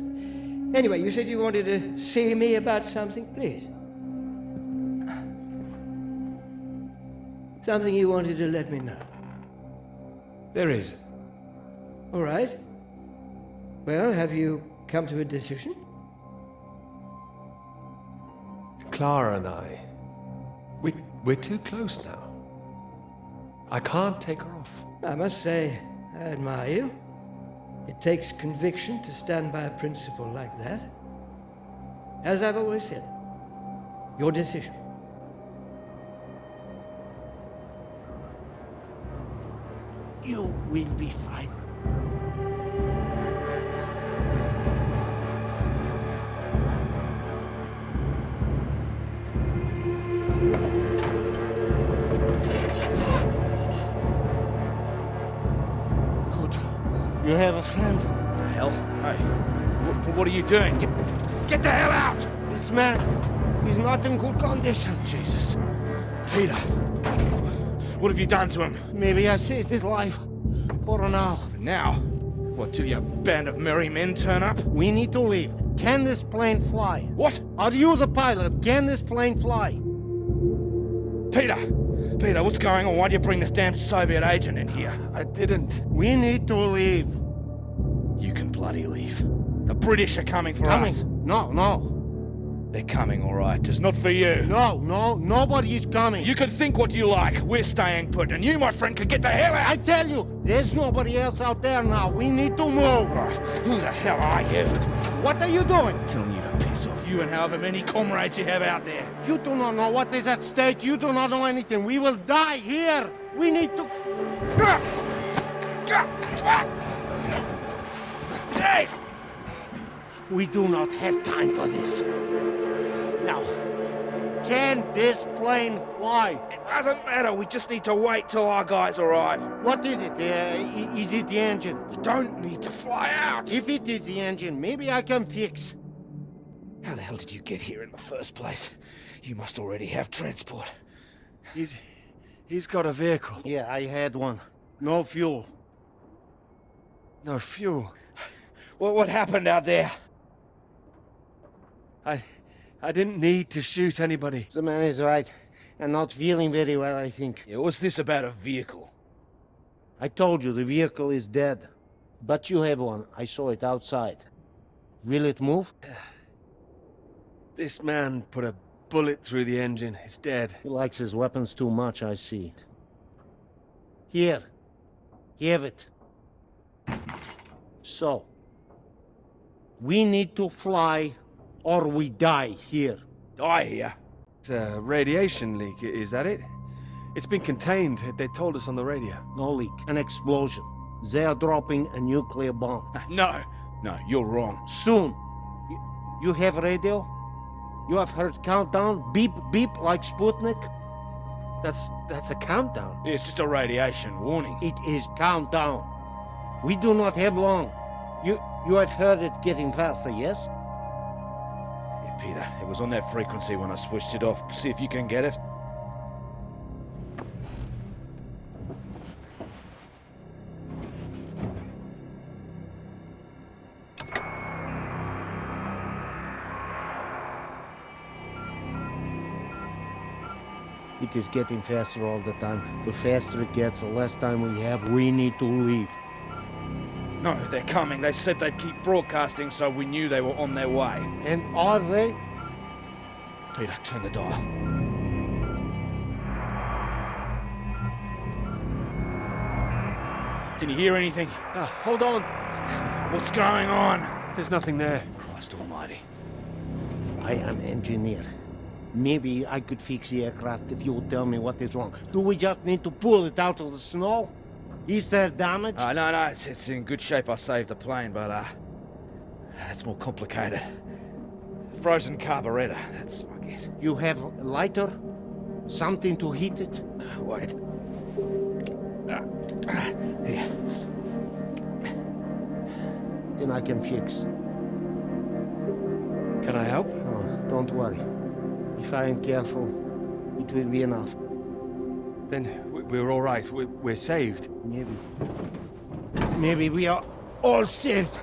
Anyway, you said you wanted to see me about something, please. Something you wanted to let me know. There is. All right. Well, have you come to a decision? Clara and I, we're too close now. I can't take her off. I must say, I admire you. It takes conviction to stand by a principle like that. As I've always said, your decision. You will be fine. You have a friend. What the hell? Hey, what are you doing? Get the hell out! This man, he's not in good condition. Jesus. Peter, what have you done to him? Maybe I saved his life. For now. For now? What, till your band of merry men turn up? We need to leave. Can this plane fly? What? Are you the pilot? Can this plane fly? Peter, what's going on? Why'd you bring this damn Soviet agent in here? I didn't. We need to leave. You can bloody leave. The British are coming for us. No. They're coming, all right, just not for you. No, nobody is coming. You can think what you like. We're staying put, and you, my friend, can get the hell out. I tell you, there's nobody else out there now. We need to move. Who the hell are you? What are you doing? Telling you to piss off, you and however many comrades you have out there. You do not know what is at stake. You do not know anything. We will die here. We need to... We do not have time for this. Now, can this plane fly? It doesn't matter. We just need to wait till our guys arrive. What is it? Is it the engine? We don't need to fly out. If it is the engine, maybe I can fix. How the hell did you get here in the first place? You must already have transport. He's got a vehicle. Yeah, I had one. No fuel. No fuel. Well, what happened out there? I didn't need to shoot anybody. The man is right. And not feeling very well, I think. Yeah, what's this about a vehicle? I told you, the vehicle is dead. But you have one. I saw it outside. Will it move? This man put a bullet through the engine. It's dead. He likes his weapons too much, I see. Here. Have it. So. We need to fly, or we die here. Die here? It's a radiation leak, is that it? It's been contained. They told us on the radio. No leak. An explosion. They are dropping a nuclear bomb. No, you're wrong. Soon. You have radio? You have heard countdown? Beep, beep, like Sputnik? That's a countdown. It's just a radiation warning. It is countdown. We do not have long. You have heard it getting faster, yes? Yeah, Peter, it was on that frequency when I switched it off. See if you can get it. It is getting faster all the time. The faster it gets, the less time we have. We need to leave. No, they're coming. They said they'd keep broadcasting, so we knew they were on their way. And are they? Peter, turn the dial. Can you hear anything? Hold on. What's going on? There's nothing there. Christ almighty. I am engineer. Maybe I could fix the aircraft if you would tell me what is wrong. Do we just need to pull it out of the snow? Is there damage? No, it's in good shape. I saved the plane, but, it's more complicated. Frozen carburetor, that's my guess. You have a lighter? Something to heat it? Wait. Here. Then I can fix. Can I help? Oh, don't worry. If I am careful, it will be enough. Then we're all right. We're saved. Maybe we are all saved.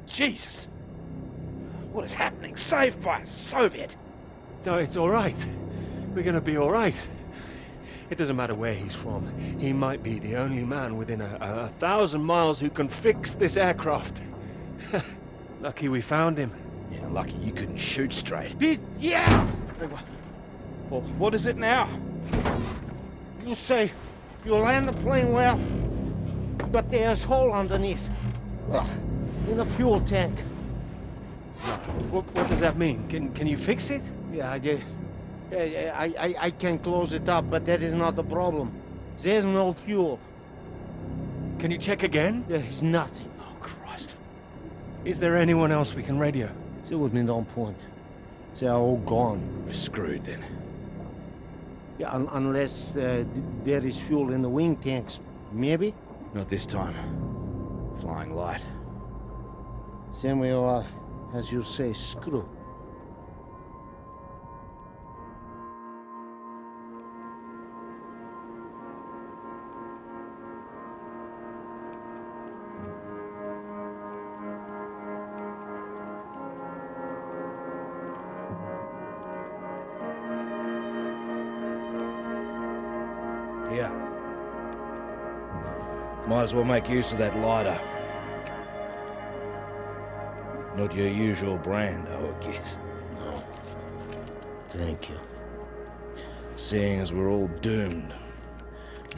Jesus! What is happening? Saved by a Soviet! No, it's all right. We're gonna be all right. It doesn't matter where he's from. He might be the only man within a 1,000 miles who can fix this aircraft. Lucky we found him. Yeah, lucky you couldn't shoot straight. Yes! Well, what is it now? You say you land the plane well, but there's hole underneath. In the fuel tank. What does that mean? Can you fix it? Yeah, I can close it up, but that is not the problem. There's no fuel. Can you check again? There's nothing. Oh, Christ. Is there anyone else we can radio? They would be no point. They are all gone. We're screwed then. Yeah, unless there is fuel in the wing tanks, maybe? Not this time. Flying light. Then we are, as you say, screwed. Here. Might as well make use of that lighter. Not your usual brand, I would guess. No. Thank you. Seeing as we're all doomed,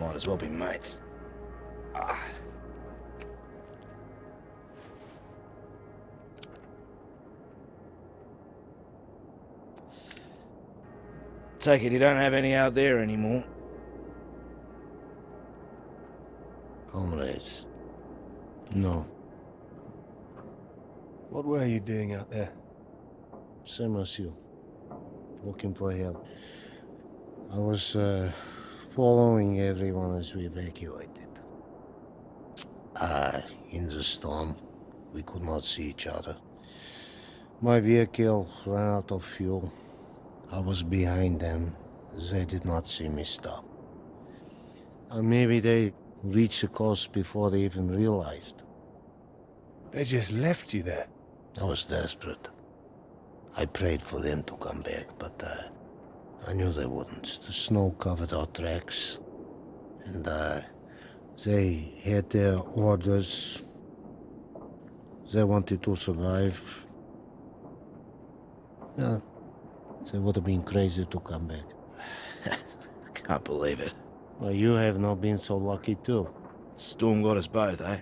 might as well be mates. Take it you don't have any out there anymore. Comrades. No. What were you doing out there? Same as you. Looking for help. I was following everyone as we evacuated. In the storm, we could not see each other. My vehicle ran out of fuel. I was behind them. They did not see me stop. Maybe they reached the coast before they even realized. They just left you there. I was desperate. I prayed for them to come back, but I knew they wouldn't. The snow covered our tracks, and they had their orders. They wanted to survive. Yeah, they would have been crazy to come back. I can't believe it. Well, you have not been so lucky too. Storm got us both, eh?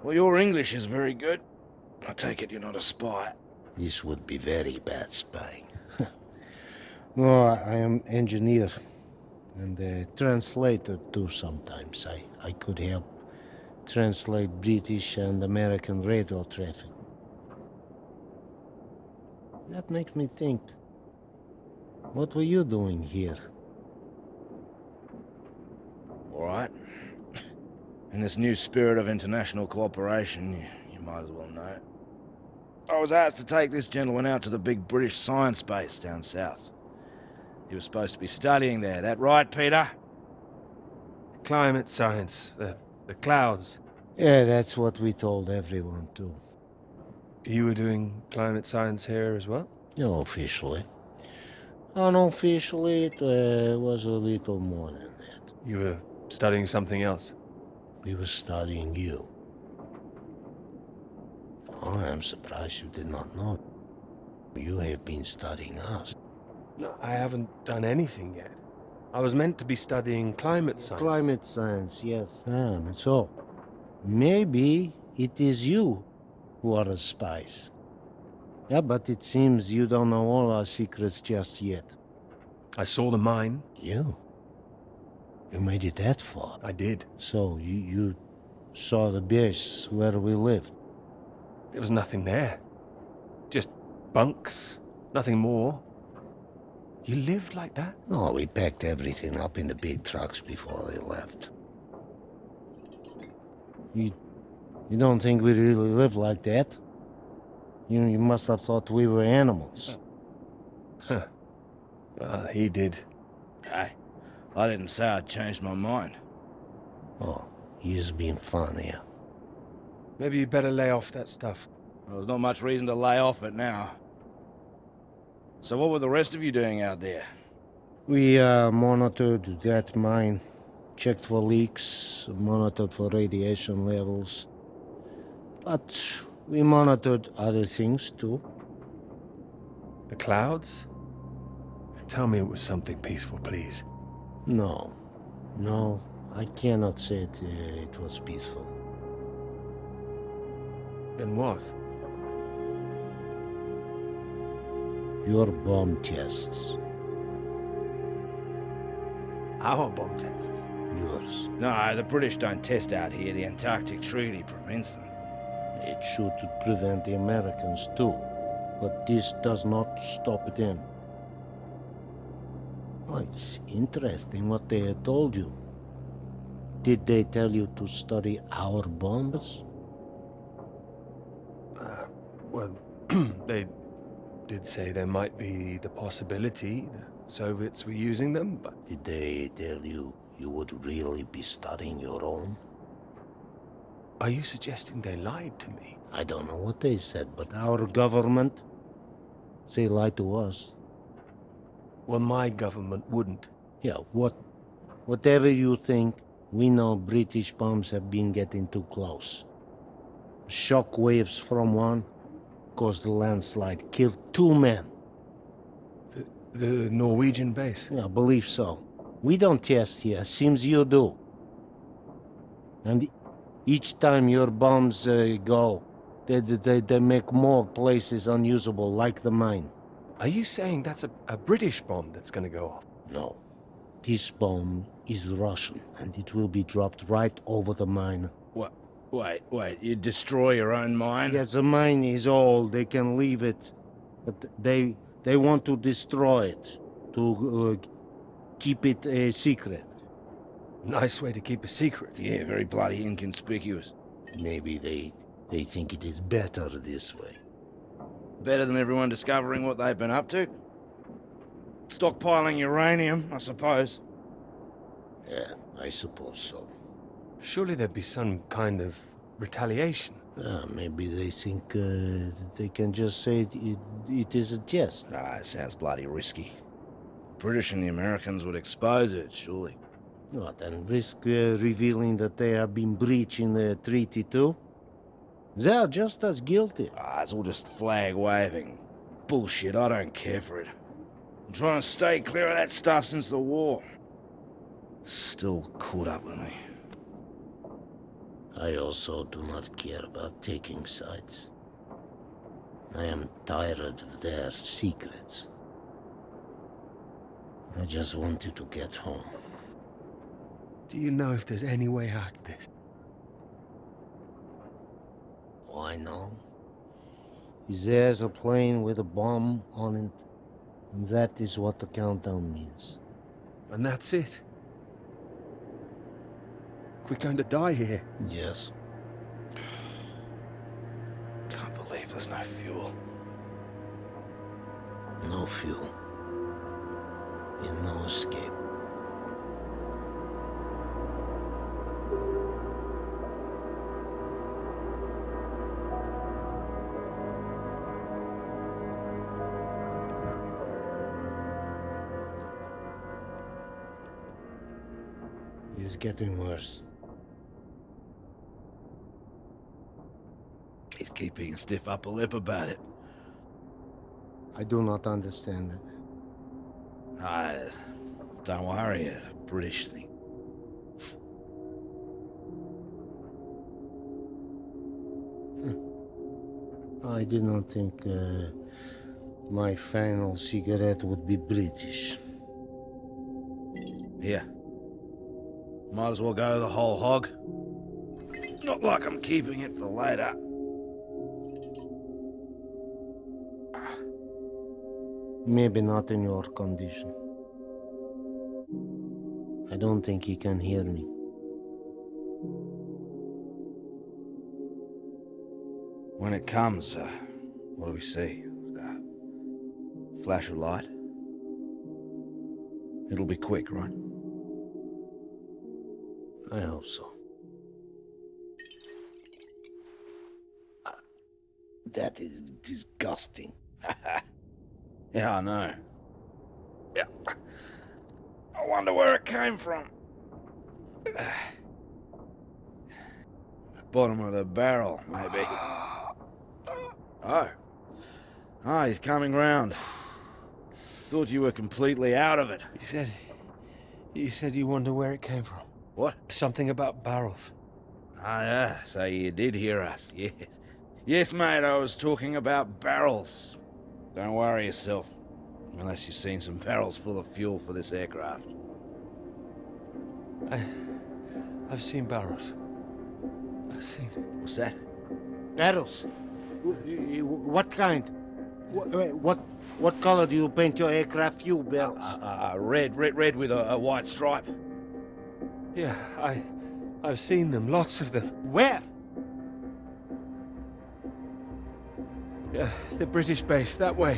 Well, your English is very good. I take it you're not a spy. This would be very bad spying. No, I am engineer and a translator too sometimes. I could help translate British and American radio traffic. That makes me think. What were you doing here? All right. In this new spirit of international cooperation, you might as well know. I was asked to take this gentleman out to the big British science base down south. He was supposed to be studying there, that right, Peter? Climate science, the clouds. Yeah, that's what we told everyone too. You were doing climate science here as well? No, officially. Unofficially, it was a little more than that. You were studying something else? We were studying you. I am surprised you did not know. You have been studying us. No, I haven't done anything yet. I was meant to be studying climate science. Climate science, yes. So, maybe it is you who are the spies. Yeah, but it seems you don't know all our secrets just yet. I saw the mine. You? You made it that far? I did. So, you saw the base where we lived? There was nothing there. Just bunks. Nothing more. You lived like that? No, we packed everything up in the big trucks before they left. You don't think we really lived like that? You must have thought we were animals. Huh. Well, he did. Hey, I didn't say I'd changed my mind. Oh, he's been fun here. Maybe you'd better lay off that stuff. Well, there's not much reason to lay off it now. So what were the rest of you doing out there? We monitored that mine, checked for leaks, monitored for radiation levels. But we monitored other things too. The clouds? Tell me it was something peaceful, please. No, I cannot say it was peaceful. Then what? Your bomb tests. Our bomb tests? Yours. No, the British don't test out here. The Antarctic Treaty prevents them. It should prevent the Americans too. But this does not stop them. Oh, it's interesting what they had told you. Did they tell you to study our bombs? Well, they did say there might be the possibility the Soviets were using them, but... Did they tell you you would really be studying your own? Are you suggesting they lied to me? I don't know what they said, but our government, they lied to us. Well, my government wouldn't. Yeah, whatever you think, we know British bombs have been getting too close. Shock waves from one caused a landslide, killed 2 men. The Norwegian base? Yeah, I believe so. We don't test here, seems you do. And each time your bombs go, they make more places unusable, like the mine. Are you saying that's a British bomb that's gonna go off? No. This bomb is Russian, and it will be dropped right over the mine. What? Wait, you destroy your own mine? Yes, the mine is old, they can leave it. But they want to destroy it, to keep it a secret. Nice way to keep a secret. Yeah, very bloody inconspicuous. Maybe they think it is better this way. Better than everyone discovering what they've been up to? Stockpiling uranium, I suppose. Yeah, I suppose so. Surely there'd be some kind of retaliation. Maybe they think they can just say it is a jest. Ah, it sounds bloody risky. British and the Americans would expose it, surely. What, and risk revealing that they have been breaching the treaty too? They are just as guilty. Ah, it's all just flag waving. Bullshit, I don't care for it. I'm trying to stay clear of that stuff since the war. Still caught up with me. I also do not care about taking sides. I am tired of their secrets. I just wanted to get home. Do you know if there's any way out of this? Why no? There's a plane with a bomb on it, and that is what the countdown means. And that's it? We're going to die here. Yes. Can't believe there's no fuel. No fuel. And no escape. It's getting worse. He's keeping a stiff upper lip about it. I do not understand it. Don't worry, a British thing. I did not think my final cigarette would be British. Here. Might as well go the whole hog. Not like I'm keeping it for later. Maybe not in your condition. I don't think he can hear me. When it comes, what do we see? Flash of light. It'll be quick, right? I hope so. That is disgusting. Yeah, I know. Yeah. I wonder where it came from. The bottom of the barrel, maybe. Oh. Ah, he's coming round. Thought you were completely out of it. You said you wonder where it came from. What? Something about barrels. Ah, yeah, so you did hear us, yes. Yes, mate, I was talking about barrels. Don't worry yourself, unless you've seen some barrels full of fuel for this aircraft. I've seen barrels. I've seen... What's that? Barrels? What kind? What color do you paint your aircraft fuel barrels? Red with a white stripe. Yeah, I've seen them, lots of them. Where? Yeah, the British base, that way.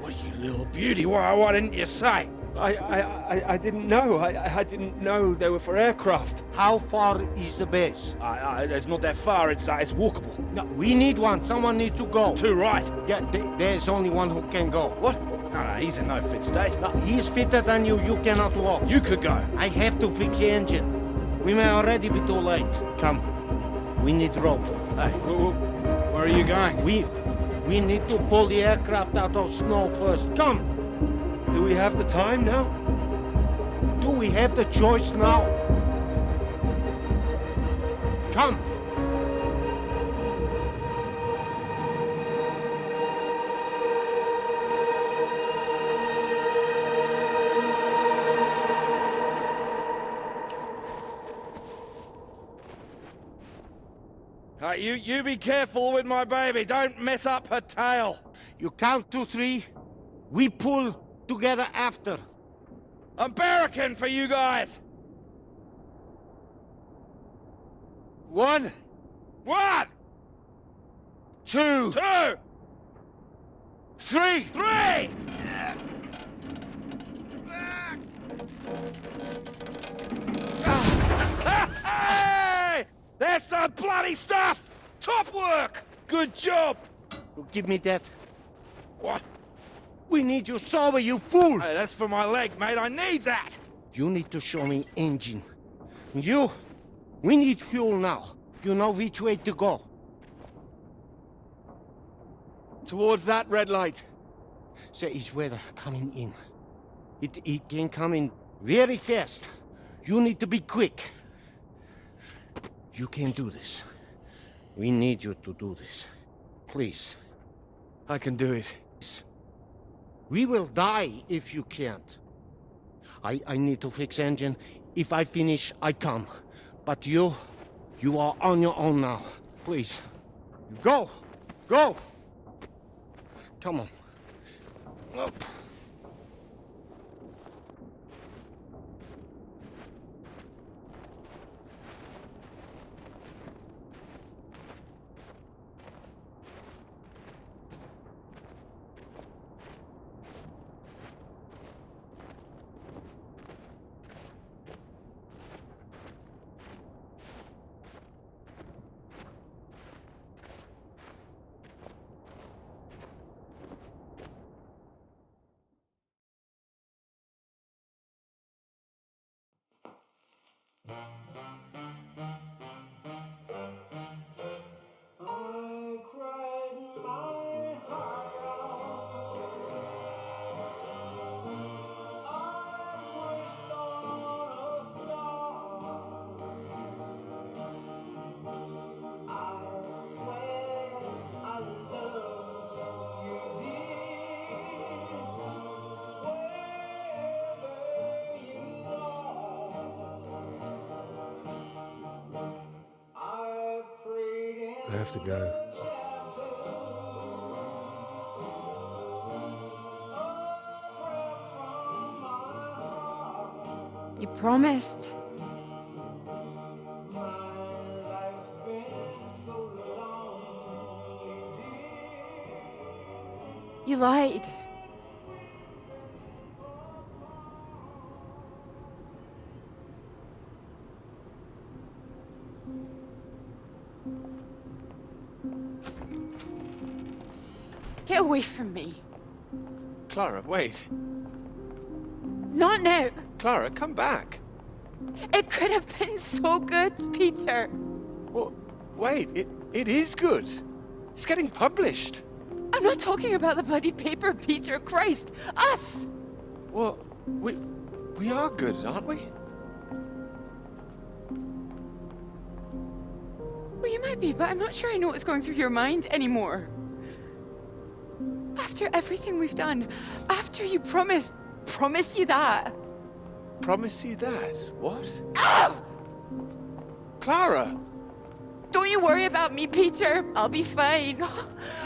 What, you little beauty, why didn't you say? I didn't know. I didn't know they were for aircraft. How far is the base? It's not that far, it's walkable. No, we need one. Someone needs to go. Too right. Yeah, there's only one who can go. What? No, he's in no fit state. No, he's fitter than you. You cannot walk. You could go. I have to fix the engine. We may already be too late. Come. We need rope. Hey, where are you going? We need to pull the aircraft out of snow first. Come. Do we have the time now? Do we have the choice now? Come. You be careful with my baby. Don't mess up her tail. You count to 3. We pull together after. I'm barracking for you guys. 1. 1. 2. 2. 3. 3. Hey! That's the bloody stuff! Top work! Good job! Give me that. What? We need you sober, you fool! Hey, that's for my leg, mate. I need that! You need to show me engine. We need fuel now. You know which way to go. Towards that red light. There is weather coming in. It can come in very fast. You need to be quick. You can do this. We need you to do this. Please. I can do it. We will die if you can't. I need to fix engine. If I finish, I come. But you are on your own now. Please. Go! Go! Come on. Up. I have to go. You promised. You lied. Get away from me. Clara, wait. Not now. Clara, come back. It could have been so good, Peter. Well, wait, it is good. It's getting published. I'm not talking about the bloody paper, Peter. Christ, us. Well, we are good, aren't we? Well, you might be, but I'm not sure I know what's going through your mind anymore. After everything we've done, after you promise you that. Promise you that? What? Oh! Clara! Don't you worry about me, Peter. I'll be fine.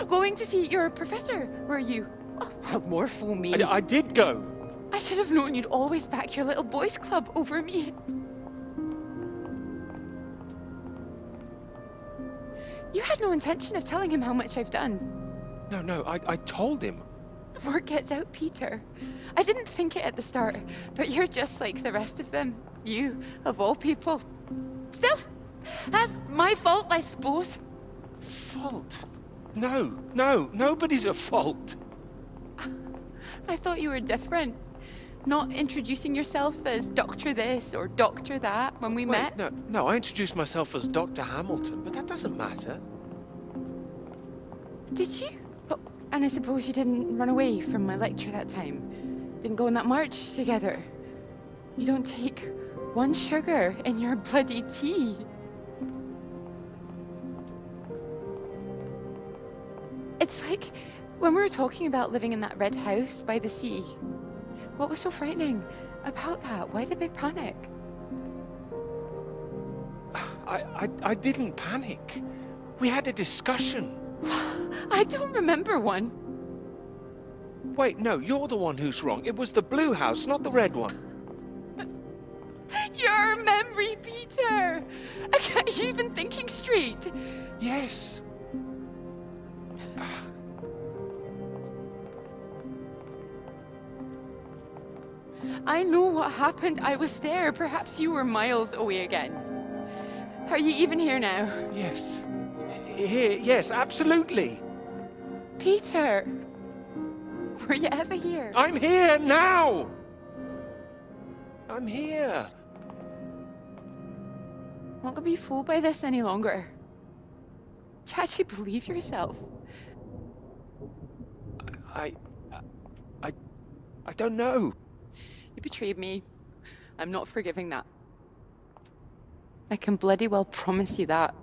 Going to see your professor, were you? Oh, well, more fool me. I did go. I should have known you'd always back your little boys club over me. You had no intention of telling him how much I've done. No, I told him. Word gets out, Peter. I didn't think it at the start, but you're just like the rest of them. You, of all people. Still, that's my fault, I suppose. Fault? No, nobody's at fault. I thought you were different. Not introducing yourself as Doctor this or Doctor that when we met. No, I introduced myself as Dr. Hamilton, but that doesn't matter. Did you? Oh, and I suppose you didn't run away from my lecture that time. Didn't go on that march together. You don't take one sugar in your bloody tea. It's like when we were talking about living in that red house by the sea. What was so frightening about that? Why the big panic? I didn't panic. We had a discussion. I don't remember one. Wait, no, you're the one who's wrong. It was the blue house, not the red one. Your memory, Peter! I can't even thinking straight. Yes. I know what happened. I was there. Perhaps you were miles away again. Are you even here now? Yes. Here, yes, absolutely. Peter! Were you ever here? I'm here now! I'm here. I'm not gonna be fooled by this any longer. Do you actually believe yourself? I don't know. You betrayed me. I'm not forgiving that. I can bloody well promise you that.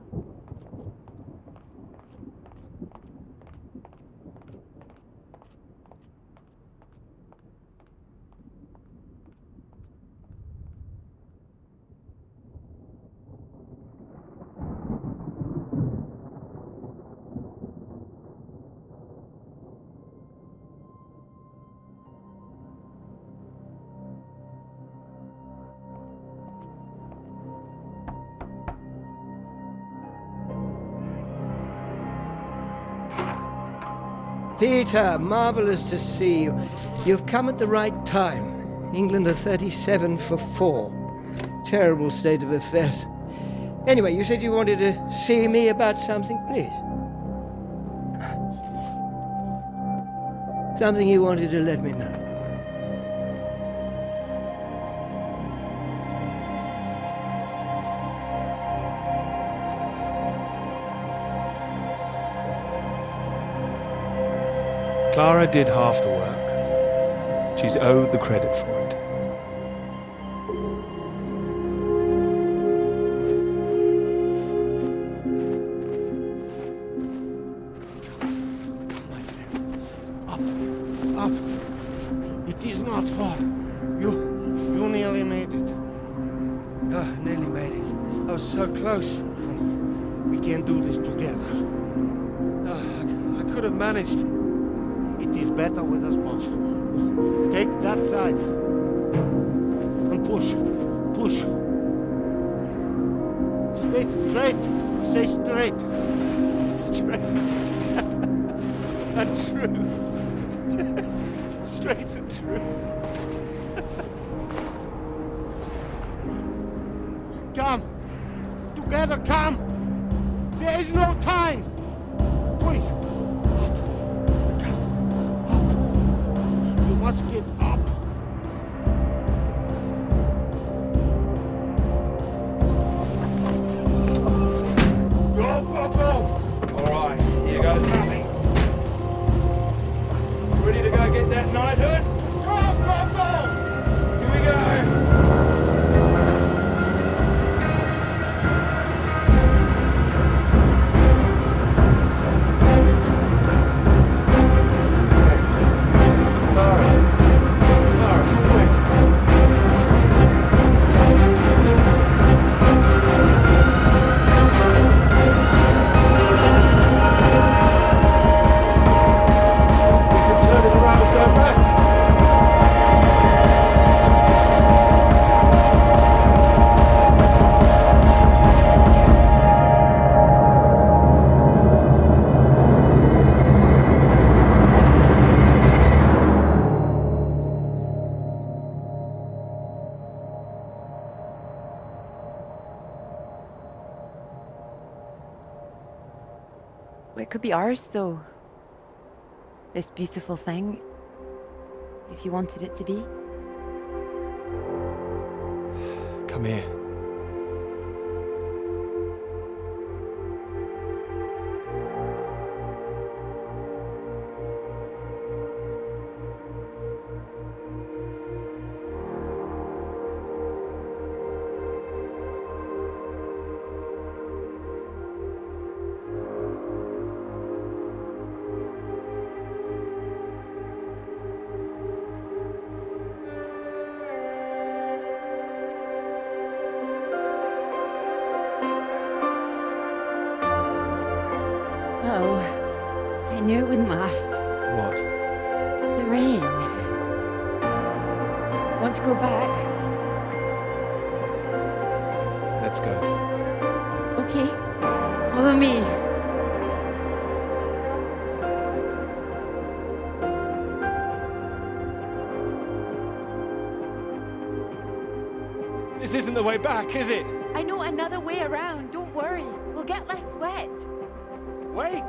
Peter, marvelous to see you. You've come at the right time. England are 37 for 4. Terrible state of affairs. Anyway, you said you wanted to see me about something, please. Something you wanted to let me know. Clara did half the work. She's owed the credit for it. Come, my friend. Up. It is not far. You nearly made it. Nearly made it. I was so close. We can do this together. I could have managed. It is better with us both. Take that side. And push. Stay straight. Stay straight. Straight. And true. Straight and true. Come. Together, come. There is no time. Please. Well, it could be ours, though. This beautiful thing. If you wanted it to be. Come here. Oh, I knew it wouldn't last. What? The rain. Want to go back? Let's go. Okay, follow me. This isn't the way back, is it? I know another way around. Don't worry. We'll get less wet. Wait!